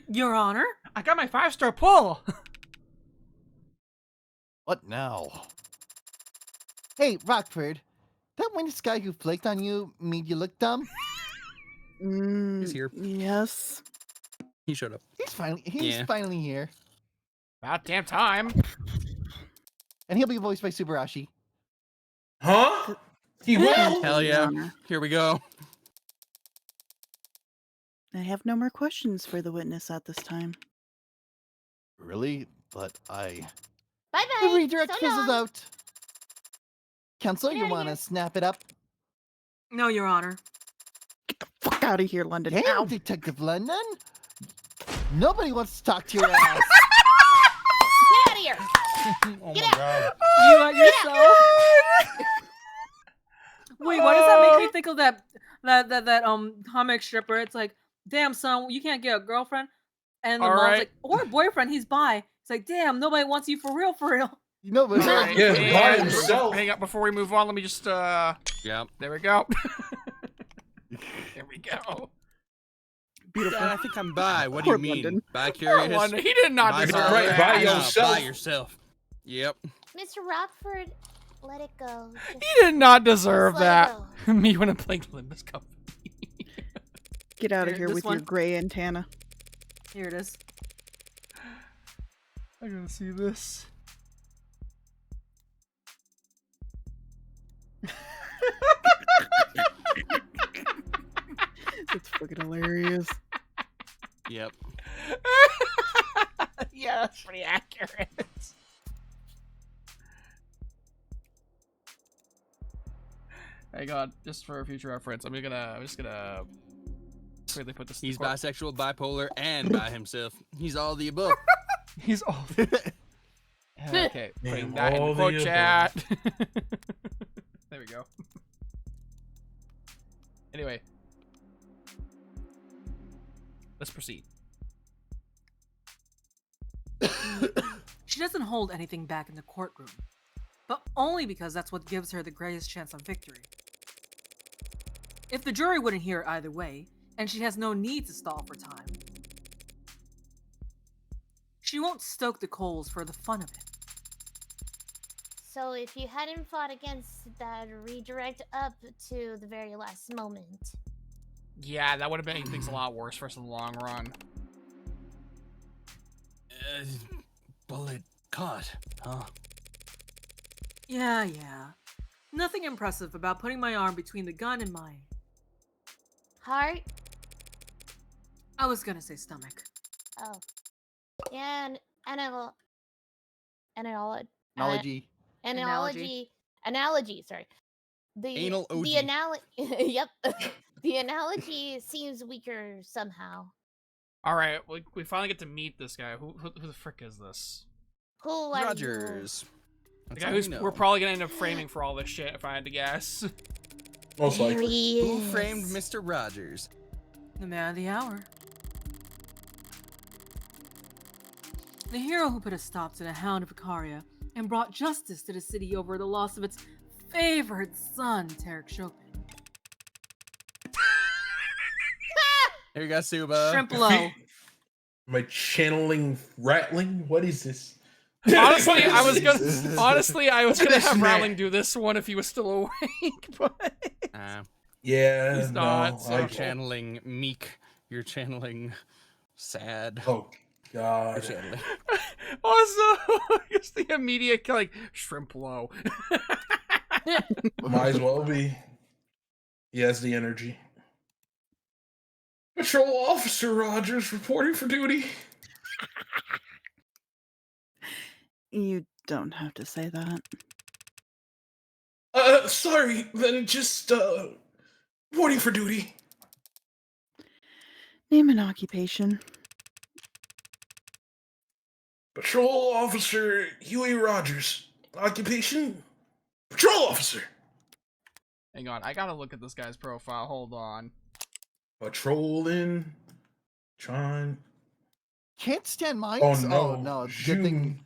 Your Honor? I got my 5-star pull. What now? Hey, Rockford, that witness guy who flaked on you made you look dumb? He's here. Yes. He showed up. He's Yeah. finally here. About damn time. And he'll be voiced by Subarashi. Huh? He will? Hell Your yeah. Honor. Here we go. I have no more questions for the witness at this time. Really? But Bye The bye. redirect So fizzles long. out. Counselor, Get you outta want to here. snap it up? No, Your Honor. Fuck out of here, London. Damn, Ow. Detective London. Nobody wants to talk to your ass. Get out of here. Oh Get my out. god. You at yourself? Wait, why does that make me think of that comic stripper? It's like, damn son, you can't get a girlfriend, and the All mom's right. like, or a boyfriend, he's bi. It's like, damn, nobody wants you for real, for real. You know, but All right, Yeah, by and himself. hang up before we move on. Let me just Yep. there we go. There we go. Beautiful. I think I'm bi. What do you Poor mean? London. Poor Bi-curious? London. He did not Bi- deserve Right, that. by No, yourself. By yourself. Yep. Mr. Rockford, let it go. Just He did not deserve let it that. go. Me when I'm playing Limbus Company. Get out of Here, here this with your one. gray antenna. Here it is. I gotta see this. It's fucking hilarious. Yep. Yeah, that's pretty accurate. Hang on, just for future reference, I'm just gonna quickly put this. He's bisexual, bipolar, and by himself. He's all the above. He's all. Okay, putting Man, that in all the the quote above. chat. There we go. Anyway, let's proceed. She doesn't hold anything back in the courtroom, but only because that's what gives her the greatest chance of victory. If the jury wouldn't hear it either way, and she has no need to stall for time, she won't stoke the coals for the fun of it. So if you hadn't fought against that redirect up to the very last moment, Yeah, that would have made things a lot worse for us in the long run. Bullet caught, huh? Yeah. Nothing impressive about putting my arm between the gun and my... heart. I was gonna say stomach. Oh, yeah, and analogy. Sorry, the Anal OG. the analogy. Yep, the analogy seems weaker somehow. All right, we finally get to meet this guy. Who the frick is this? Who are Rogers. The That's guy all who's we know. we're probably gonna end up framing for all this shit, if I had to guess. Most you? likely. He Who is. framed Mr. Rogers? The man of the hour. The hero who put a stop to the Hound of Icaria and brought justice to the city over the loss of its favorite son, Tarek Chopin. Here you go, Suba. Shrimplo. Am I channeling rattling? What is this? Honestly, I was Jesus. gonna have Snap. Rowling do this one if he was still awake, but Yeah, He's no, not, so I You're can't. channeling meek. You're channeling sad. Oh You're God. channeling. also just the immediate like shrimp low. Might as well be. He has the energy. Patrol Officer Rogers reporting for duty. You don't have to say that. Sorry, then just, reporting for duty. Name an occupation. Patrol Officer Huey Rogers. Occupation? Patrol Officer. Hang on, I gotta look at this guy's profile. Hold on. Patrolling. Trying. Can't stand mines? Oh no. It's a good thing.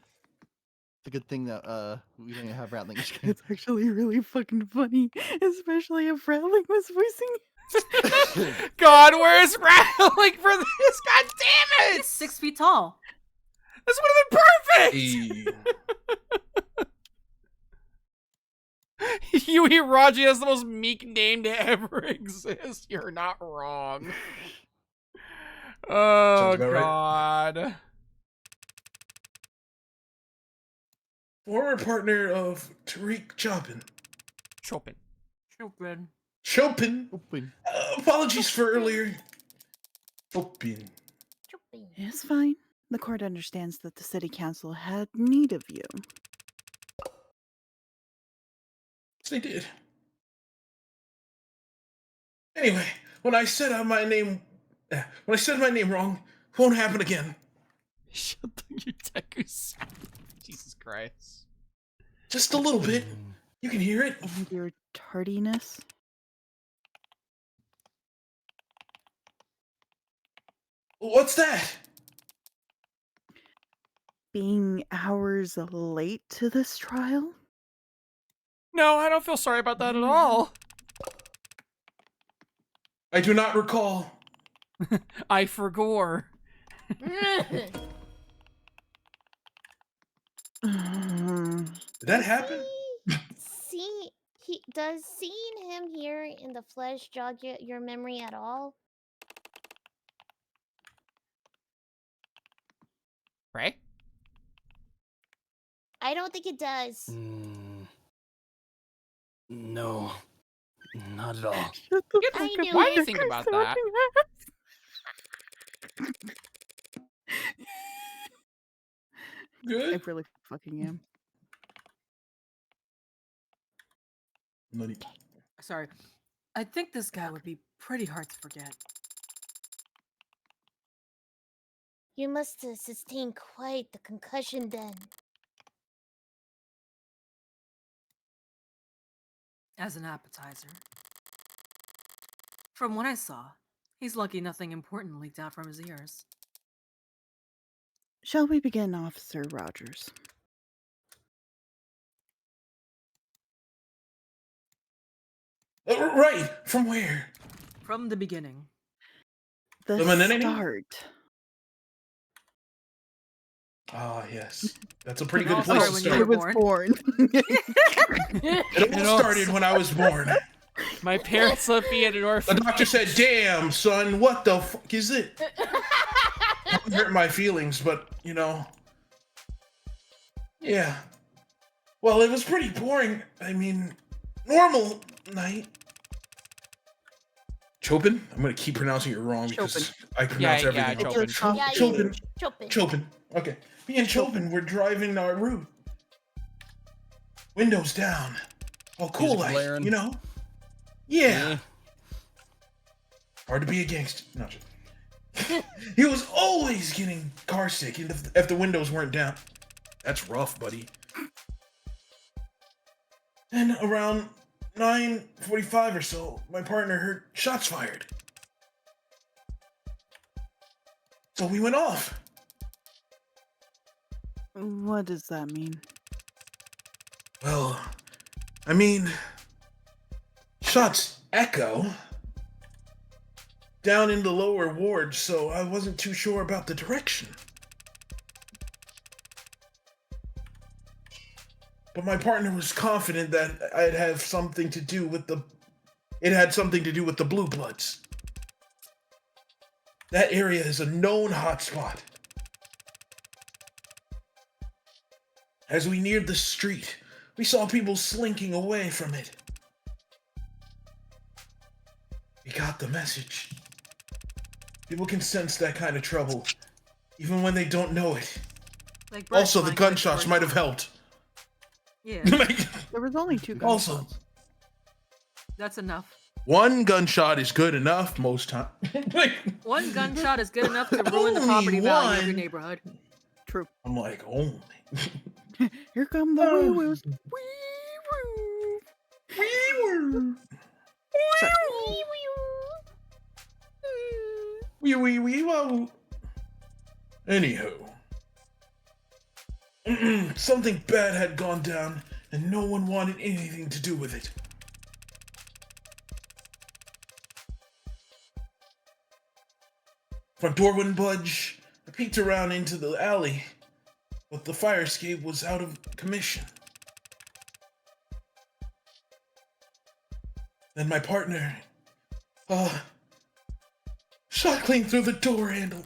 It's a good thing that we didn't have Rattling. It's actually really fucking funny, especially if Rattling was voicing. God, where's Rattling for this? God damn it! He's 6 feet tall. This would have been perfect! Yui Raji has the most meek name to ever exist. You're not wrong. Oh, Sounds about right. God. Former partner of Tariq Chopin. Chopin. Chopin. Chopin. Apologies for earlier. Chopin. It's fine. The court understands that the city council had need of you. Yes, they did. Anyway, when I said my name wrong, it won't happen again. Shut the Yuteku-san. Jesus Christ. Just a little bit. You can hear it. And your tardiness. What's that? Being hours late to this trial? No, I don't feel sorry about that at all. I do not recall. I forgore. Did that happen? Does seeing him here in the flesh jog your memory at all? Right? I don't think it does. No, not at all. I knew Why do you it. think about that? I Good. really fucking am. Sorry. I think this guy would be pretty hard to forget. You must have sustained quite the concussion then. As an appetizer. From what I saw, he's lucky nothing important leaked out from his ears. Shall we begin, Officer Rogers? Right. From where? From the beginning. The Manini? start. Ah, yes. That's a pretty It good all place to started when you start. were I was born. It all started when I was born. My parents left me at an The orphanage. doctor said, "Damn, son, what the fuck is it?" Don't hurt my feelings, but you know, yeah. Well, it was pretty boring. I mean, normal night. Chopin? I'm gonna keep pronouncing it wrong because I pronounce everything wrong. Chopin. Yeah, Chopin. Chopin. Chopin. Okay. Me and Chopin were driving our route. Windows down. All cool Music like, blaring. you know? Yeah. Hard to be a gangster. No, he was always getting car sick if the windows weren't down. That's rough, buddy. Then around 9:45 or so, my partner heard shots fired. So we went off. What does that mean? Well, I mean, shots echo down in the lower ward, so I wasn't too sure about the direction. But my partner was confident that it had something to do with the Blue Bloods. That area is a known hotspot. As we neared the street, we saw people slinking away from it. We got the message. People can sense that kind of trouble, even when they don't know it. Like Also, the Brett gunshots Flag, might have helped. Yeah, There was only 2 Also, gunshots. that's enough. one gunshot is good enough most times. One gunshot is good enough to ruin the Only property value of your one? neighborhood. True. I'm like, only. Here come the wee-woos. Wee, whoa. Anywho. Something bad had gone down, and no one wanted anything to do with it. Front door wouldn't budge. I peeked around into the alley, but the fire escape was out of commission. Then my partner, shot clean through the door handle.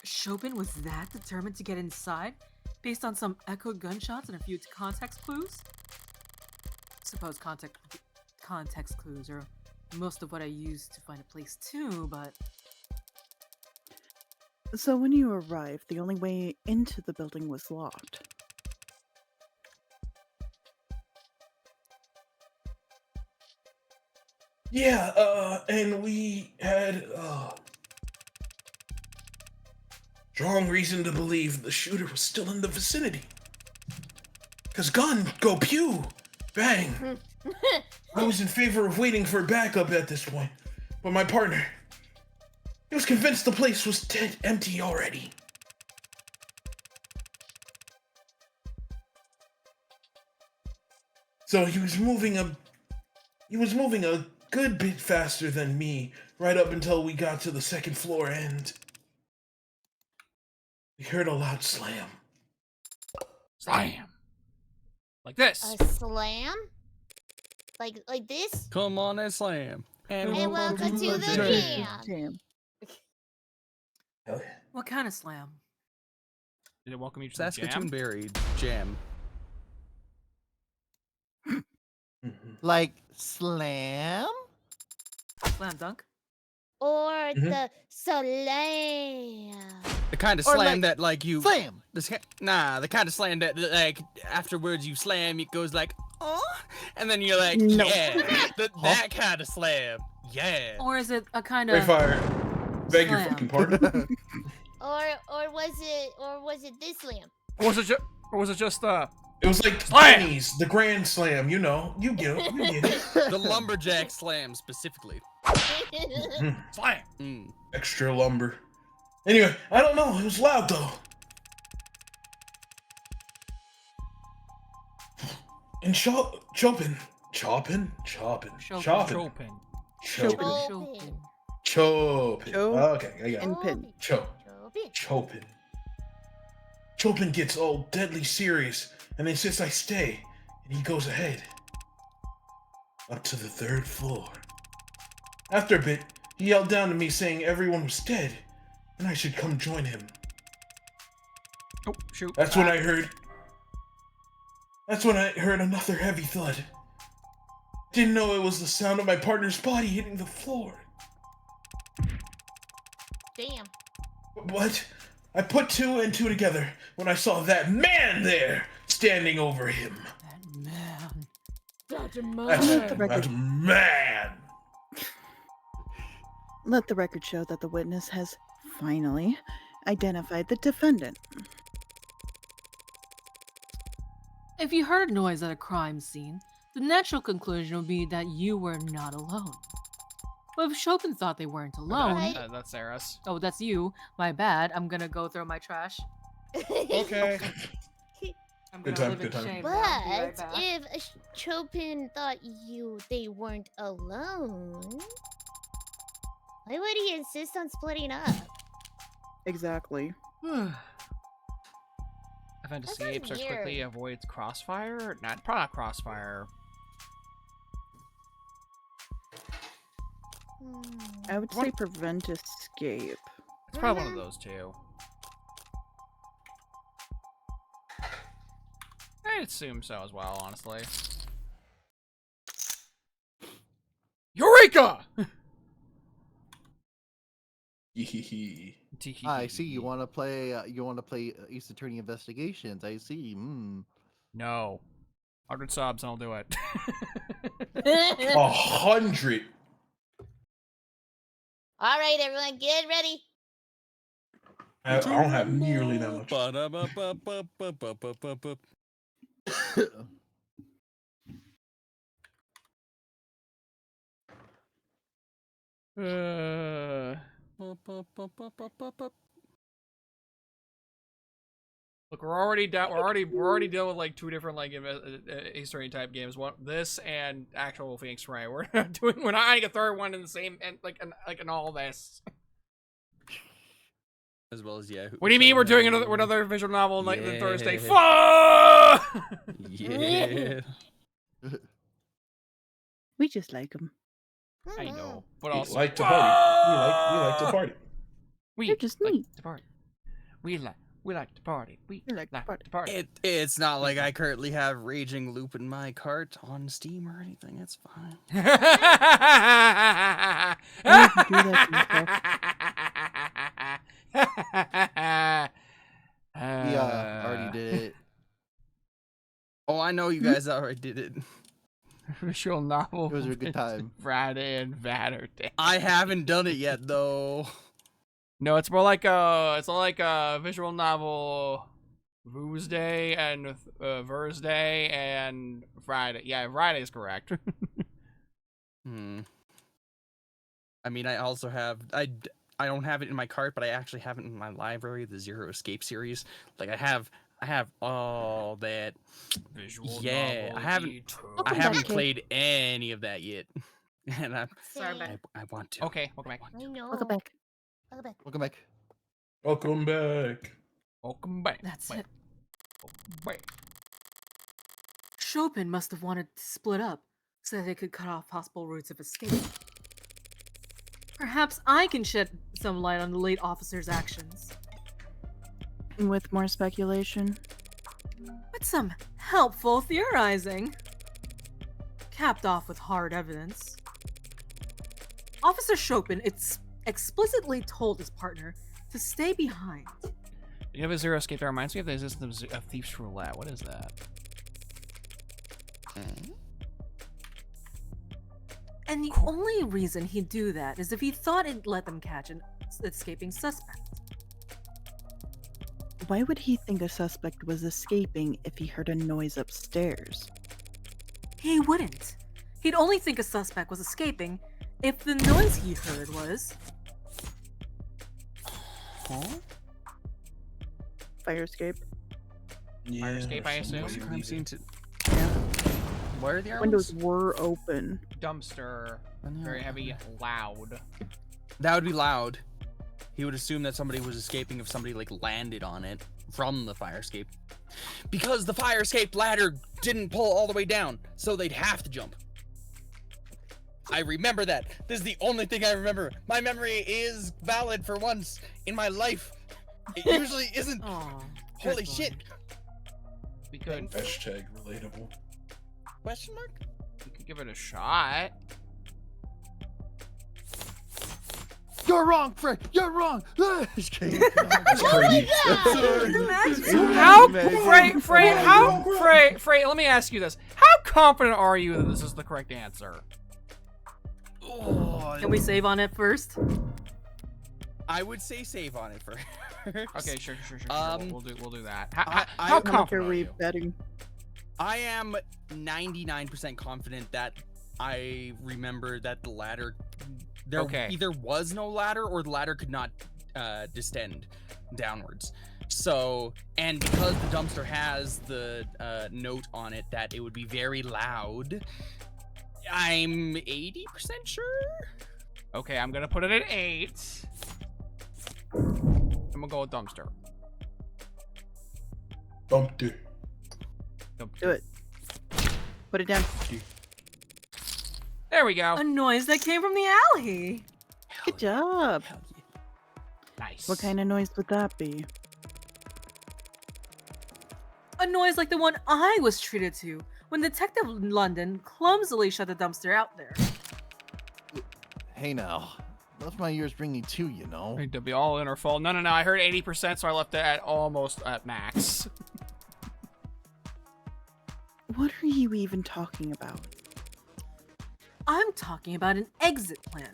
Chopin was that determined to get inside, based on some echoed gunshots and a few context clues? Suppose context clues are most of what I used to find a place too, but So when you arrived, the only way into the building was locked. Yeah, and we had, strong reason to believe the shooter was still in the vicinity. 'Cause gun, go pew, bang. I was in favor of waiting for backup at this point, but my partner, he was convinced the place was dead empty already. So he was moving a good bit faster than me, right up until we got to the second floor, and we heard a loud slam. Slam. Like this. A slam? Like this? Come on and slam. And welcome to the camp. Hell yeah. what kind of slam? Did it welcome you to the jam? Saskatoon Berry Jam. Like slam? Slam dunk? Or Mhm. the slam. The kind of Or slam like that like you Slam! the kind of slam that like afterwards you slam, it goes like, oh, and then you're like, No. yeah, that kind of slam, yeah. Or is it a kind Wait, of fire. Beg your Slam. fucking pardon. Or was it this slam? Or was it just It was like Slam! Denny's, the Grand Slam, you know. You get it. The lumberjack slam specifically. slam? Mm. Extra lumber. Anyway, I don't know. It was loud though. And Chopin. Chopin. Chopin. Chopin. Okay, I got it. And pin. Chopin. Chopin gets all deadly serious and insists I stay, and he goes ahead. Up to the 3rd floor. After a bit, he yelled down to me saying everyone was dead, and I should come join him. Oh, shoot. That's when I heard another heavy thud. Didn't know it was the sound of my partner's body hitting the floor. Damn. What? I put 2 and 2 together when I saw that man there standing over him. that man. That man. Let the record show that the witness has finally identified the defendant. If you heard a noise at a crime scene, the natural conclusion would be that you were not alone. But if Chopin thought they weren't alone, Right. That's Eris. oh, that's you. My bad. I'm gonna go throw my trash. Okay. I'm Good gonna time, live in good time. shame now. I'll be right But back. if Chopin thought they weren't alone, why would he insist on splitting up? Exactly. Event That sounds escapes or quickly weird. avoids crossfire? Not, probably not crossfire. I would say prevent escape. It's probably one of those two. I'd assume so as well, honestly. Eureka! I see. You want to play? Ace Attorney Investigations. I see. No. 100 subs and I'll do it. 100. All right, everyone, get ready. I don't have nearly that much. Ba-da-ba-ba-ba-ba-ba-ba-ba. Ba-ba-ba-ba-ba-ba-ba. Look, we're already dealing with like 2 different like history type games. One, this and actual Phoenix Wright. We're not adding a 3rd one in the same and like in all this. As well as yeah. What do you mean we're doing another visual novel night on Thursday? Yeah. Fuck! Yeah. We just like them. I know, but We also like to party. We like to party. We They're just like neat. to party. We like to party. We like to party. to party. It's not like I currently have Raging Loop in my cart on Steam or anything. It's fine. You can do that We already did it. Oh, I know you guys already did it. Visual novel. It was a good time. Friday and Saturday. I haven't done it yet though. No, it's more like a visual novel. Tuesday and Thursday and Friday. Yeah, Friday is correct. I mean, I also have I don't have it in my cart, but I actually have it in my library, the Zero Escape series. Like I have all that. Visual Yeah, novel I haven't back, kid. played any of that yet, and Sorry, I want to. Okay, welcome back. I know. Welcome back. Welcome back. Welcome back. Welcome back. Welcome back. That's Wait, it. wait. Chopin must have wanted to split up so that they could cut off possible routes of escape. Perhaps I can shed some light on the late officer's actions. With more speculation. With some helpful theorizing. Capped off with hard evidence. Officer Chopin explicitly told his partner to stay behind. You have a Zero Escape that reminds me of the existence of Thief's Roulette. What is that? And the only reason he'd do that is if he thought it'd let them catch an escaping suspect. Why would he think a suspect was escaping if he heard a noise upstairs? He wouldn't. He'd only think a suspect was escaping if the noise he heard was... Huh? Fire escape. Yeah, escape, I assume? What's the crime scene to? Yeah. Where are the arrows? Windows were open. Dumpster. Oh, no. Very heavy, loud. That would be loud. He would assume that somebody was escaping if somebody like landed on it from the fire escape. Because the fire escape ladder didn't pull all the way down, so they'd have to jump. I remember that. This is the only thing I remember. My memory is valid for once in my life. It usually isn't. Aw, Holy good shit. boy. We could Hashtag relatable. Question mark? give it a shot. You're wrong, Frank. You're wrong. Just kidding. That's crazy. How, Frey, let me ask you this. How confident are you that this is the correct answer? Oh, Can we save on it first? I would say save on it first. Okay, sure. We'll do that. I- How I'm How much are confident are we you? betting? I am 99% confident that I remember that the ladder, there Okay. either was no ladder or the ladder could not distend downwards. So, and because the dumpster has the note on it that it would be very loud, I'm 80% sure. Okay, I'm gonna put it at 8. I'm gonna go with dumpster. Dumpty. Do it. Put it down. There we go. A noise that came from the alley. Good job. Hell yeah. Nice. What kind of noise would that be? A noise like the one I was treated to when Detective London clumsily shut the dumpster out there. Hey now, that's my ears ringing too, you know. I think they'll be all in our fault. No. I heard 80%, so I left it at almost at max. What are you even talking about? I'm talking about an exit plan.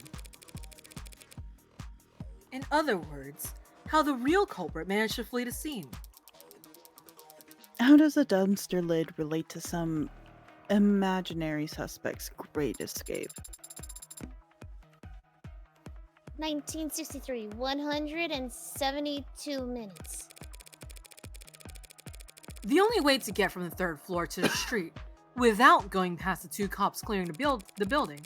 In other words, how the real culprit managed to flee the scene. How does a dumpster lid relate to some imaginary suspect's great escape? 1963, 172 minutes. The only way to get from the 3rd floor to the street without going past the 2 cops clearing the building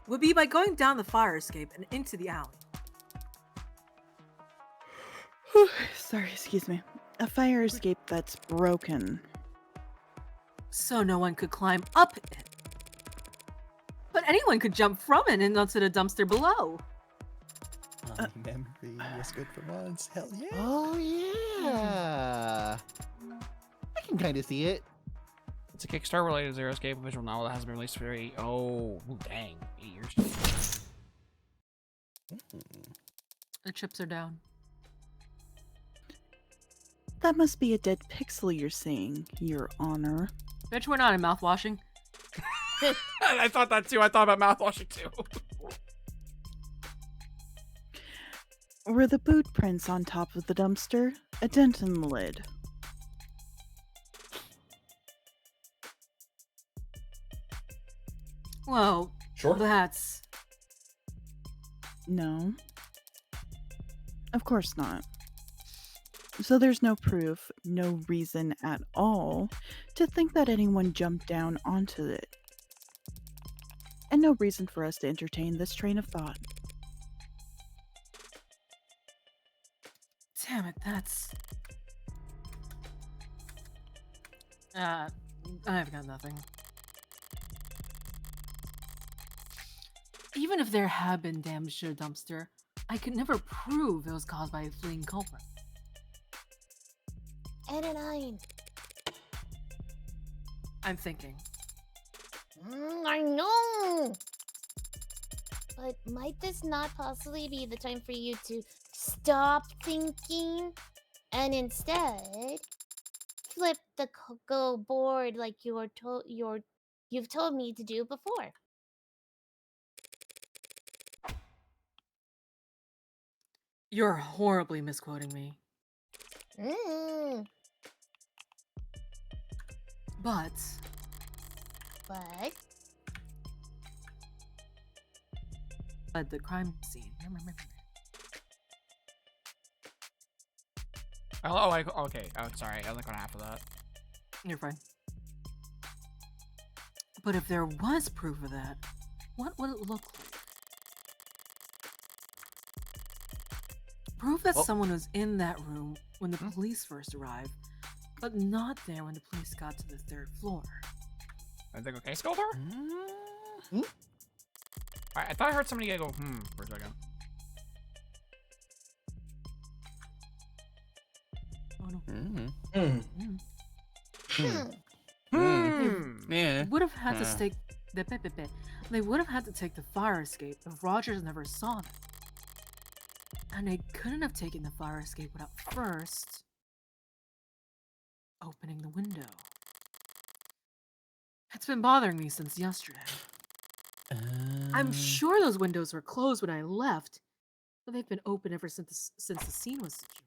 would be by going down the fire escape and into the alley. Sorry, excuse me. A fire escape that's broken. So no one could climb up it. But anyone could jump from it and onto the dumpster below. Memory was good for once. Hell yeah. Oh yeah. I can kind of see it. It's a Kickstarter-related Zero Escape visual novel that hasn't been released for ooh, dang, 8 years. The chips are down. That must be a dead pixel you're seeing, Your Honor. Bet we're not in mouthwashing. I thought that too. I thought about mouthwashing too. Were the boot prints on top of the dumpster? A dent in the lid. Well, Sure. that's... No. Of course not. So there's no proof, no reason at all to think that anyone jumped down onto it. And no reason for us to entertain this train of thought. Damn it, that's... I've got nothing. Even if there had been damage to the dumpster, I could never prove it was caused by a fleeing culprit. Adenine. I'm thinking. I know! But might this not possibly be the time for you to stop thinking and instead flip the go board like you've told me to do before? You're horribly misquoting me. But at the crime scene. Okay. Oh, sorry. I only got half of that. You're fine. But if there was proof of that, what would it look like? Proof that someone was in that room when the police first arrived, but not there when the police got to the 3rd floor. Everything okay, Skulldor? I thought I heard somebody go, for a second. Oh no. Yeah. Would have had to take They would have had to take the fire escape if Rogers never saw them. And they couldn't have taken the fire escape without first opening the window. It's been bothering me since yesterday. I'm sure those windows were closed when I left, but they've been open ever since the scene was secured.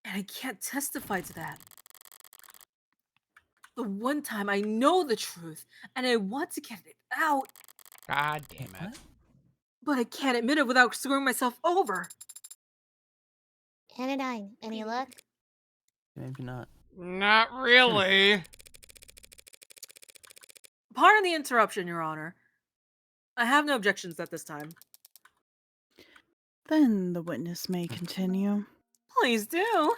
And I can't testify to that. The one time I know the truth and I want to get it out. God damn it. But I can't admit it without screwing myself over. Anodyne, any luck? Maybe not. Not really. Pardon the interruption, Your Honor. I have no objections at this time. Then the witness may continue. Please do.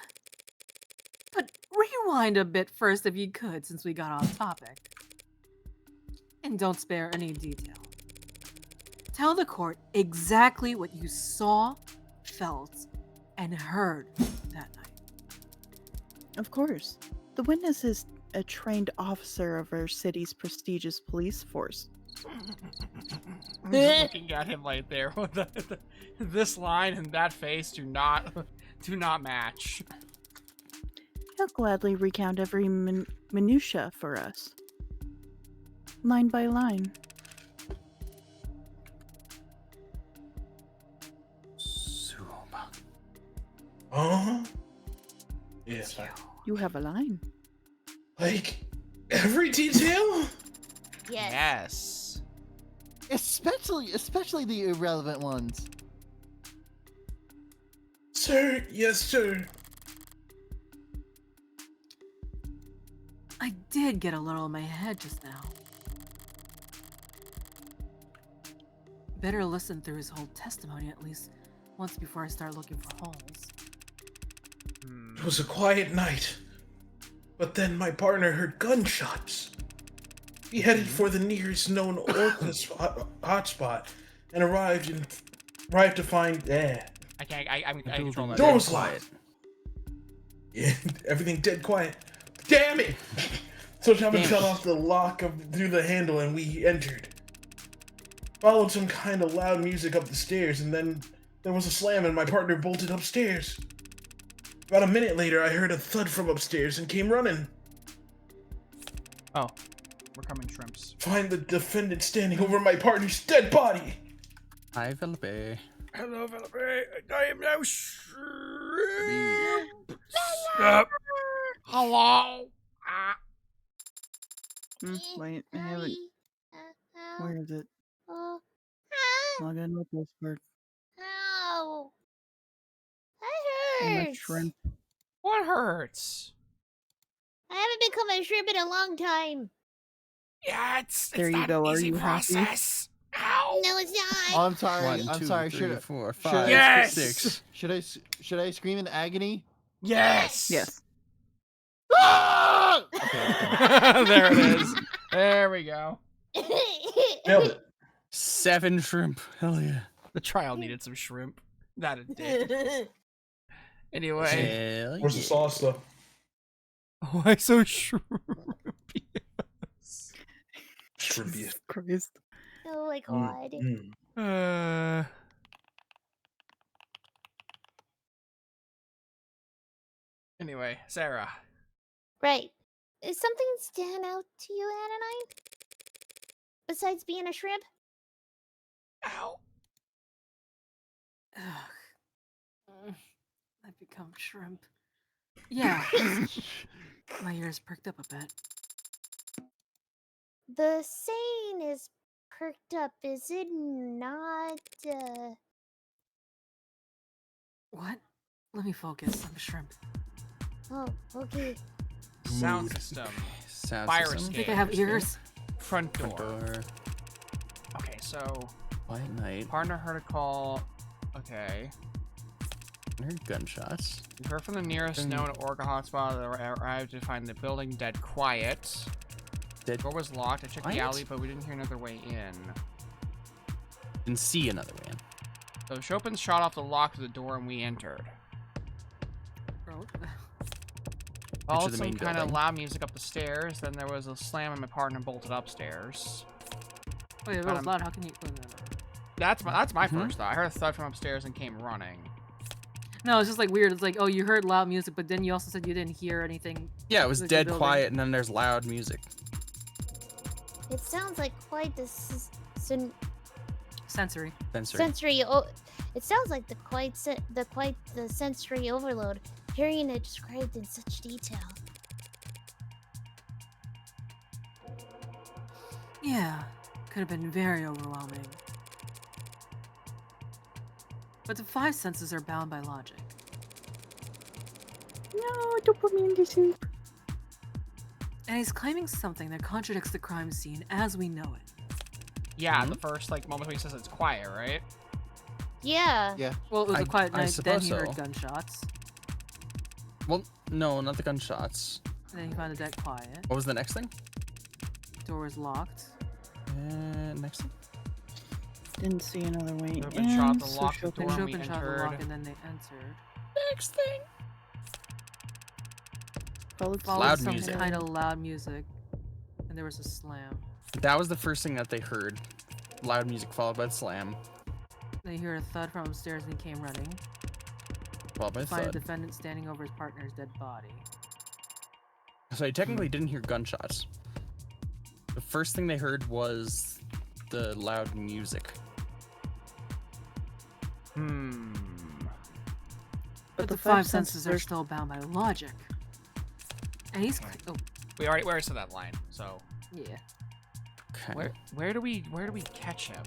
But rewind a bit first if you could, since we got off topic. And don't spare any detail. Tell the court exactly what you saw, felt, and heard that night. Of course. The witness is a trained officer of our city's prestigious police force. I'm just looking at him right there. This line and that face do not match. He'll gladly recount every minutia for us. Line by line. Yes, You have a line. like every detail? Yes. Especially the irrelevant ones. Sir, yes, sir. I did get a little in my head just now. Better listen through his whole testimony at least, once before I start looking for holes. It was a quiet night, but then my partner heard gunshots. He headed for the nearest known Orcus hotspot and arrived to find I control that. door was locked. Yeah, everything dead quiet. Damn it! So Shaman shut off the lock through the handle and we entered. Followed some kind of loud music up the stairs, and then there was a slam and my partner bolted upstairs. About a minute later, I heard a thud from upstairs and came running. Oh, we're coming, shrimps. Find the defendant standing over my partner's dead body. Hi, Philippe. Hello, Philippe. I am now shrimp. Hello. Wait, I haven't. Where is it? Oh, Log in with Discord. ow! I'm That a hurts. shrimp. What hurts? I haven't become a shrimp in a long time. Yeah, it's There you not go, an are easy you happy? process. Ow. No, it's Oh, not. I'm sorry. 1, I'm 2, sorry. 3, Should 4, should 5, Yes! 6. should I scream in agony? Yes. Yes. Ah! There it is. There we go. Nailed it. 7 shrimp. Hell yeah. The trial needed some shrimp. That it did. Anyway. Hell Where's the yeah. sauce, though? Why so shrimp? Shrimpiest. Christ. Oh my god. Anyway, Sarah. Right. Is something stand out to you, Ananine? Besides being a shrimp? Ow. Ugh. I've become shrimp. Yeah. My ears perked up a bit. The saying is perked up, is it not? What? Let me focus. I'm a shrimp. Oh, okay. Sound system. Sound Fire system. escape. I think I have ears. Front door. Front door. Okay, so Quiet night. partner heard a call. Okay. I heard gunshots. We heard from the nearest known Orca hotspot that arrived to find the building dead quiet. Dead Door was locked. I checked the quiet? alley, but we didn't hear another way in. Didn't see another way in. So Chopin shot off the lock of the door and we entered. Bro. Followed the some main kind of building. loud music up the stairs. Then there was a slam and my partner bolted upstairs. Wait, it was loud. How can you? Oh, no. That's my first thought. I heard a thud from upstairs and came running. No, it's just like weird. It's like, oh, you heard loud music, but then you also said you didn't hear anything. Yeah, it was Like the dead building. quiet, and then there's loud music. It sounds like quite the Sensory. sensory. Oh, it sounds like the sensory overload. Hearing it described in such detail. Yeah, could have been very overwhelming. But the 5 senses are bound by logic. No, don't put me in this soup. And he's claiming something that contradicts the crime scene as we know it. Yeah, the first moment when he says it's quiet, right? Yeah. Yeah. Well, it was a quiet I night, then suppose he heard so. gunshots. Well, no, not the gunshots. And then he found the dead quiet. What was the next thing? Door was locked. Next thing? Didn't see another way Chopin in. shot the so lock of the Chopin- door and we Chopin shot the lock entered. and then they entered. Next thing. Followed Followed Loud some music. kind of loud music. And there was a slam. That was the first thing that they heard. Loud music followed by the slam. Then you heard a thud from upstairs and he came running. Followed by the Find a thud. defendant standing over his partner's dead body. So I technically didn't hear gunshots. The first thing they heard was the loud music. But the 5 senses are still bound by logic. And he's... Oh, We already said that line. So yeah. Okay. where do we catch him?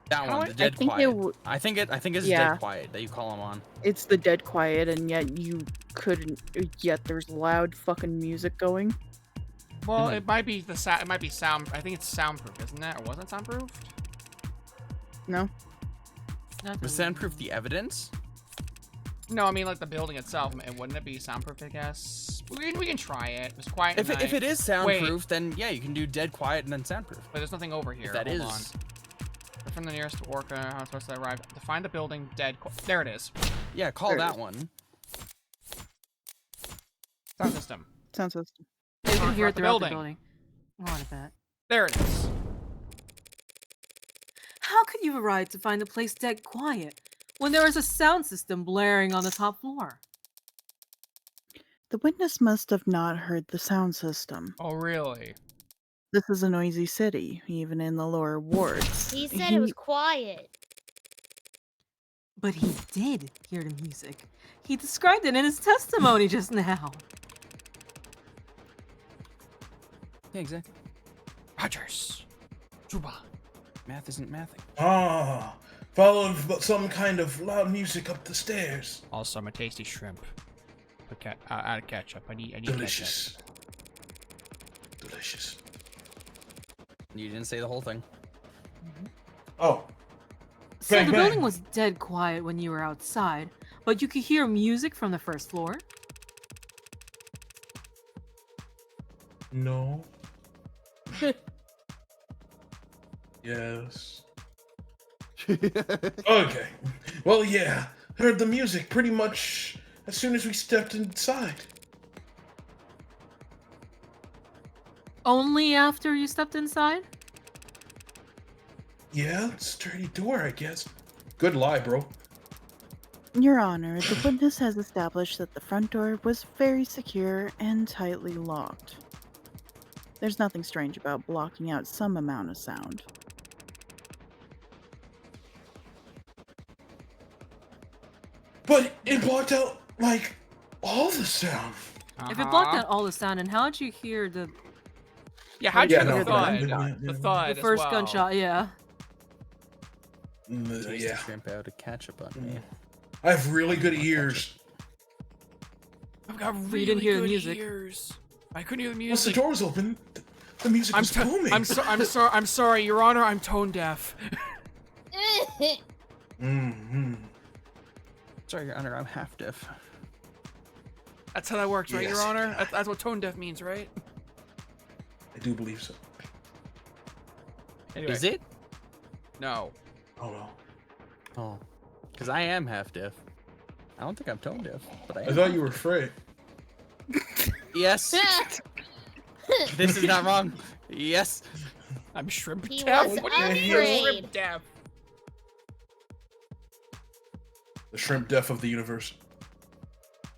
That one, the dead think quiet. I think it's Yeah. dead quiet that you call him on. It's the dead quiet, and yet you couldn't. Yet there's loud fucking music going. Well, it might be it might be sound. I think it's soundproof, isn't it? Or wasn't it soundproofed? No. Was soundproof the evidence? No, I mean like the building itself. And wouldn't it be soundproof? I guess we can try it. It's quiet. If it is Wait, soundproof, then yeah, you can do dead quiet and then soundproof. but there's nothing over here. If that Hold is. on. From the nearest orca, how I'm supposed to arrive to find the building. There it is. Yeah, call There it that is. one. Sound system. Sound system. You can hear it throughout the building. building. Oh, I bet. There it is. How could you arrive to find the place dead quiet when there is a sound system blaring on the top floor? The witness must have not heard the sound system. Oh, really? This is a noisy city, even in the lower wards. He said it was quiet. But he did hear the music. He described it in his testimony just now. Yeah, exactly. Rogers. Juba. Math isn't mathing. Ah, following some kind of loud music up the stairs. Also, I'm a tasty shrimp. Okay, out of ketchup. I need Delicious. Delicious. You didn't say the whole thing. Oh. So Bang, the bang. building was dead quiet when you were outside, but you could hear music from the first floor? No. Yes. Okay. Well, yeah. Heard the music pretty much as soon as we stepped inside. Only after you stepped inside? Yeah, sturdy door, I guess. Good lie, bro. Your Honor, the witness has established that the front door was very secure and tightly locked. There's nothing strange about blocking out some amount of sound. But it blocked out, like, all the sound. If it blocked out all the sound, and how'd you hear the Yeah, how'd you Yeah, hear no, the but- thud? yeah, The yeah. thud. the as first well. gunshot? Yeah. Taste Yeah. the shrimp out of ketchup on me. I have really good ears. I've got you really didn't hear the good music. ears. I couldn't hear the Once the music. door was open, the music was booming. I'm sorry, Your Honor. I'm tone deaf. Mm-hmm. Sorry, Your Honor, I'm half deaf. That's how that works, right, Yes, Your Honor? God. That's what tone deaf means, right? I do believe so. Anyway, Is it? No. Oh no. Oh. Because I am half deaf. I don't think I'm tone deaf, but I I am. thought you were afraid. Yes. This is not wrong. Yes. I'm shrimp He deaf. was What do you mean you're afraid. shrimp deaf? The shrimp deaf of the universe.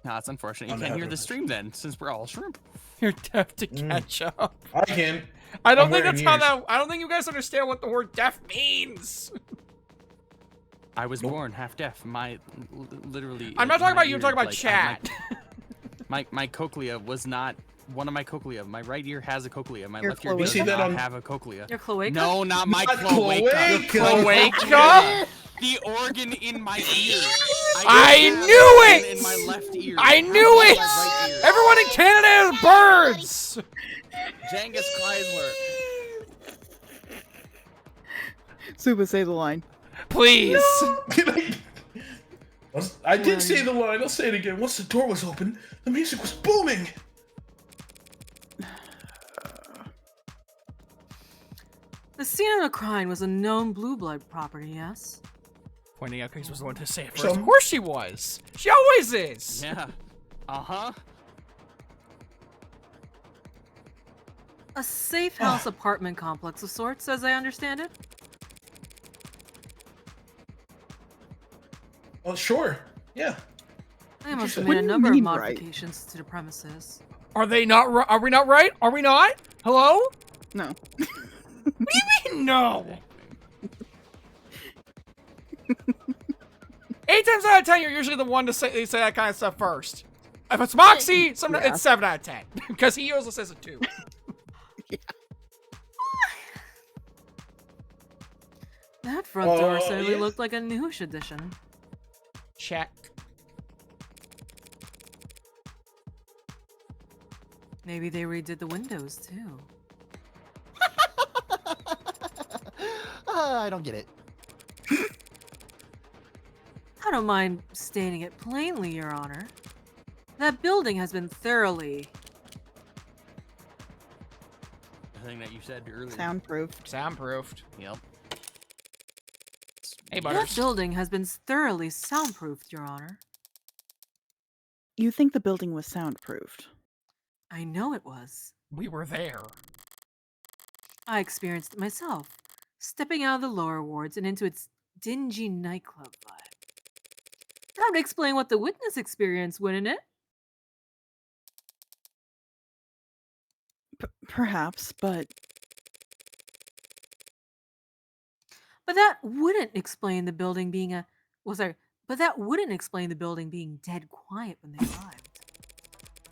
No, it's unfortunate. You I'm can't half hear the deaf. stream then, since we're all shrimp. You're deaf to catch up. I can. I don't I'm think wearing that's how ears. that. I don't think you guys understand what the word deaf means. I was born half deaf. My literally. I'm not talking my about you. I'm talking ear, about like, chat. My cochlea was not one of my cochlea. My right ear has a cochlea. My Your left ear cloaca? does We see that not on- have a cochlea. Your cloaca? No, not my Not cloaca. cloaca. Cloaca? The organ in my ear. I have knew one it! In my left ear. I Half knew of it! my right ear. Everyone in Canada has birds. Genghis Chrysler. Suba, say the line. Please. I did say the line. I'll say it again. Once the door was open, the music was booming. The scene of the crime was a known Blue Blood property, yes? Pointing out Chris was the one to say it first. Some- Of course she was. She always is. Yeah. Uh-huh. A safe house apartment complex of sorts, as I understand it. Oh, sure. Yeah. They must said- have What made a do you number of mean, right? modifications to the premises. Are they not? Are we not right? Are we not? Hello? No. What do you mean no? 8 times out of 10, you're usually the one to say that kind of stuff first. If it's Moxie, sometimes Yeah. it's 7 out of 10 because he usually says it 2. That front door Oh, certainly yeah. looked like a newish addition. Check. Maybe they redid the windows too. I don't get it. I don't mind stating it plainly, Your Honor. That building has been thoroughly The thing that you said earlier. Soundproofed. Soundproofed. Yep. Hey, that Butters. building has been thoroughly soundproofed, Your Honor. You think the building was soundproofed? I know it was. We were there. I experienced it myself, stepping out of the lower wards and into its dingy nightclub vibe. That would explain what the witness experienced, wouldn't it? Perhaps, but that wouldn't explain the building being but that wouldn't explain the building being dead quiet when they arrived.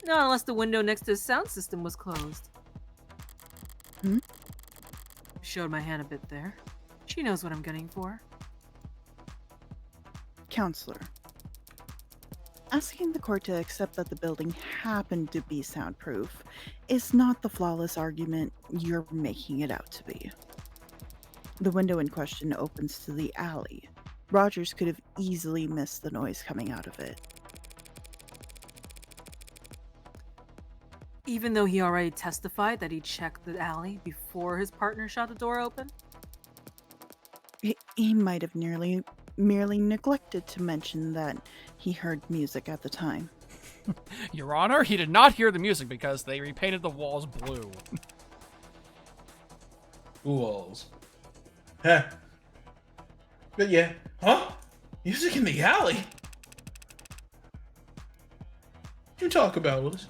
Not unless the window next to the sound system was closed. Hmm? Showed my hand a bit there. She knows what I'm gunning for. Counselor, asking the court to accept that the building happened to be soundproof is not the flawless argument you're making it out to be. The window in question opens to the alley. Rogers could have easily missed the noise coming out of it. Even though he already testified that he checked the alley before his partner shot the door open? He might have merely neglected to mention that he heard music at the time. Your Honor, he did not hear the music because they repainted the walls blue. Walls. Huh. But yeah. Huh? Music in the alley? What you talk about, Willis?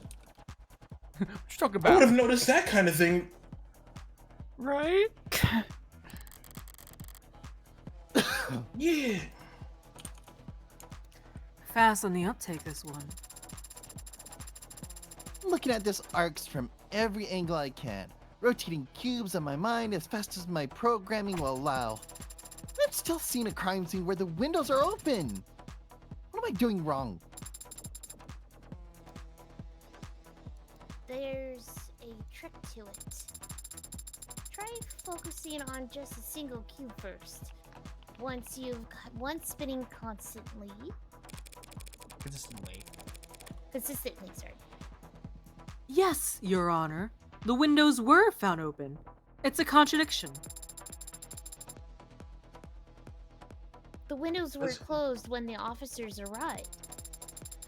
What you talking I would about? have noticed that kind of thing. Right? Yeah. Fast on the uptake, this one. Looking at this arcs from every angle I can, rotating cubes on my mind as fast as my programming will allow. I'm still seeing a crime scene where the windows are open. What am I doing wrong? There's a trick to it. Try focusing on just a single cube first. Once spinning consistently, sorry. Yes, Your Honor. The windows were found open. It's a contradiction. The windows were closed when the officers arrived,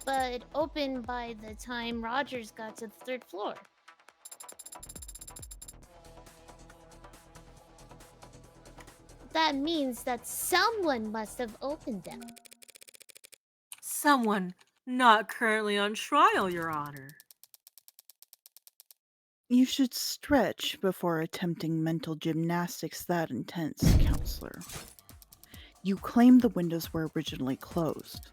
but open by the time Rogers got to the 3rd floor. That means that someone must have opened them. Someone not currently on trial, Your Honor. You should stretch before attempting mental gymnastics that intense, Counselor. You claim the windows were originally closed,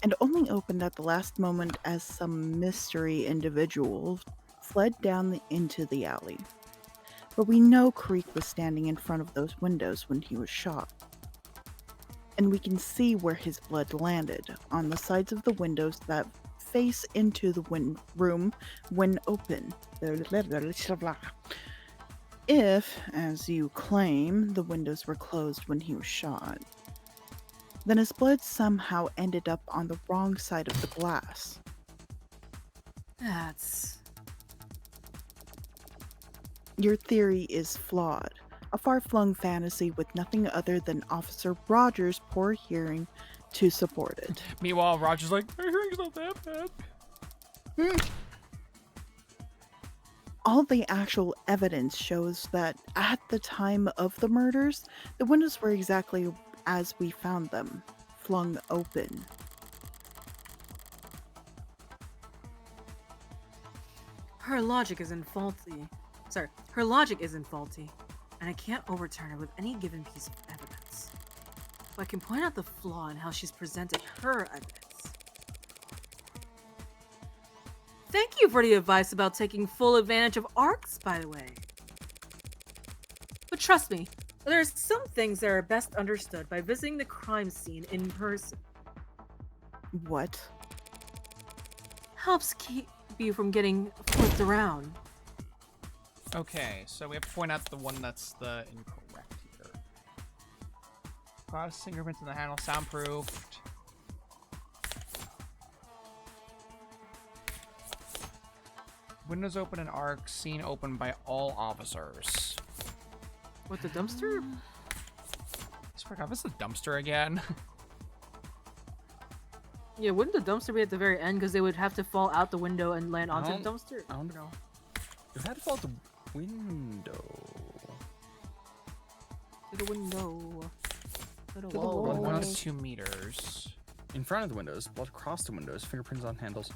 and only opened at the last moment as some mystery individual fled down into the alley. But we know Creek was standing in front of those windows when he was shot. And we can see where his blood landed, on the sides of the windows that face into the room when open. If, as you claim, the windows were closed when he was shot, then his blood somehow ended up on the wrong side of the glass. That's... Your theory is flawed. A far-flung fantasy with nothing other than Officer Rogers' poor hearing to support it. Meanwhile, Roger's like, my hearing's not that bad. All the actual evidence shows that at the time of the murders, the windows were exactly as we found them, flung open. Her logic isn't faulty. Her logic isn't faulty, and I can't overturn it with any given piece of evidence. But I can point out the flaw in how she's presented her evidence. Thank you for the advice about taking full advantage of arcs, by the way. But trust me, there are some things that are best understood by visiting the crime scene in person. What? Helps keep keep you from getting flipped around. Okay, so we have to point out the one that's the incorrect here. Glass fingerprints in the handle, soundproofed. Windows open and arc, scene open by all officers. What, the dumpster? I forgot, this is the dumpster again. Yeah, wouldn't the dumpster be at the very end because they would have to fall out the window and land onto the dumpster? I don't know. You had to fall out the window. To the window. To the Whoa, wall. 1 to 2 meters. In front of the windows, blood across the windows, fingerprints on handles.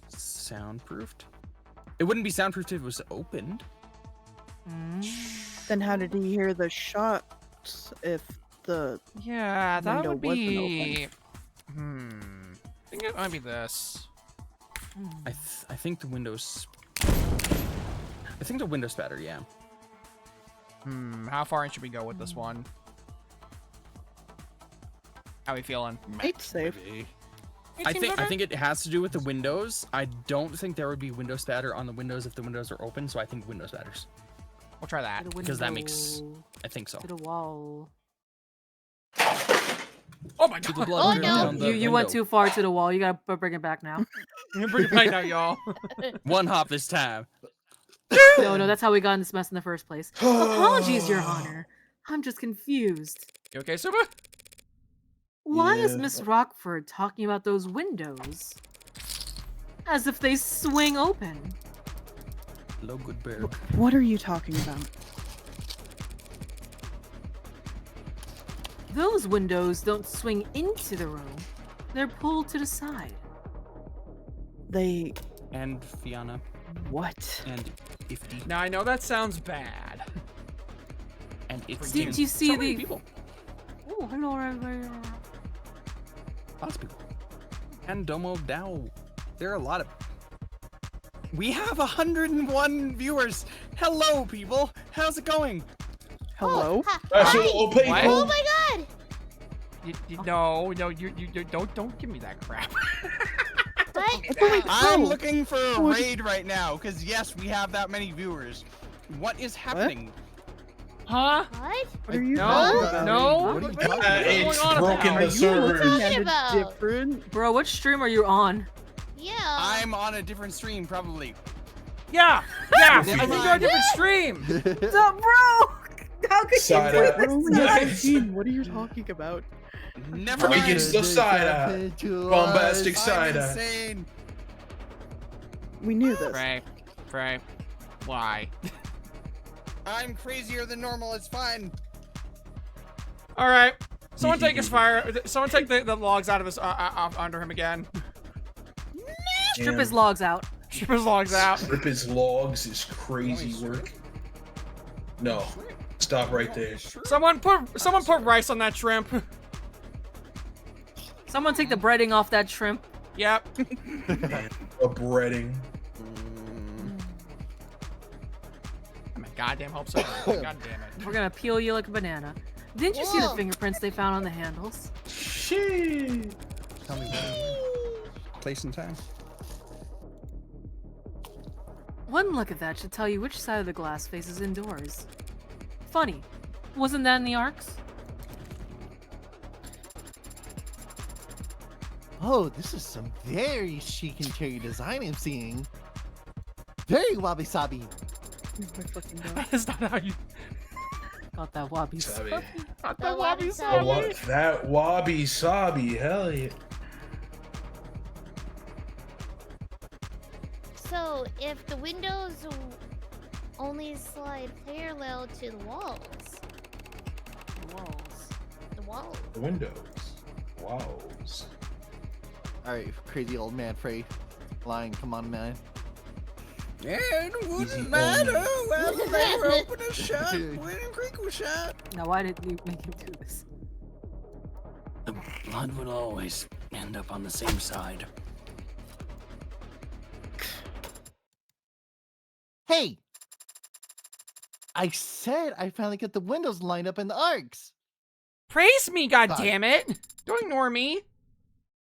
Soundproofed? It wouldn't be soundproofed if it was opened. Then how did he hear the shots if the Yeah, that window would wasn't be. open? I think it might be this. I think the windows. I think the window spatter, yeah. How far in should we go with this one? How we feeling? It's safe. I think it has to do with the windows. I don't think there would be window spatter on the windows if the windows are open, so I think window spatters. We'll try that. To the Because that makes. window. I think so. To the wall. Oh my To god! the blood Oh, drip no. down the You went window. too far to the wall. You gotta bring it back now. Bring it back now, y'all. One hop this time. No, that's how we got in this mess in the first place. Apologies, Your Honor. I'm just confused. You okay, Suba? Why is Yeah. Miss Rockford talking about those windows? As if they swing open. Hello, good bear. What are you talking about? Those windows don't swing into the room. They're pulled to the side. They And Fiona. what? And Ifty. Now I know that sounds bad. And it's Did you see so many the- people. Oh, hello, everybody. Lots of people. And Domo Dow. There are a lot of. We have 101 viewers. Hello, people. How's it going? Hello? That's Hi. all people. What? Oh my god! No, you don't give me that crap. What? I'm looking for a raid right now, because yes, we have that many viewers. What is happening? Huh? What? What are you No, talking about? no. What are you talking about? It's going on broken about? the Are you servers. talking At a about? different. Bro, what stream are you on? Yeah. I'm on a different stream, probably. Yeah, I Yeah. think you're on a different stream. Bro! How could Side you eye. put Bro, this? yes. What are you talking about? Never Freaking mind. the side eye. Bombastic I'm side eye. insane. We knew this. Frey, why? I'm crazier than normal. It's fine. All right, someone take his fire. Someone take the logs out of his under him again. Strip his logs out. Strip his logs out. Rip his logs is crazy work. No. Stop right there. Someone put rice on that shrimp. Someone take the breading off that shrimp. Yep. A breading. I mean, goddamn hope so. God damn it. We're gonna peel you like a banana. Didn't you see the Whoa. fingerprints they found on the handles? Shit. Tell me when. Place and time. One look at that should tell you which side of the glass faces indoors. Funny. Wasn't that in the arcs? Oh, this is some very chic interior design I'm seeing. Very wabi-sabi. Oh my fucking God. That is not how you. Got that wabi. Sabi. Not The the wabi wabi-sabi. sabi. What? That wabi sabi. Hell yeah. So, if the windows only slide parallel to the walls. The walls. The windows. Wows. Alright, crazy old man Frey. Lying, come on, man. It Easy wouldn't matter only. whether they were open or shut. When Creek was shut. Now why did you make him do this? The blood would always end up on the same side. Hey! I said I finally got the windows lined up in the arcs. Praise me, Fine. goddammit! Don't ignore me.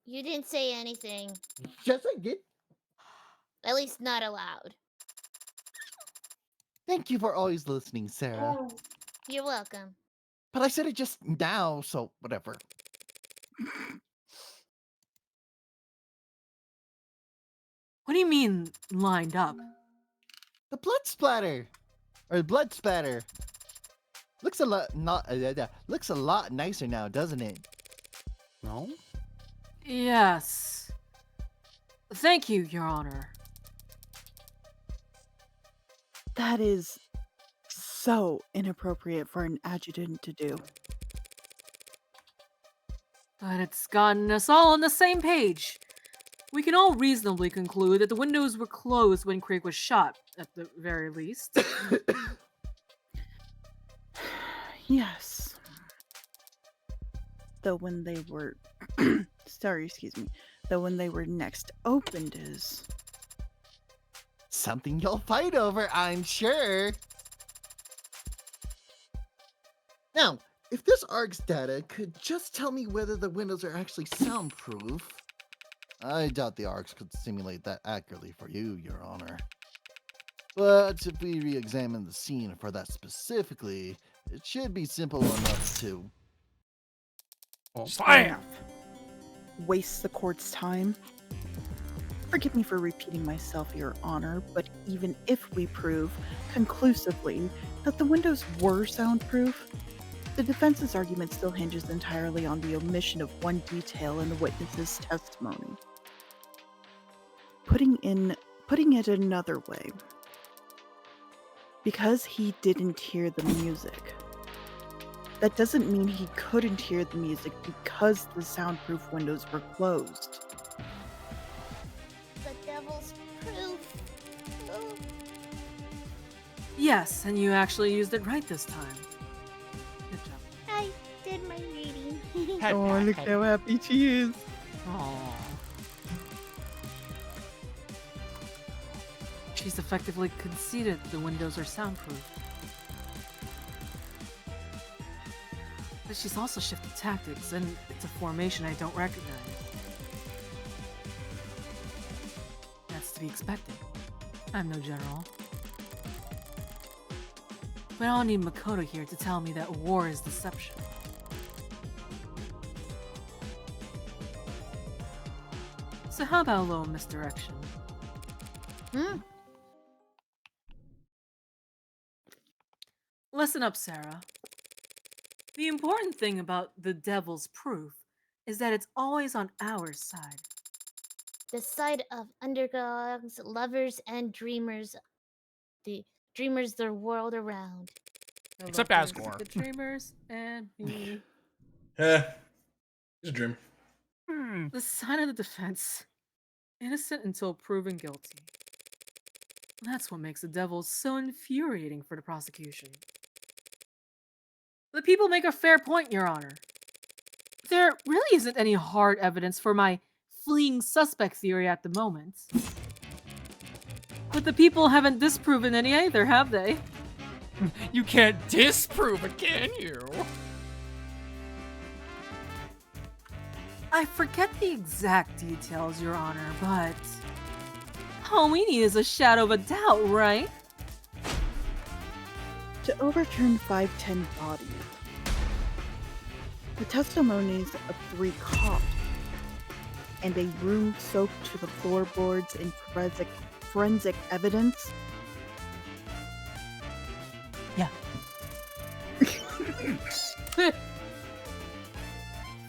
You didn't say anything. Yes, I did. At least not allowed. Thank you for always listening, Sarah. You're welcome. But I said it just now, so whatever. What do you mean, lined up? The blood splatter, or blood spatter, looks a lot looks a lot nicer now, doesn't it? No? Yes. Thank you, Your Honor. That is so inappropriate for an adjutant to do. But it's gotten us all on the same page. We can all reasonably conclude that the windows were closed when Krieg was shot, at the very least. Yes. Though when they were excuse me. Though when they were next opened is something you'll fight over, I'm sure. Now, if this ARG's data could just tell me whether the windows are actually soundproof. I doubt the ARGs could simulate that accurately for you, Your Honor. But if we re-examine the scene for that specifically, it should be simple enough to... Slam! waste the court's time. Forgive me for repeating myself, Your Honor, but even if we prove conclusively that the windows were soundproof, the defense's argument still hinges entirely on the omission of one detail in the witness's testimony. Putting it another way, because he didn't hear the music, that doesn't mean he couldn't hear the music because the soundproof windows were closed. The devil's proof. Oh. Yes, and you actually used it right this time. Good job. I did my reading. Oh, look how happy she is. Aww. She's effectively conceded the windows are soundproof. But she's also shifted tactics, and it's a formation I don't recognize. That's to be expected. I'm no general. But I'll need Makoto here to tell me that war is deception. So how about a little misdirection? Listen up, Sarah. The important thing about the devil's proof is that it's always on our side. The side of underdogs, lovers, and dreamers. The dreamers the world around. The Except lovers, Asgore. The dreamers and me. It's a dream. The side of the defense. Innocent until proven guilty. That's what makes the devil so infuriating for the prosecution. The people make a fair point, Your Honor. There really isn't any hard evidence for my fleeing suspect theory at the moment. But the people haven't disproven any either, have they? You can't disprove it, can you? I forget the exact details, Your Honor, but all we need is a shadow of a doubt, right? To overturn 510 bodies, the testimonies of 3 cops, and a room soaked to the floorboards in forensic evidence. Yeah.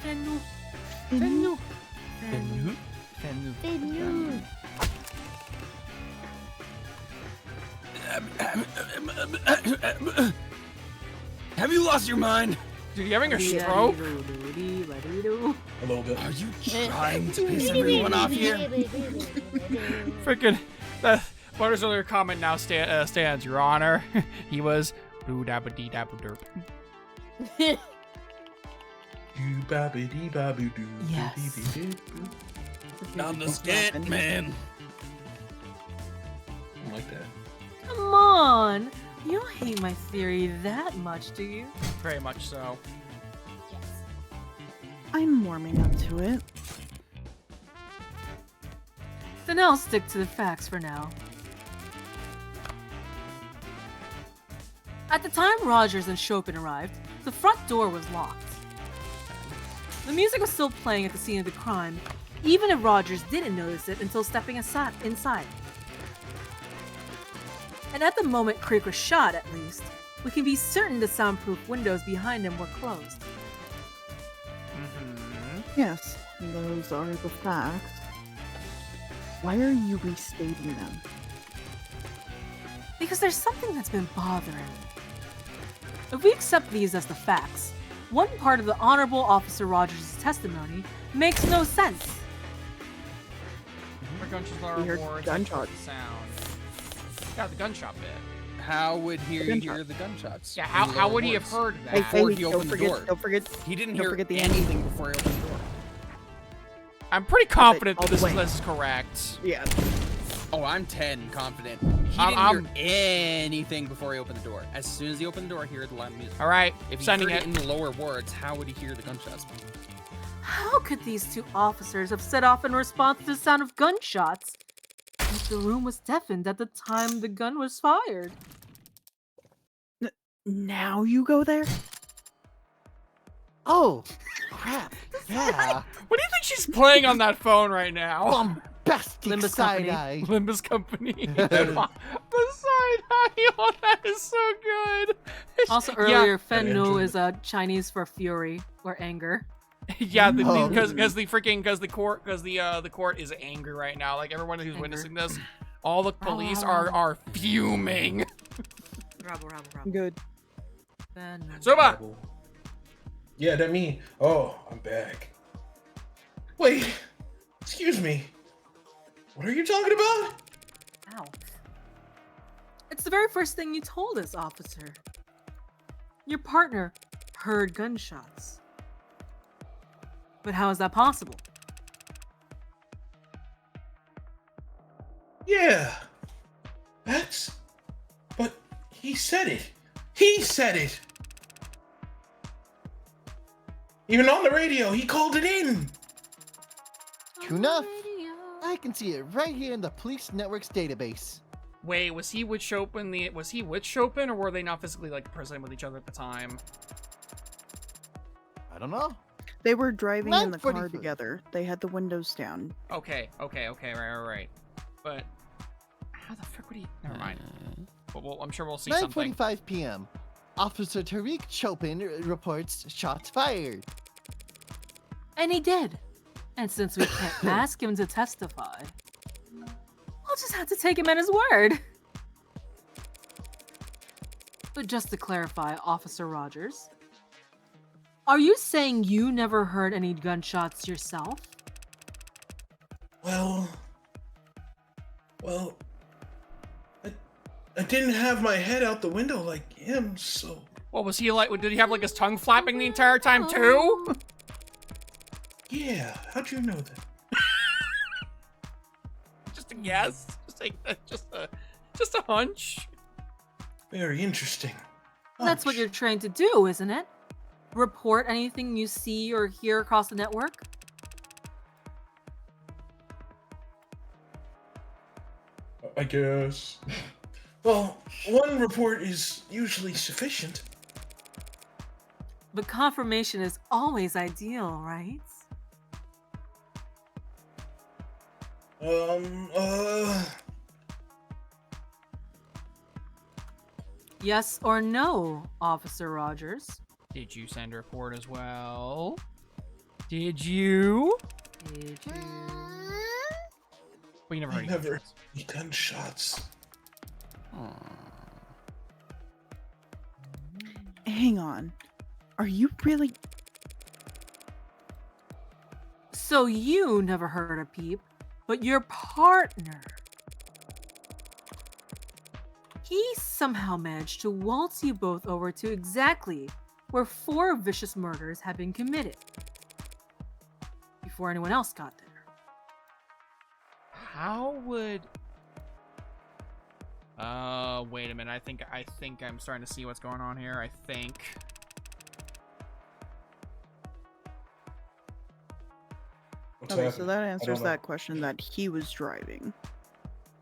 Fenu. Fenu. Fenu. Have you lost your mind? Dude, you having a stroke? A little bit. Are you trying to piss everyone off here? Freaking that Butter's earlier comment now stands, Your Honor. He was boo dabba dee dabba derp. Yes. I'm the scat man. I like that. Come on! You don't hate my theory that much, do you? Very much so. Yes. I'm warming up to it. Then I'll stick to the facts for now. At the time Rogers and Chopin arrived, the front door was locked. The music was still playing at the scene of the crime, even if Rogers didn't notice it until stepping inside. And at the moment Creek was shot, at least, we can be certain the soundproof windows behind him were closed. Yes, those are the facts. Why are you restating them? Because there's something that's been bothering me. If we accept these as the facts, one part of the Honorable Officer Rogers' testimony makes no sense. We're going to We lower heard wards. gunshots. Sound. Yeah, the gunshot bit. How would he Gunshot. hear the gunshots? Yeah, in how lower would he have wards? heard Hey, that? Before hey, he don't opened the forget, door. don't forget. He didn't Don't hear forget the anything before he opened the door. I'm pretty confident all that the way. this is correct. Yeah. Oh, I'm 10 confident. He I'm- didn't hear anything before he opened the door. As soon as he opened the door, he heard the loud music. All right, If he sending heard it. it in the lower wards, how would he hear the gunshots? How could these two officers have set off in response to the sound of gunshots if the room was deafened at the time the gun was fired? Now you go there? Oh, crap. Yeah. What do you think she's playing on that phone right now? Bombastic Limbus side Company. eye. Limbus Company. The side eye on that is so good. Also, Yeah. earlier, Fen Andrew. No is Chinese for fury or anger. Yeah, Oh. because the court is angry right now. Like everyone who's Anger. witnessing this, all the police are fuming. Bravo, bravo, bravo. Good. Fen No. Soba, Yeah, that me. Oh, I'm back. Wait, excuse me. What are you talking about? Ow. It's the very first thing you told us, officer. Your partner heard gunshots. But how is that possible? Yeah, but he said it. He said it. Even on the radio, he called it in. True enough. I can see it right here in the police network's database. wait, was he with Chopin? Was he with Chopin, or were they not physically like present with each other at the time? I don't know. They were driving in the car 9:45. together. They had the windows down. Okay, right. But how the frick would he? Never mind. But I'm sure we'll see something. 9:45 p.m. Officer Tariq Chopin reports shots fired. And he did. And since we can't ask him to testify, we'll just have to take him at his word. But just to clarify, Officer Rogers, are you saying you never heard any gunshots yourself? Well, I didn't have my head out the window like him, so. What was he like? Did he have like his tongue flapping the entire time too? Yeah, how'd you know that? Just a guess. Just a hunch. Very interesting. That's what Hunch. you're trained to do, isn't it? Report anything you see or hear across the network? I guess. Well, one report is usually sufficient. But confirmation is always ideal, right? Yes or no, Officer Rogers? Did you send a report as well? Did you? Did you? Well, you never I heard never gunshots. heard gunshots. Hang on. Are you really? So you never heard a peep, but your partner. He somehow managed to waltz you both over to exactly where 4 vicious murders had been committed before anyone else got there. How would? Wait a minute. I think I'm starting to see what's going on here. I think. What's Okay, so happening? that I answers don't know. that question that he was driving.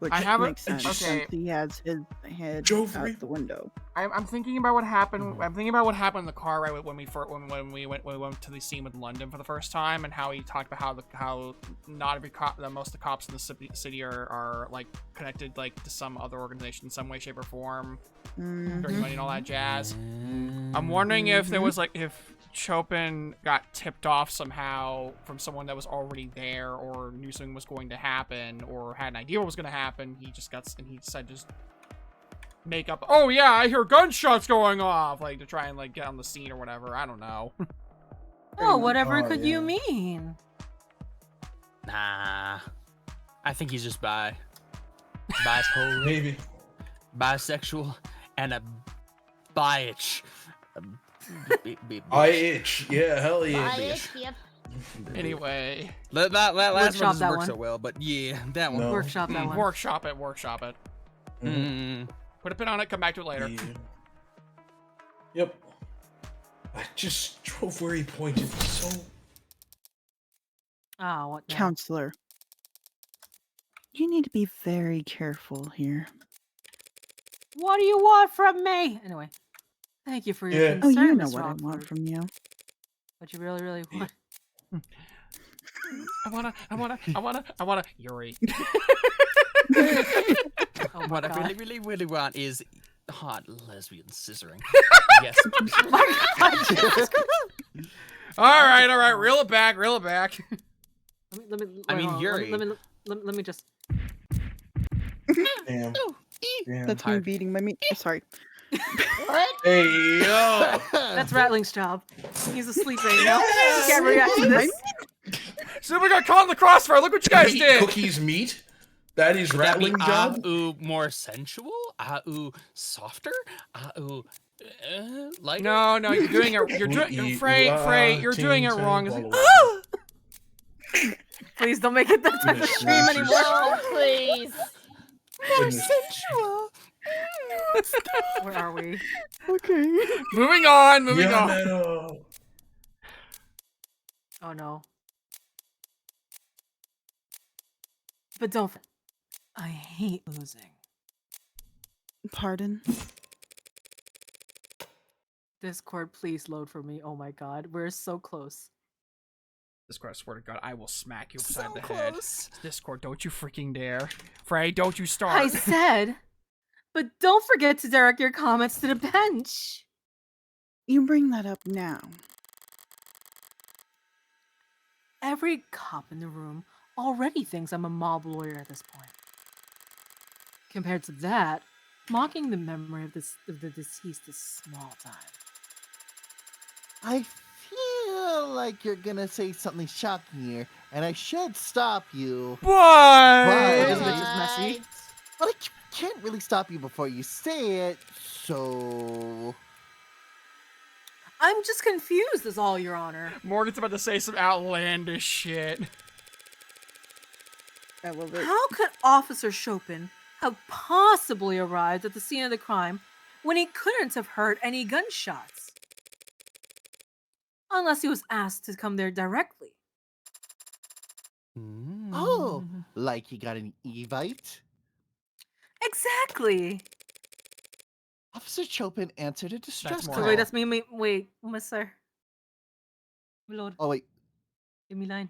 Which I haven't- makes sense okay. since he has his head Joffrey? out the window. I'm thinking about what happened. I'm thinking about what happened in the car right when we went to the scene with London for the first time, and how he talked about how not every cop, most of the cops in the city are like connected like to some other organization in some way, shape, or form, dirty money and all that jazz. I'm wondering if there was like if Chopin got tipped off somehow from someone that was already there, or knew something was going to happen, or had an idea what was going to happen. He decided to just make up, oh yeah, I hear gunshots going off, like to try and like get on the scene or whatever. I don't know. Oh, whatever Oh, could yeah. you mean? Nah. I think he's just bipolar, Maybe. bisexual, and a biatch. I itch. Yeah, hell yeah. Yep. Anyway, That last one Workshop doesn't that work one. so well, but yeah, that one. No. Workshop that one. workshop it. Mm. Put a pin on it, come back to it later. Yeah. Yep. I just drove where he pointed. So Ah, what now? Counselor, you need to be very careful here. What do you want from me? Anyway, thank you for your Yeah. Oh, concern, you know Miss what I Rockford. want from you. What you really, really want? I wanna, Yuri. Oh my What I God. really, really, really want is hot lesbian scissoring. Yes. All right, reel it back. Let me, I wait, mean, hold on. Yuri. Let me just. damn. Damn. That's me beating my meat. Oh, sorry. Hey yo. That's Rattling's job. He's asleep right now. He can't react to this. So we got caught in the crossfire. Look what you guys Meat, did. Cookies meat. That is Would that be rattling job. more sensual? Softer? Like No, you're doing it. You're Frey. You're doing it wrong. Please don't make it that type of Goodness scream gracious. anymore. Oh, please. Where are we? Okay. Moving on. Yeah, man. Oh no. But don't. I hate losing. Pardon? Discord, please load for me. Oh my God, we're so close. Discord, I swear to God, I will smack you upside the head. Discord, don't you freaking dare. Frey, don't you start. I said, but don't forget to direct your comments to the bench. You bring that up now. Every cop in the room already thinks I'm a mob lawyer at this point. Compared to that, mocking the memory of the deceased is small time. I feel like you're gonna say something shocking here, and I should stop you. What? This But, bitch is messy. but I can't really stop you before you say it, so... I'm just confused, is all, Your Honor. Morgan's about to say some outlandish shit. I love it. How could Officer Chopin have possibly arrived at the scene of the crime when he couldn't have heard any gunshots? Unless he was asked to come there directly. Oh, like he got an Evite? Exactly. Officer Chopin answered a distress more So call. wait, that's me. Wait, mister. My lord, Oh wait, give me line.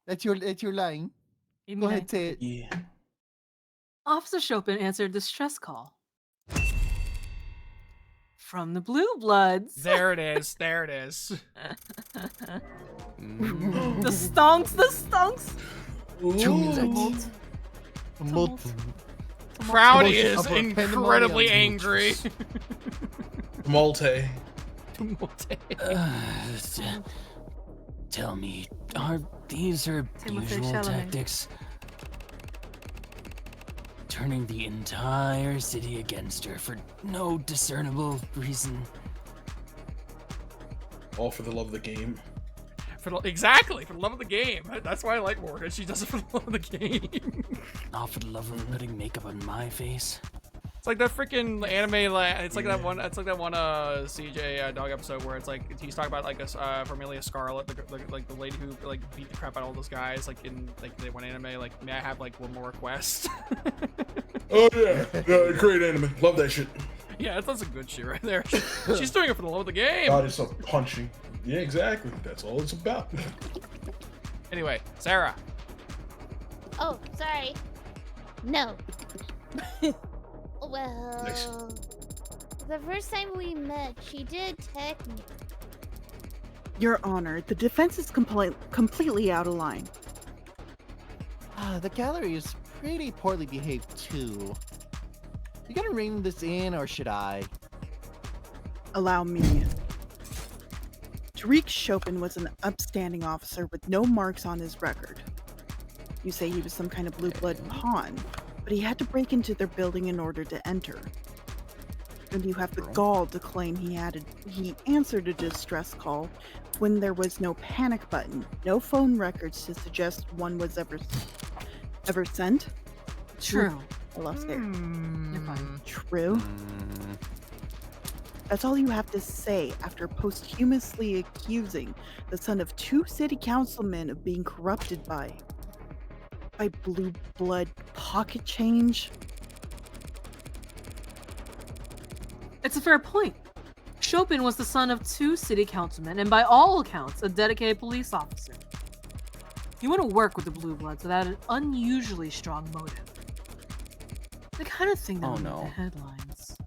that's your line. Give me Go line. ahead, say it. Yeah. Officer Chopin answered the distress call. From the Blue Bloods. There it is. There it is. The stonks. Tumult. Crowdy Commotion is of a incredibly pandemonium. angry. Malte. Tell me, are these her Timothée usual Chalamet. tactics? Turning the entire city against her for no discernible reason. All for the love of the game. Exactly, for the love of the game. That's why I like Morgan. She does it for the love of the game. Not for the love of putting makeup on my face. It's like that freaking anime. It's like that one. It's like that one CJ dog episode where it's like he's talking about like Vermilia Scarlet, like the lady who like beat the crap out of all those guys. Like in like the one anime. Like, may I have like one more request? Oh yeah, great anime. Love that shit. Yeah, that's some good shit right there. She's doing it for the love of the game. God, it's a punching. Yeah, exactly. That's all it's about. Anyway, Sarah. Oh, sorry. No. Well, Nice. the first time we met, she did tech me. Your Honor, the defense is completely out of line. The gallery is pretty poorly behaved too. You gonna rein this in, or should I? Allow me. Tariq Chopin was an upstanding officer with no marks on his record. You say he was some kind of blue blood pawn, but he had to break into their building in order to enter. And you have the gall to claim he answered a distress call when there was no panic button, no phone records to suggest one was ever sent. True. I lost there. You're fine. True. That's all you have to say after posthumously accusing the son of 2 city councilmen of being corrupted by blue blood pocket change. It's a fair point. Chopin was the son of 2 city councilmen and by all accounts a dedicated police officer. He wouldn't work with the Blue Bloods without an unusually strong motive. The kind of thing that would make the headlines.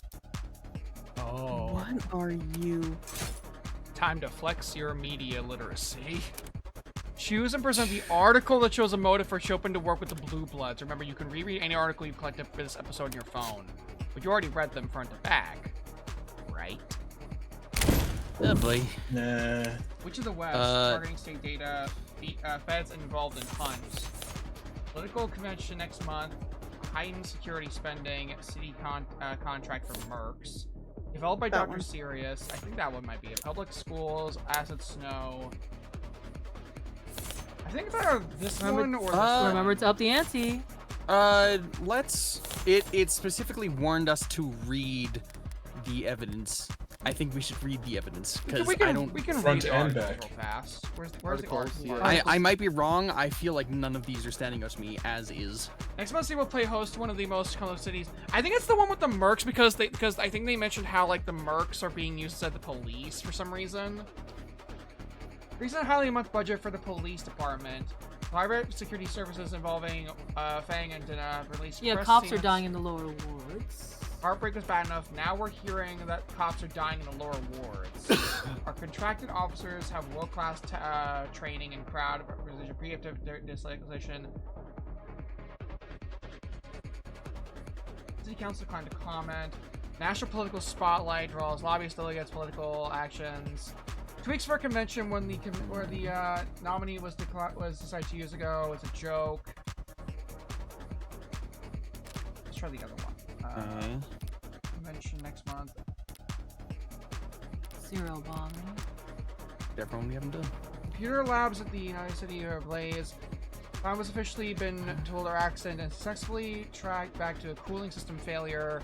Oh. What are you? Time to flex your media literacy. Choose and present the article that shows a motive for Chopin to work with the Blue Bloods. Remember, you can reread any article you've collected for this episode on your phone, but you already read them front to back, right? Oh boy. Nah. Which of the West, targeting state data, feds involved in hunts, political convention next month, heightened security spending, city contract for Mercs, developed by That Dr. one. Sirius. I think that one might be it. Public schools, acid snow. I think it's either this one or this one. Remember to up the ante. It specifically warned us to read the evidence. I think we should read the evidence because we can Front read the and articles back. real fast. Where's the Articles, article? yeah. I might be wrong. I feel like none of these are standing out to me as is. Next month, will play host to one of the most colorful cities. I think it's the one with the Mercs because I think they mentioned how like the Mercs are being used as the police for some reason. Recent highly month budget for the police department. Private security services involving Fang and Dana released. Yeah, press cops are scenes. dying in the lower wards. Heartbreak was bad enough. Now we're hearing that cops are dying in the lower wards. Our contracted officers have world-class training and crowd preemptive dislegislation. City Council declined to comment. National political spotlight draws lobbyist delegates political actions. 2 weeks for a convention when the nominee was decided 2 years ago. It's a joke. Let's try the other one. Convention next month. Serial bombing. Everyone we haven't done. Computer labs at the United City are ablaze. Crime was officially been told our accident and successfully tracked back to a cooling system failure.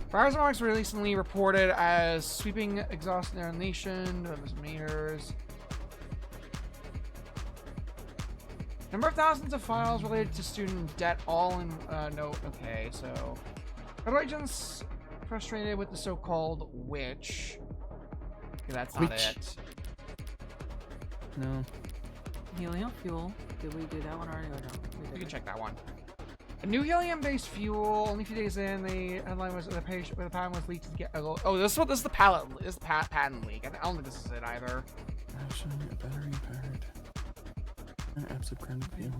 Fires and marks were recently reported as sweeping exhaust in our nation. Meters. Number of thousands of files related to student debt, all in no. Okay, so federal agents frustrated with the so-called witch. Okay, that's not it. No. Helium fuel. Did we do that one already or no? We You can didn't. check that one. A new helium-based fuel. Only a few days in, the headline was the patent was leaked to get. Oh, this is the patent leak. I don't think this is it either. Actually, a battery powered. Absolute ground field.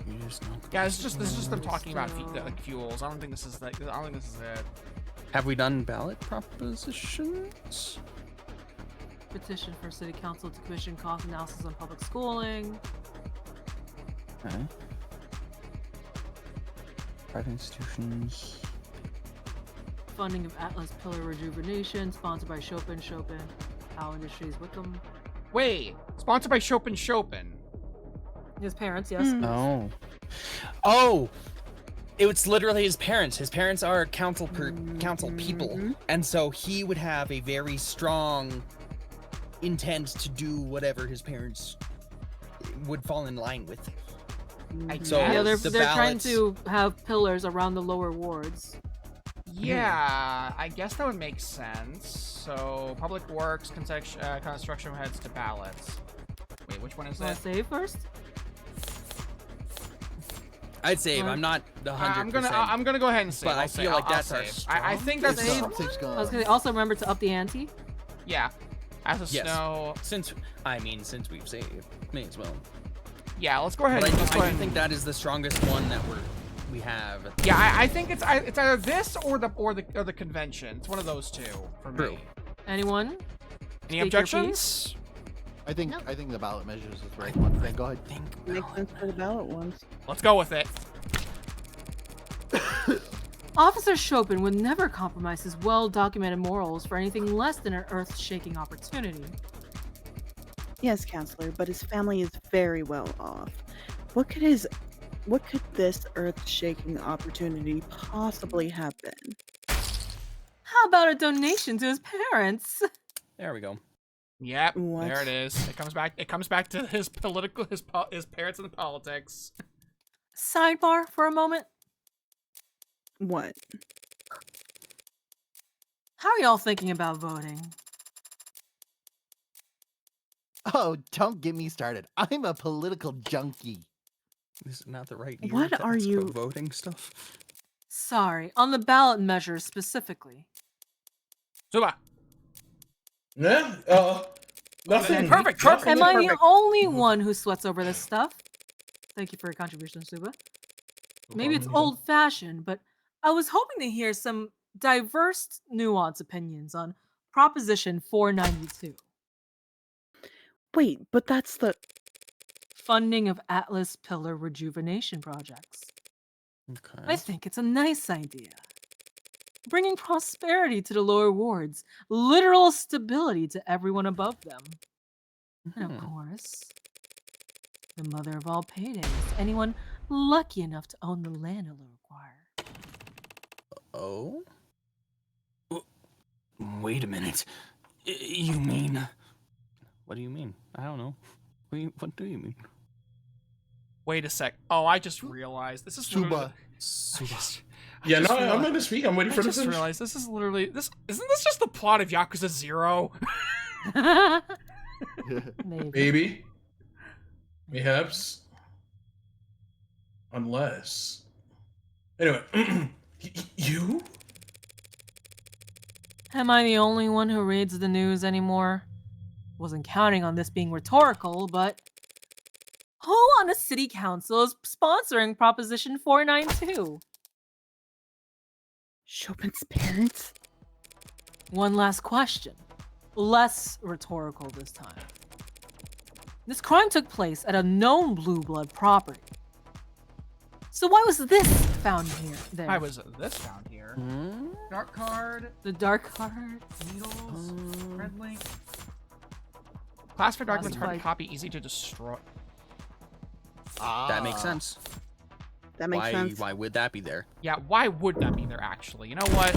You just know. Yeah, this is just them talking about like fuels. I don't think this is like. I don't think this is it. Have we done ballot propositions? Petition for City Council to commission cost analysis on public schooling. Okay. Private institutions. Funding of Atlas Pillar Rejuvenation, sponsored by Chopin, Howe Industries, Wickham. Wait, sponsored by Chopin. His parents, yes. Oh. Oh! It's literally his parents. His parents are council people, Mm-hmm. and so he would have a very strong intent to do whatever his parents would fall in line with. So Yeah, they're the trying ballots- to have pillars around the lower wards. Yeah, I guess that would make sense. So, public works, construction heads to ballots. Wait, which one is Want that? to save first? I'd save. I'm not the 100%. I'm gonna go ahead and save. But I I'll feel save. like I'll that's our save. I think that's It's Save. gone, it's I was gone. gonna also remember to up the ante. yeah. As a Yes. snow. Since we've saved, may as well. Yeah, let's go ahead. But Let's go I ahead do think and- that is the strongest one that we have. Yeah, I think it's either this or the convention. It's one of those two for me. True. Anyone? Any Speak your objections? I think No. the ballot measures is the right one. Then go ahead. Makes sense for the ballot ones. Let's go with it. Officer Chopin would never compromise his well-documented morals for anything less than an earth-shaking opportunity. Yes, counselor, but his family is very well off. What could this earth-shaking opportunity possibly have been? How about a donation to his parents? There we go. Yep, What? there it is. It comes back to his his parents and politics. Sidebar for a moment. What? How are y'all thinking about voting? Oh, don't get me started. I'm a political junkie. This is not the right year. What to are ask you- about voting stuff? Sorry, on the ballot measures specifically. Suba. Yeah. Nothing. Perfect, nothing Am I the perfect. only one who sweats over this stuff? Thank you for your contribution, Suba. Maybe it's old-fashioned, but I was hoping to hear some diverse, nuanced opinions on Proposition 492. Wait, but that's the. Funding of Atlas Pillar rejuvenation projects. Okay. I think it's a nice idea. Bringing prosperity to the lower wards, literal stability to everyone above them. And of course, the mother of all paydays, anyone lucky enough to own the land it'll require. Oh? Wait a minute. You mean? What do you mean? I don't know. What do you mean? Wait a sec. Oh, I just realized this is literally- Suba. Yeah, just no, I'm realized- going to speak. I'm waiting for I the just finish. realized this is literally this. Isn't this just the plot of Yakuza 0? Maybe. Maybe. Mayhaps. Unless. Anyway. You? Am I the only one who reads the news anymore? Wasn't counting on this being rhetorical, but who on the city council is sponsoring Proposition 492? Chopin's parents? One last question. Less rhetorical this time. This crime took place at a known Blue Blood property. So why was this found here? There. Why was this found here? Dark card, the dark card. needles, red link. Classified documents hard to Classified. copy, easy to destroy. That makes sense. That makes why? sense. Why would that be there? Yeah, why would that be there actually? You know what?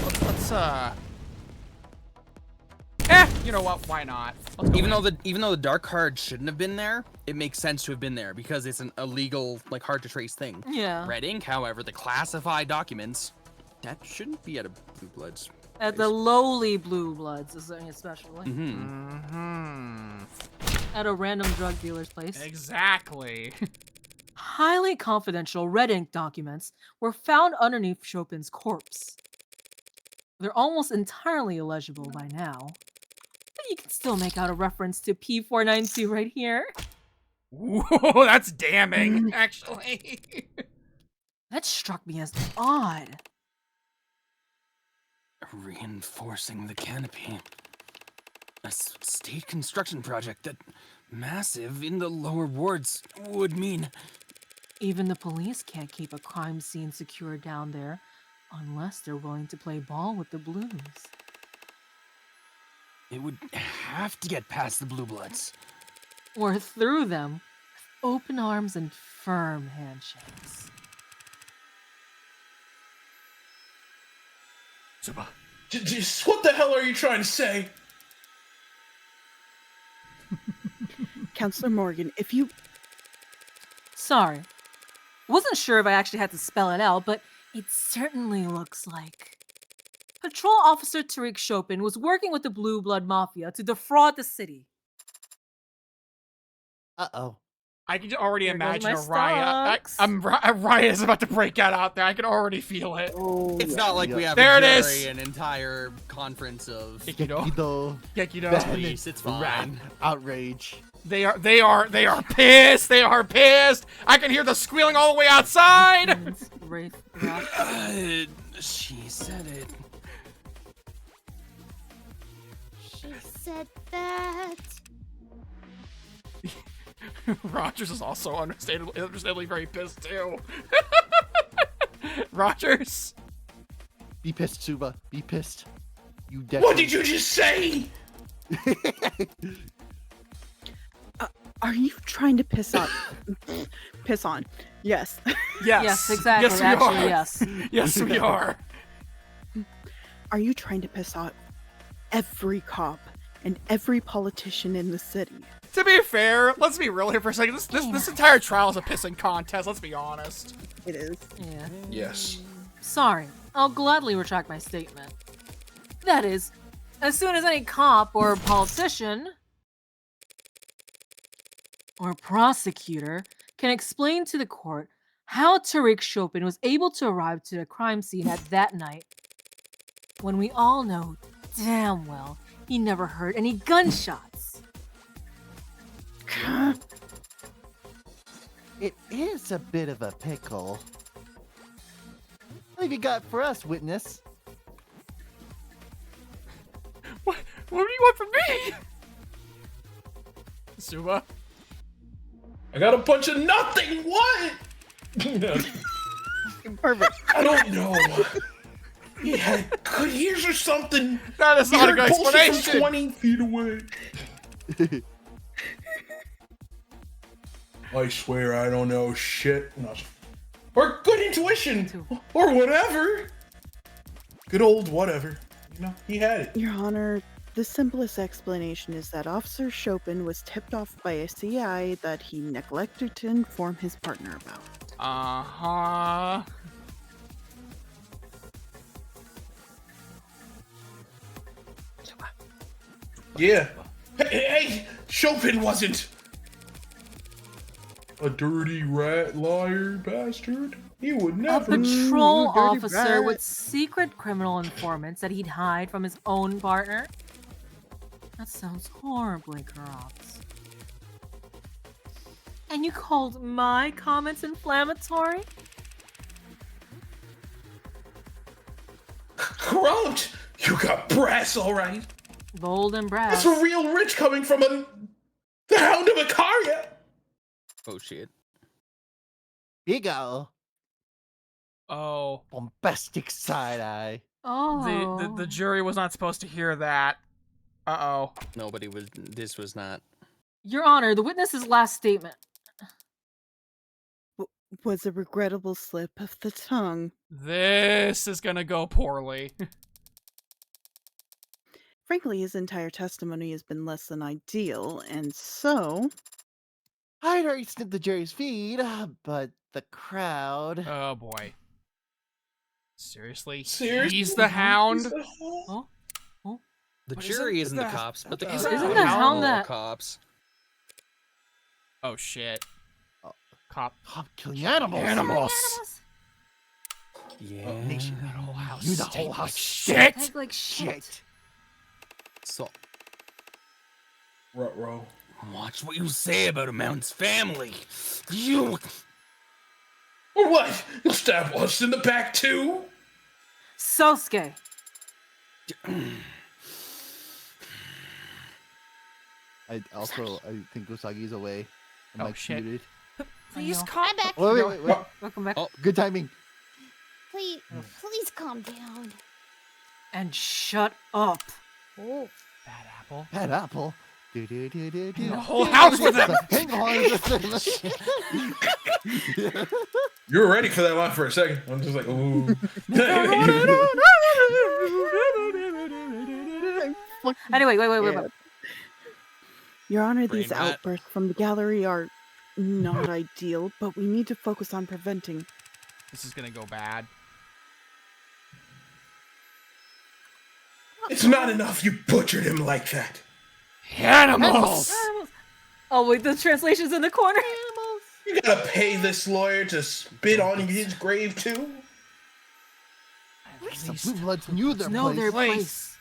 You know what? Why not? Let's go Even with though the dark card shouldn't have been there, it makes sense to have been there because it's an illegal, like hard to trace thing. Yeah. Red ink, however, the classified documents, that shouldn't be at a Blue Bloods. At the lowly Blue Bloods, especially. Mm-hmm. At a random drug dealer's place. Exactly. Highly confidential red ink documents were found underneath Chopin's corpse. They're almost entirely illegible by now, but you can still make out a reference to P492 right here. Whoa, that's damning, actually. That struck me as odd. Reinforcing the canopy. A state construction project that massive in the lower wards would mean. Even the police can't keep a crime scene secure down there unless they're willing to play ball with the Blues. It would have to get past the Blue Bloods. Or through them with open arms and firm handshakes. Suba. Just what the hell are you trying to say? Counselor Morgan, if you Sorry. Wasn't sure if I actually had to spell it out, but it certainly looks like. Patrol Officer Tariq Chopin was working with the Blue Blood Mafia to defraud the city. Uh-oh. I can already There goes imagine my a riot. stocks. A riot is about to break out there. I can already feel it. It's not like we have There a it jury, is. an entire conference of Gekido. Gekido. It's Wrath, fine. outrage. They are pissed. They are pissed. I can hear the squealing all the way outside. Wraith, She said it. She said that. Rogers is also understandably very pissed too. Rogers. Be pissed, Suba. Be pissed. You What definitely. did you just say? are you trying to piss on? Piss on? Yes. Yes. Yes, exactly. Yes, we Actually, are. yes. Yes, we are. Are you trying to piss off every cop and every politician in the city? To be fair, let's be real here for a second. This entire trial is a pissing contest. Let's be honest. It is. Yeah. Yes. Sorry. I'll gladly retract my statement. That is, as soon as any cop or politician or prosecutor can explain to the court how Tariq Chopin was able to arrive to the crime scene at that night, when we all know damn well he never heard any gunshots. It is a bit of a pickle. What have you got for us, witness? What do you want from me? Suba? I got a bunch of nothing. What? Perfect. I don't know. He had good ears or something. That is He not a heard good bullshit explanation. from 20 feet away. I swear I don't know shit. No. Or good intuition. Or whatever. Good old whatever. You know, he had it. Your Honor, the simplest explanation is that Officer Chopin was tipped off by a CI that he neglected to inform his partner about. Uh-huh. Yeah. Hey, Chopin wasn't a dirty rat liar bastard. He would A never. patrol dirty officer rat. with secret criminal informants that he'd hide from his own partner? That sounds horribly corrupt. And you called my comments inflammatory? Corrupt. You got brass, all right. Bold and brass. That's a real rich coming from the Hound of Icaria. Oh shit. Big-o. Oh. Bombastic side-eye. Oh. The jury was not supposed to hear that. Uh-oh. Nobody was. This was not. Your Honor, the witness's last statement. Was a regrettable slip of the tongue. This is gonna go poorly. Frankly, his entire testimony has been less than ideal, and so... I'd already snipped the jury's feed, but the crowd... Oh boy. Seriously? Seriously? He's the hound? Oh? Oh? The What jury isn't isn't the that- cops, but the isn't crowd the is hound all that- cops. Oh shit. Cop. Cop killing animals! Animals! Yeah. Makes you that whole house. You the stink whole house like shit! shit! Like shit. Shit! So Ruh-roh. Watch what you say about a mountain's family. You. Or what? You'll stab us in the back too? Sosuke. I think Usagi's away. Oh, Mike's shit. muted. Please know. call I'm back. Wait. Welcome back. Oh. Good timing. Please calm down. And shut up. Oh. Bad apple. Bad apple. Do. The whole house with him! Hang on. You were ready for that line for a second. I'm just like, ooh. Anyway, wait. Your Honor, these Brain rot. outbursts from the gallery are not ideal, but we need to focus on preventing. This is gonna go bad. It's not enough you butchered him like that. Animals! Oh wait, the translation's in the corner. You gotta pay this lawyer to spit on his grave too? At least the Blue Bloods knew their Know place. their place.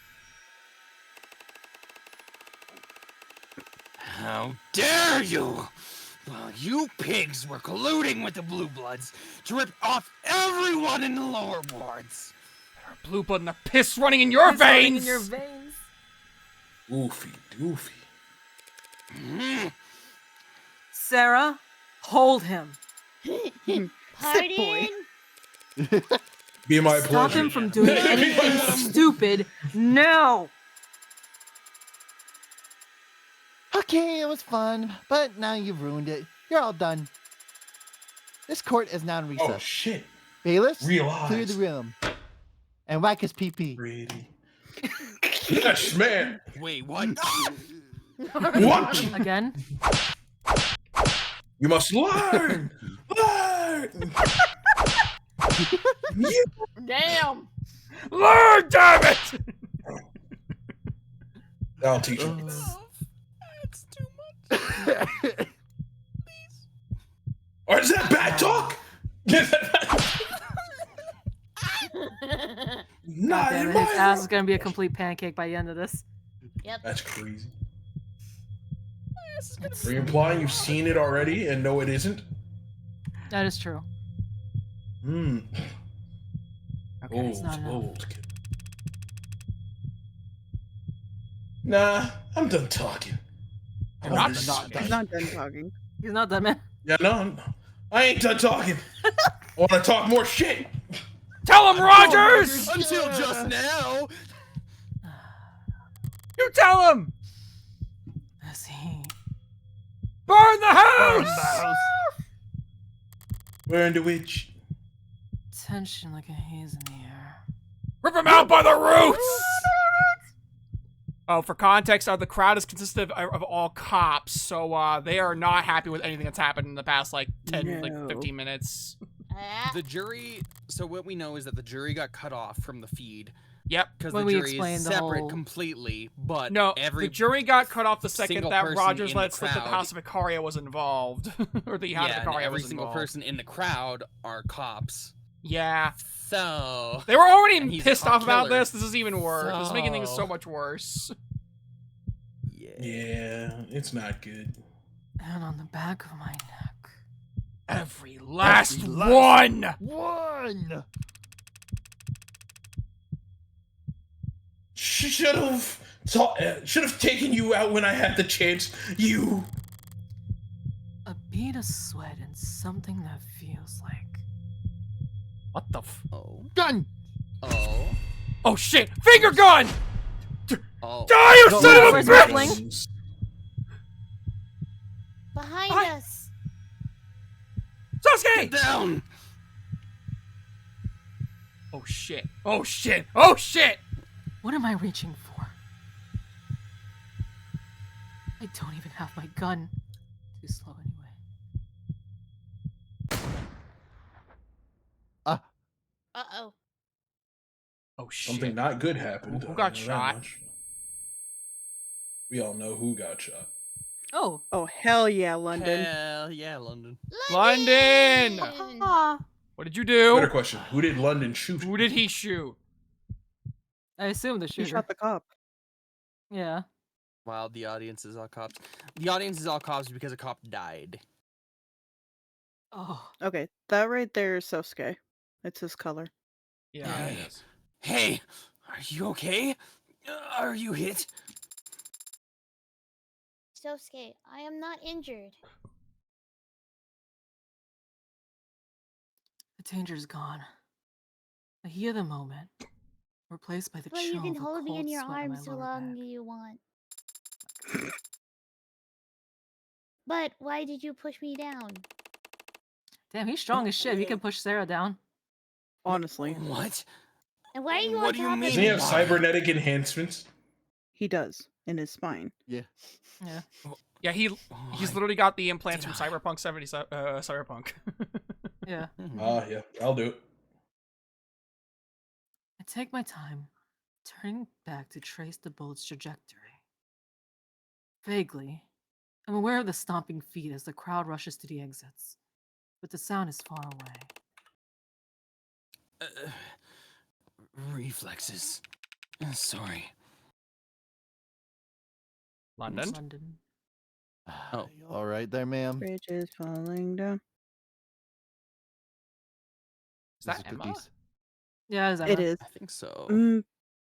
How dare you! Well, you pigs were colluding with the Blue Bloods to rip off everyone in the lower wards. Blue blood and the piss running in your It's running veins! in your veins. Oofy doofy. Sarah, hold him. Pardon? Be my Stop pleasure. him from doing anything stupid now. Okay, it was fun, but now you've ruined it. You're all done. This court is now in recess. Oh shit. Bailiffs, Real clear eyes. the room. And whack his pee-pee. Pretty. Yes, man. Wait, what? What? Again? You must learn. Learn. You- Damn. Lord damn it! I'll teach you. That's too much. Or is that bad talk? Not Damn in it, my his ass is gonna be a complete pancake by the end of this. Yep. That's crazy. Are you implying you've seen it already and no, it isn't? That is true. Hmm. Okay. It's not enough. Old kid. Nah, I'm done talking. You're not Honest. done I'm not done talking. He's not done, man. Yeah, no, I ain't done talking. I want to talk more shit. Tell him, Rogers! Until just now. You tell him! As he Burn the house! Burn the witch. tension like a haze in the air. Rip him out by the roots! Oh, for context, the crowd is consisted of all cops, so they are not happy with anything that's happened in the past, like, 10, like, No. 15 minutes. The jury. So what we know is that the jury got cut off from the feed Yep. because When the we jury is explained the separate whole- completely. But No, every the jury got cut off the second single that person Rogers in let the slip that the crowd- House of Icaria was involved. Or the House yeah, of and Icaria every was single involved. person in the crowd are cops. Yeah. So They were And already he's a pissed cop off about killer. this. This is even worse. This is making things so So- much worse. Yeah, it's not good. And on the back of my neck. Every last last one! One! Should have taken you out when I had the chance. You. A bead of sweat and something that feels like. What the f- Oh. Gun! Oh. Oh shit! Finger gun! Oh. Die, you No, son of a where's bitch! Muffling? Behind Hi. us. Sasuke! Get down. Oh shit. Oh shit. Oh shit! What am I reaching for? I don't even have my gun. Too slow anyway. Uh-oh. Oh shit. Something not good happened. Who I got know that shot? much. We all know who got shot. Oh. Oh, hell yeah, London. Hell yeah, London. London! Ah. What did you Better do? question: who did London shoot? Who did he shoot? I assume the He shooter. shot the cop. Yeah. Wow, the audience is all cops. The audience is all cops because a cop died. Oh. Okay, that right there is Sosuke. It's his color. Yeah. Yeah. it is. Hey, are you okay? Are you hit? Sosuke, I am not injured. The danger's gone. I hear the moment. Replaced by the But chill you can of a hold me cold in your sweat on arms my so lower long back. you want. But why did you push me down? Damn, he's strong as shit. He can push Sarah down. Honestly. What? And why are you What on do you top mean? of Doesn't he have me? cybernetic enhancements? He does in his spine. Yeah. Yeah. Yeah, he's Why literally got the implants did from I? Cyberpunk 70 Cyberpunk. Yeah. Yeah, I'll do it. I take my time, turning back to trace the bullet's trajectory. Vaguely, I'm aware of the stomping feet as the crowd rushes to the exits, but the sound is far away. Reflexes. Sorry. London? London. Oh. You all right there, ma'am? Bridge is falling down. Is that This Emma? Cookies. Yeah, is that It right? is. I think so.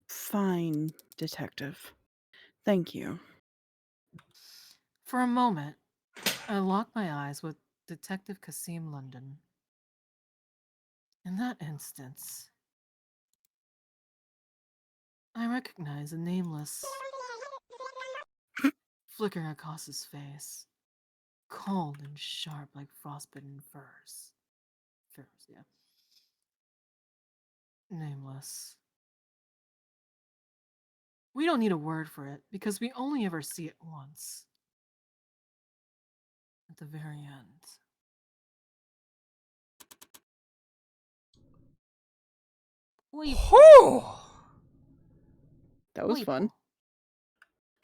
Fine, detective. Thank you. For a moment, I lock my eyes with Detective Kasim London. In that instance, I recognize a nameless flickering across his face, cold and sharp like frostbitten furs. Furs, yeah. Nameless. We don't need a word for it because we only ever see it once. At the very end. Wait. Whew! That was fun.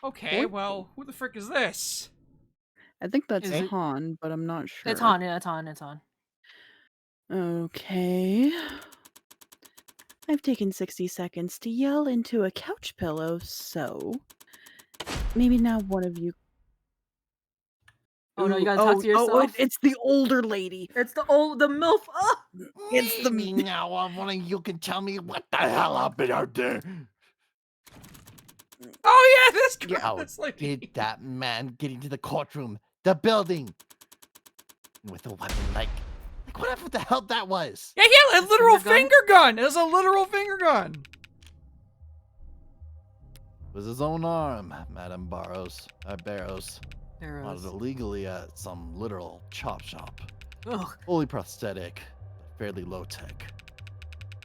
Okay, Boy. well, who the frick is this? I think that's Is it- Han, but I'm not sure. It's on, yeah, it's on, it's on. Okay. I've taken 60 seconds to yell into a couch pillow, so maybe now one of you. Oh no, you Ooh, gotta talk to yourself. It's the older lady. It's the MILF. Oh! It's the Maybe now one of you can tell me what the hell happened out there. Oh yeah, this girl, How this lady. did that man get into the courtroom, the building, with a weapon like whatever the hell that was? Yeah, he had a literal finger gun? finger gun. It was a literal finger gun. It was his own arm, Madam Barrows. Barrows. Arrows. Bought it illegally at some literal chop shop. Ugh. Fully prosthetic, but fairly low tech.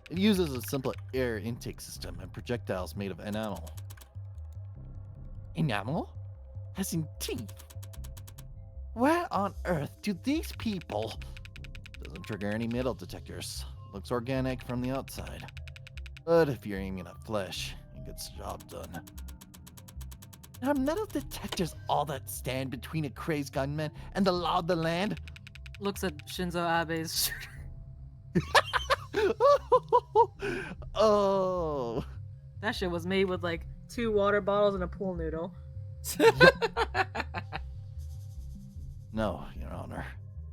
It uses a simple air intake system and projectiles made of enamel. Enamel? As in teeth? Where on earth do these people... Doesn't trigger any metal detectors. Looks organic from the outside. But if you're aiming at flesh, it gets the job done. Are metal detectors all that stand between a crazed gunman and the law of the land? Looks at Shinzo Abe's Oh. That shit was made with like 2 water bottles and a pool noodle. No, Your Honor.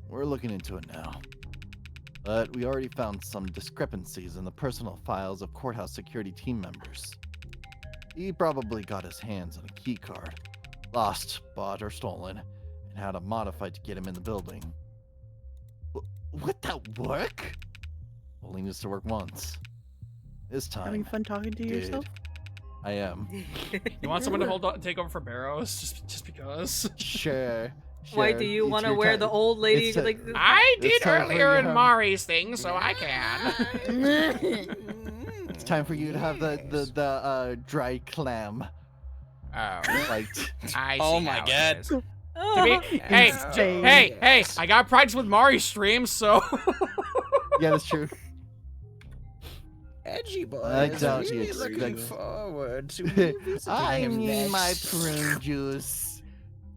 We're looking into it now. But we already found some discrepancies in the personal files of courthouse security team members. He probably got his hands on a key card, lost, bought, or stolen, and had it modified to get him in the building. Would that work? Only needs to work once. This time. Having fun talking to did. yourself? I am. You want someone to hold on, take over for Barrows, just because? Sure. Why sure, do you it's want to your wear time. the old lady It's a- like? I did It's time for earlier you in to have- Mari's thing, so I can. It's time for you to have the dry clam. Oh, Like, I see Oh my how it God. is. To Oh. be- hey, Insane. hey, I got practice with Mari streams, so. yeah, that's true. Edgy boy. I is doubt really you looking expect- forward to revisiting I him need my next. prune juice.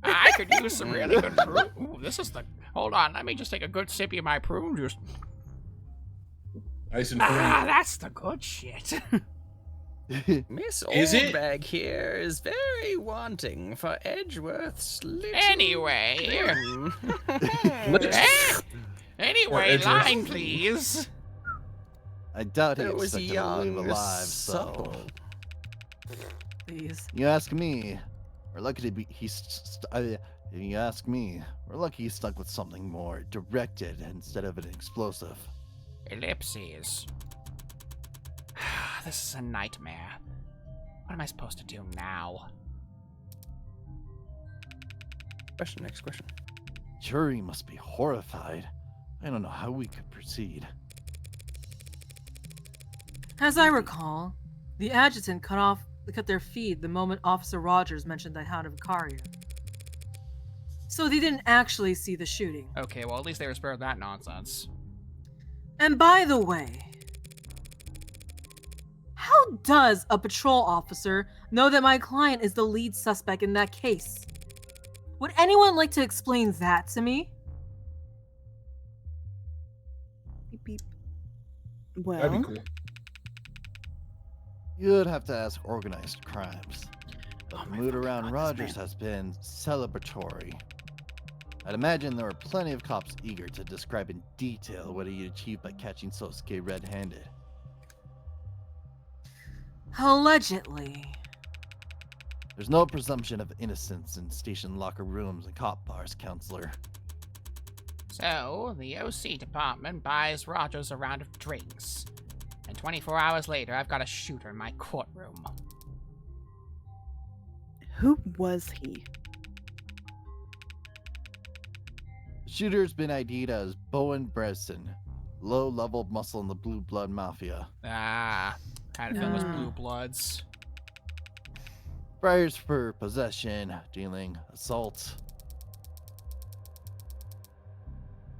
I could use some really good prune. Ooh, this is the. Hold on, let me just take a good sip of my prune juice. Nice and Ah, free. that's the good shit. Miss Is it? Oldbag here is very wanting for Edgeworth's little... Anyway. Eh? Anyway, Edgeworth. line, please. I doubt he It was expected to live young, alive, so. supple. Please. You ask me, we're lucky to be. You ask me, we're lucky he's stuck with something more directed instead of an explosive. Ellipses. This is a nightmare. What am I supposed to do now? Question, next question. Jury must be horrified. I don't know how we could proceed. As I recall, the adjutant cut their feed the moment Officer Rogers mentioned the Hound of Vicaria. So they didn't actually see the shooting. Okay, well, at least they were spared that nonsense. And by the way, how does a patrol officer know that my client is the lead suspect in that case? Would anyone like to explain that to me? Beep, beep. That'd Well, be cool. You'd have to ask organized crimes. But Oh the my mood fucking around God, this Rogers man. has been celebratory. I'd imagine there were plenty of cops eager to describe in detail what he achieved by catching Sosuke red-handed. Allegedly. There's no presumption of innocence in station locker rooms and cop bars, counselor. So, the OC department buys Rogers a round of drinks. And 24 hours later, I've got a shooter in my courtroom. who was he? The shooter's been ID'd as Bowen Bresson, low-level muscle in the Blue Blood Mafia. Ah, kind of thing was Ah. Blue Bloods. Priors for possession, dealing, assault.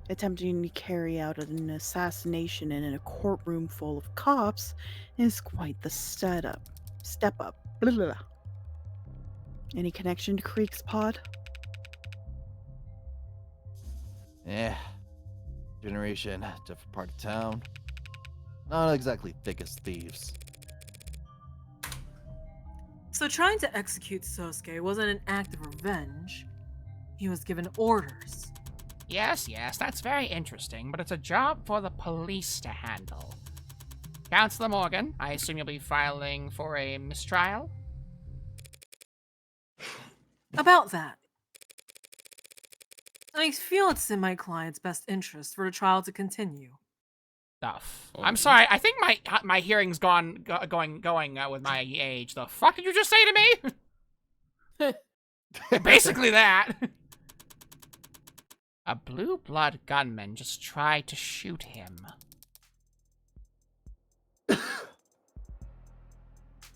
Attempting to carry out an assassination in a courtroom full of cops is quite the step up. Blah, blah, blah. Any connection to Creek's pod? Generation, different part of town. Not exactly thick as thieves. So trying to execute Sosuke wasn't an act of revenge. He was given orders. Yes, that's very interesting, but it's a job for the police to handle. Counselor Morgan, I assume you'll be filing for a mistrial? About that, I feel it's in my client's best interest for the trial to continue. I'm sorry. I think my hearing's going with my age. The fuck did you just say to me? Basically that. A Blue Blood gunman just tried to shoot him.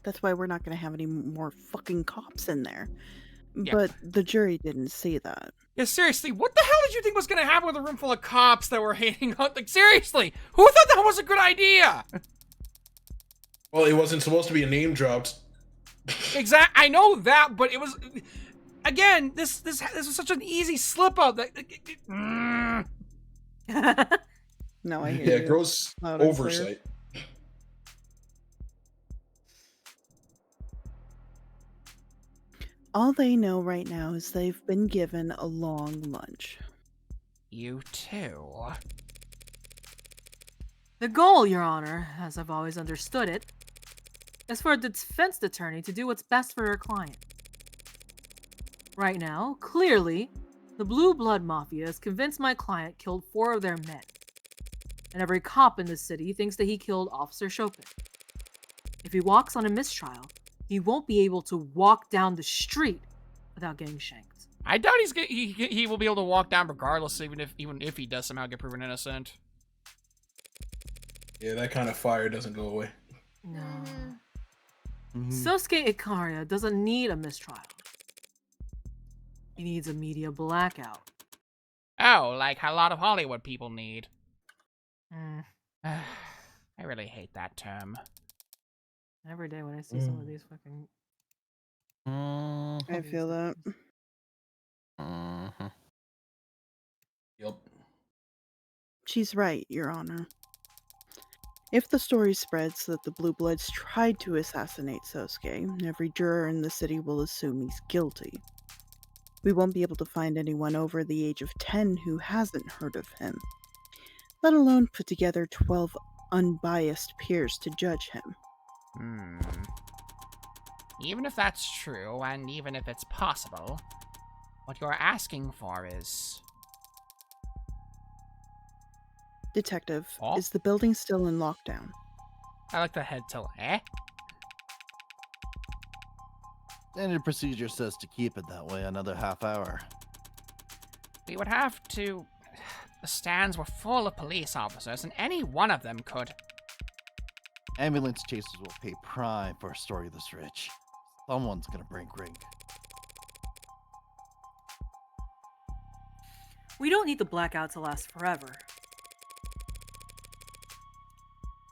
That's why we're not going to have any more fucking cops in there. Yeah. But the jury didn't see that. Yeah, seriously, what the hell did you think was gonna happen with a room full of cops that were hanging out? Like, seriously, who thought that was a good idea? Well, it wasn't supposed to be a name dropped. I know that, but it was. Again, this was such an easy slip up. No, I hear Yeah, you. gross Loud and clear. oversight. All they know right now is they've been given a long lunch. You too. The goal, Your Honor, as I've always understood it, is for a defense attorney to do what's best for her client. Right now, clearly, the Blue Blood Mafia has convinced my client killed 4 of their men. And every cop in the city thinks that he killed Officer Chopin. If he walks on a mistrial, he won't be able to walk down the street without getting shanked. I doubt he will be able to walk down regardless, even if he does somehow get proven innocent. Yeah, that kind of fire doesn't go away. No. Mhm. Sosuke Ikaria doesn't need a mistrial. He needs a media blackout. Oh, like a lot of Hollywood people need. Mm. I really hate that term. Every day when I see some of these fucking... I feel that. Yep. She's right, Your Honor. If the story spreads that the Blue Bloods tried to assassinate Sosuke, every juror in the city will assume he's guilty. We won't be able to find anyone over the age of 10 who hasn't heard of him, let alone put together 12 unbiased peers to judge him. Even if that's true, and even if it's possible, what you're asking for is... Detective, Oh? is the building still in lockdown? I like the head tilt. Standard procedure says to keep it that way another half hour. We would have to... The stands were full of police officers, and any one of them could... Ambulance chasers will pay prime for a story this rich. Someone's gonna break rank. We don't need the blackout to last forever.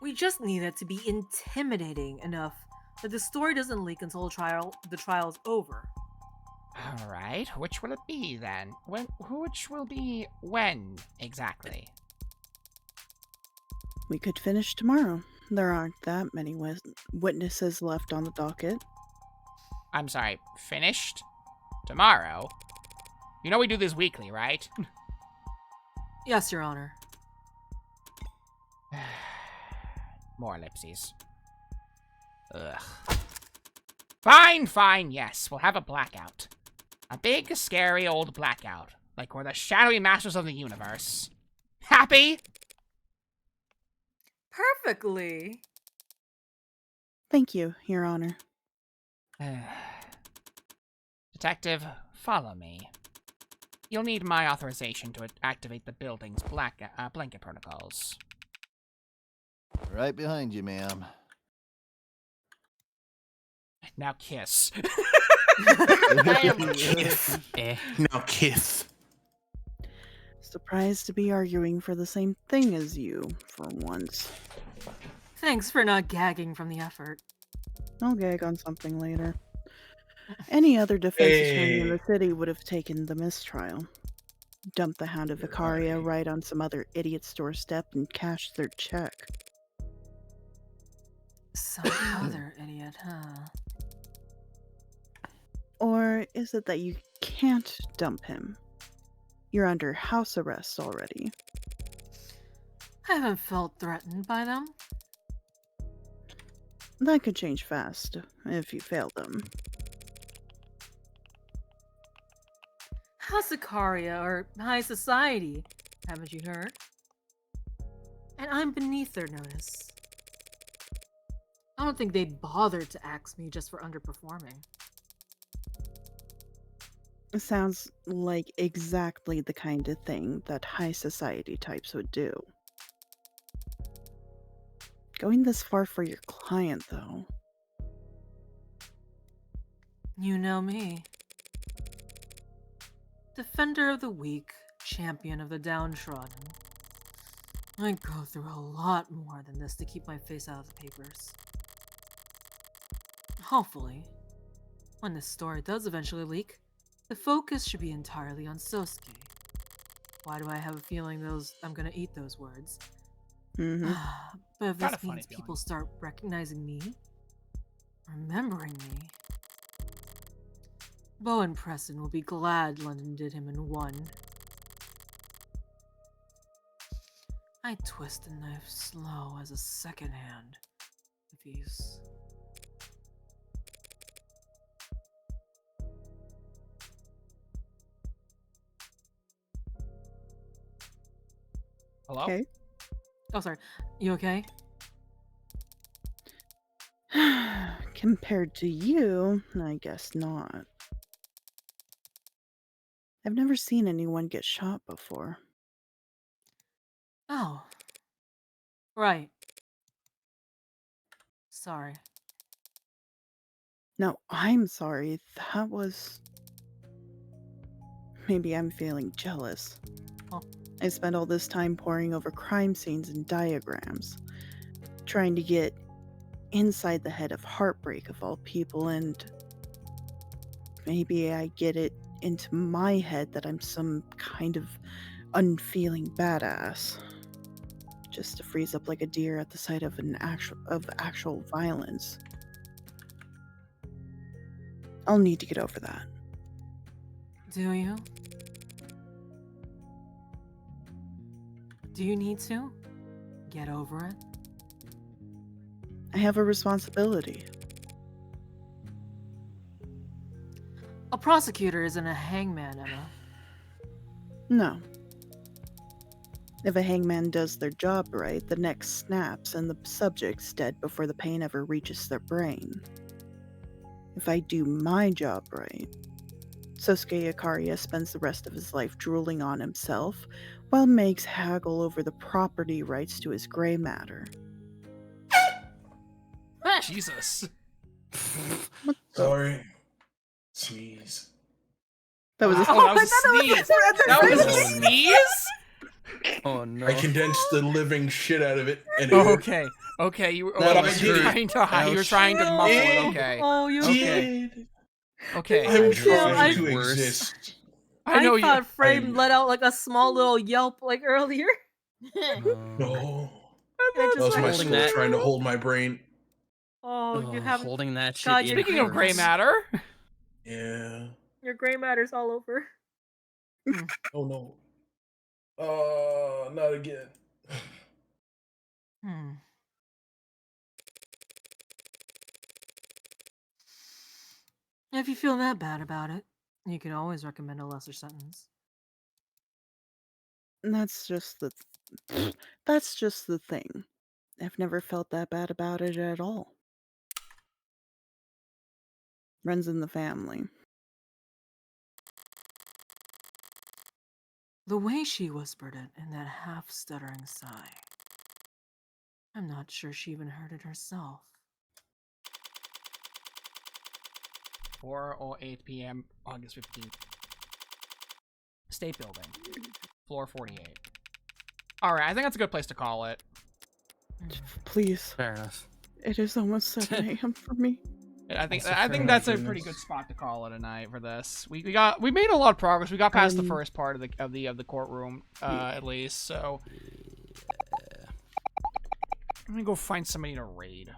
We just need it to be intimidating enough that the story doesn't leak until the trial's over. All right, which will it be then? Which will be when exactly? We could finish tomorrow. There aren't that many witnesses left on the docket. I'm sorry, finished? Tomorrow? You know we do this weekly, right? Yes, Your Honor. More ellipses. Ugh. Fine, yes. We'll have a blackout. A big, scary old blackout. Like we're the shadowy masters of the universe. Happy? Perfectly. Thank you, Your Honor. Detective, follow me. You'll need my authorization to activate the building's blanket protocols. Right behind you, ma'am. Now kiss. Now kiss. Surprised to be arguing for the same thing as you, for once. Thanks for not gagging from the effort. I'll gag on something later. Any other defense attorney in the city would have taken the mistrial. Dumped the Hound of Vicaria right on some other idiot's doorstep and cashed their check. Some other idiot, huh? Or is it that you can't dump him? You're under house arrest already. I haven't felt threatened by them. That could change fast if you fail them. House Sicaria or high society, haven't you heard? And I'm beneath their notice. I don't think they'd bother to axe me just for underperforming. It sounds like exactly the kind of thing that high society types would do. Going this far for your client, though. You know me. Defender of the weak, champion of the downtrodden. I go through a lot more than this to keep my face out of the papers. Hopefully, when this story does eventually leak, the focus should be entirely on Sosuke. Why do I have a feeling I'm gonna eat those words? Mm-hmm. But if this means people start recognizing me, remembering me, Bowen Preston will be glad London did him in one. I twist the knife slow as a second hand. If he's... Hello? Okay. Oh, sorry. You okay? Compared to you, I guess not. I've never seen anyone get shot before. Oh. Right. Sorry. No, I'm sorry. That was... Maybe I'm feeling jealous. Oh. I spent all this time poring over crime scenes and diagrams, trying to get inside the head of Heartbreak of all people, and maybe I get it into my head that I'm some kind of unfeeling badass, just to freeze up like a deer at the sight of actual violence. I'll need to get over that. Do you? Do you need to? Get over it? I have a responsibility. A prosecutor isn't a hangman, Emma. No. If a hangman does their job right, the neck snaps and the subject's dead before the pain ever reaches their brain. If I do my job right, Sosuke Ikaria spends the rest of his life drooling on himself, while Megs haggle over the property rights to his gray matter. Jesus. Sorry. Sneeze. That was a Oh, that was a sneeze. That was a sneeze? Oh no. I condensed the living shit out of it. And Oh, okay. Okay, you were, But I you were did. trying to hide. You were trying to muffle it. Okay. Oh, you Okay. did. Okay. I'm feel trying to worse. exist. I know you. thought Frame let out like a small little yelp like earlier. No. And it That was just my like, Holding soul that. trying to hold my brain. oh, you have holding that shit. God, in Speaking of gray hurts. matter, Yeah. your gray matter's all over. Oh no. Not again. Hmm. If you feel that bad about it, you can always recommend a lesser sentence. That's just the that's just the thing. I've never felt that bad about it at all. Runs in the family. The way she whispered it in that half-stuttering sigh, I'm not sure she even heard it herself. 4:08 p.m. August 15th. State Building, floor 48. All right, I think that's a good place to call it. Please. Fair enough. It is almost 7 a.m. for me. I think Also, I think for that's my a pretty good goodness. spot to call it a night for this. We made a lot of progress. We got past the Um, first part of the courtroom at least. So I'm gonna go find somebody to raid.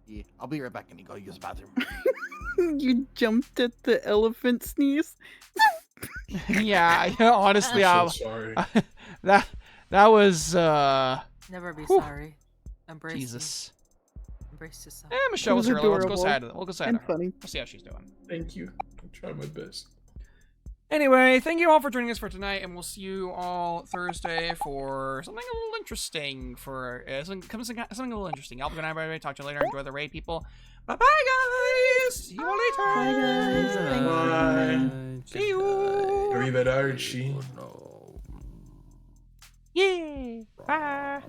Yeah, I'll be right back and go use the bathroom. You jumped at the elephant sneeze. Yeah, honestly, I'm so sorry. that was Never be Whew. sorry. Embrace it. Jesus. Embrace yourself. Michelle was was early. Let's go adorable say hi to We'll go say hi and to her. funny. We'll see how she's doing. Thank you. I'm trying my best. Anyway, thank you all for joining us for tonight, and we'll see you all Thursday for something a little interesting. Something a little interesting. I'll be good night, everybody. Talk to you later. Enjoy the raid, people. Bye bye, guys. See you all later. Bye, guys. Thank you. Bye. See you. Arrivederci. No. Yeah. Bye.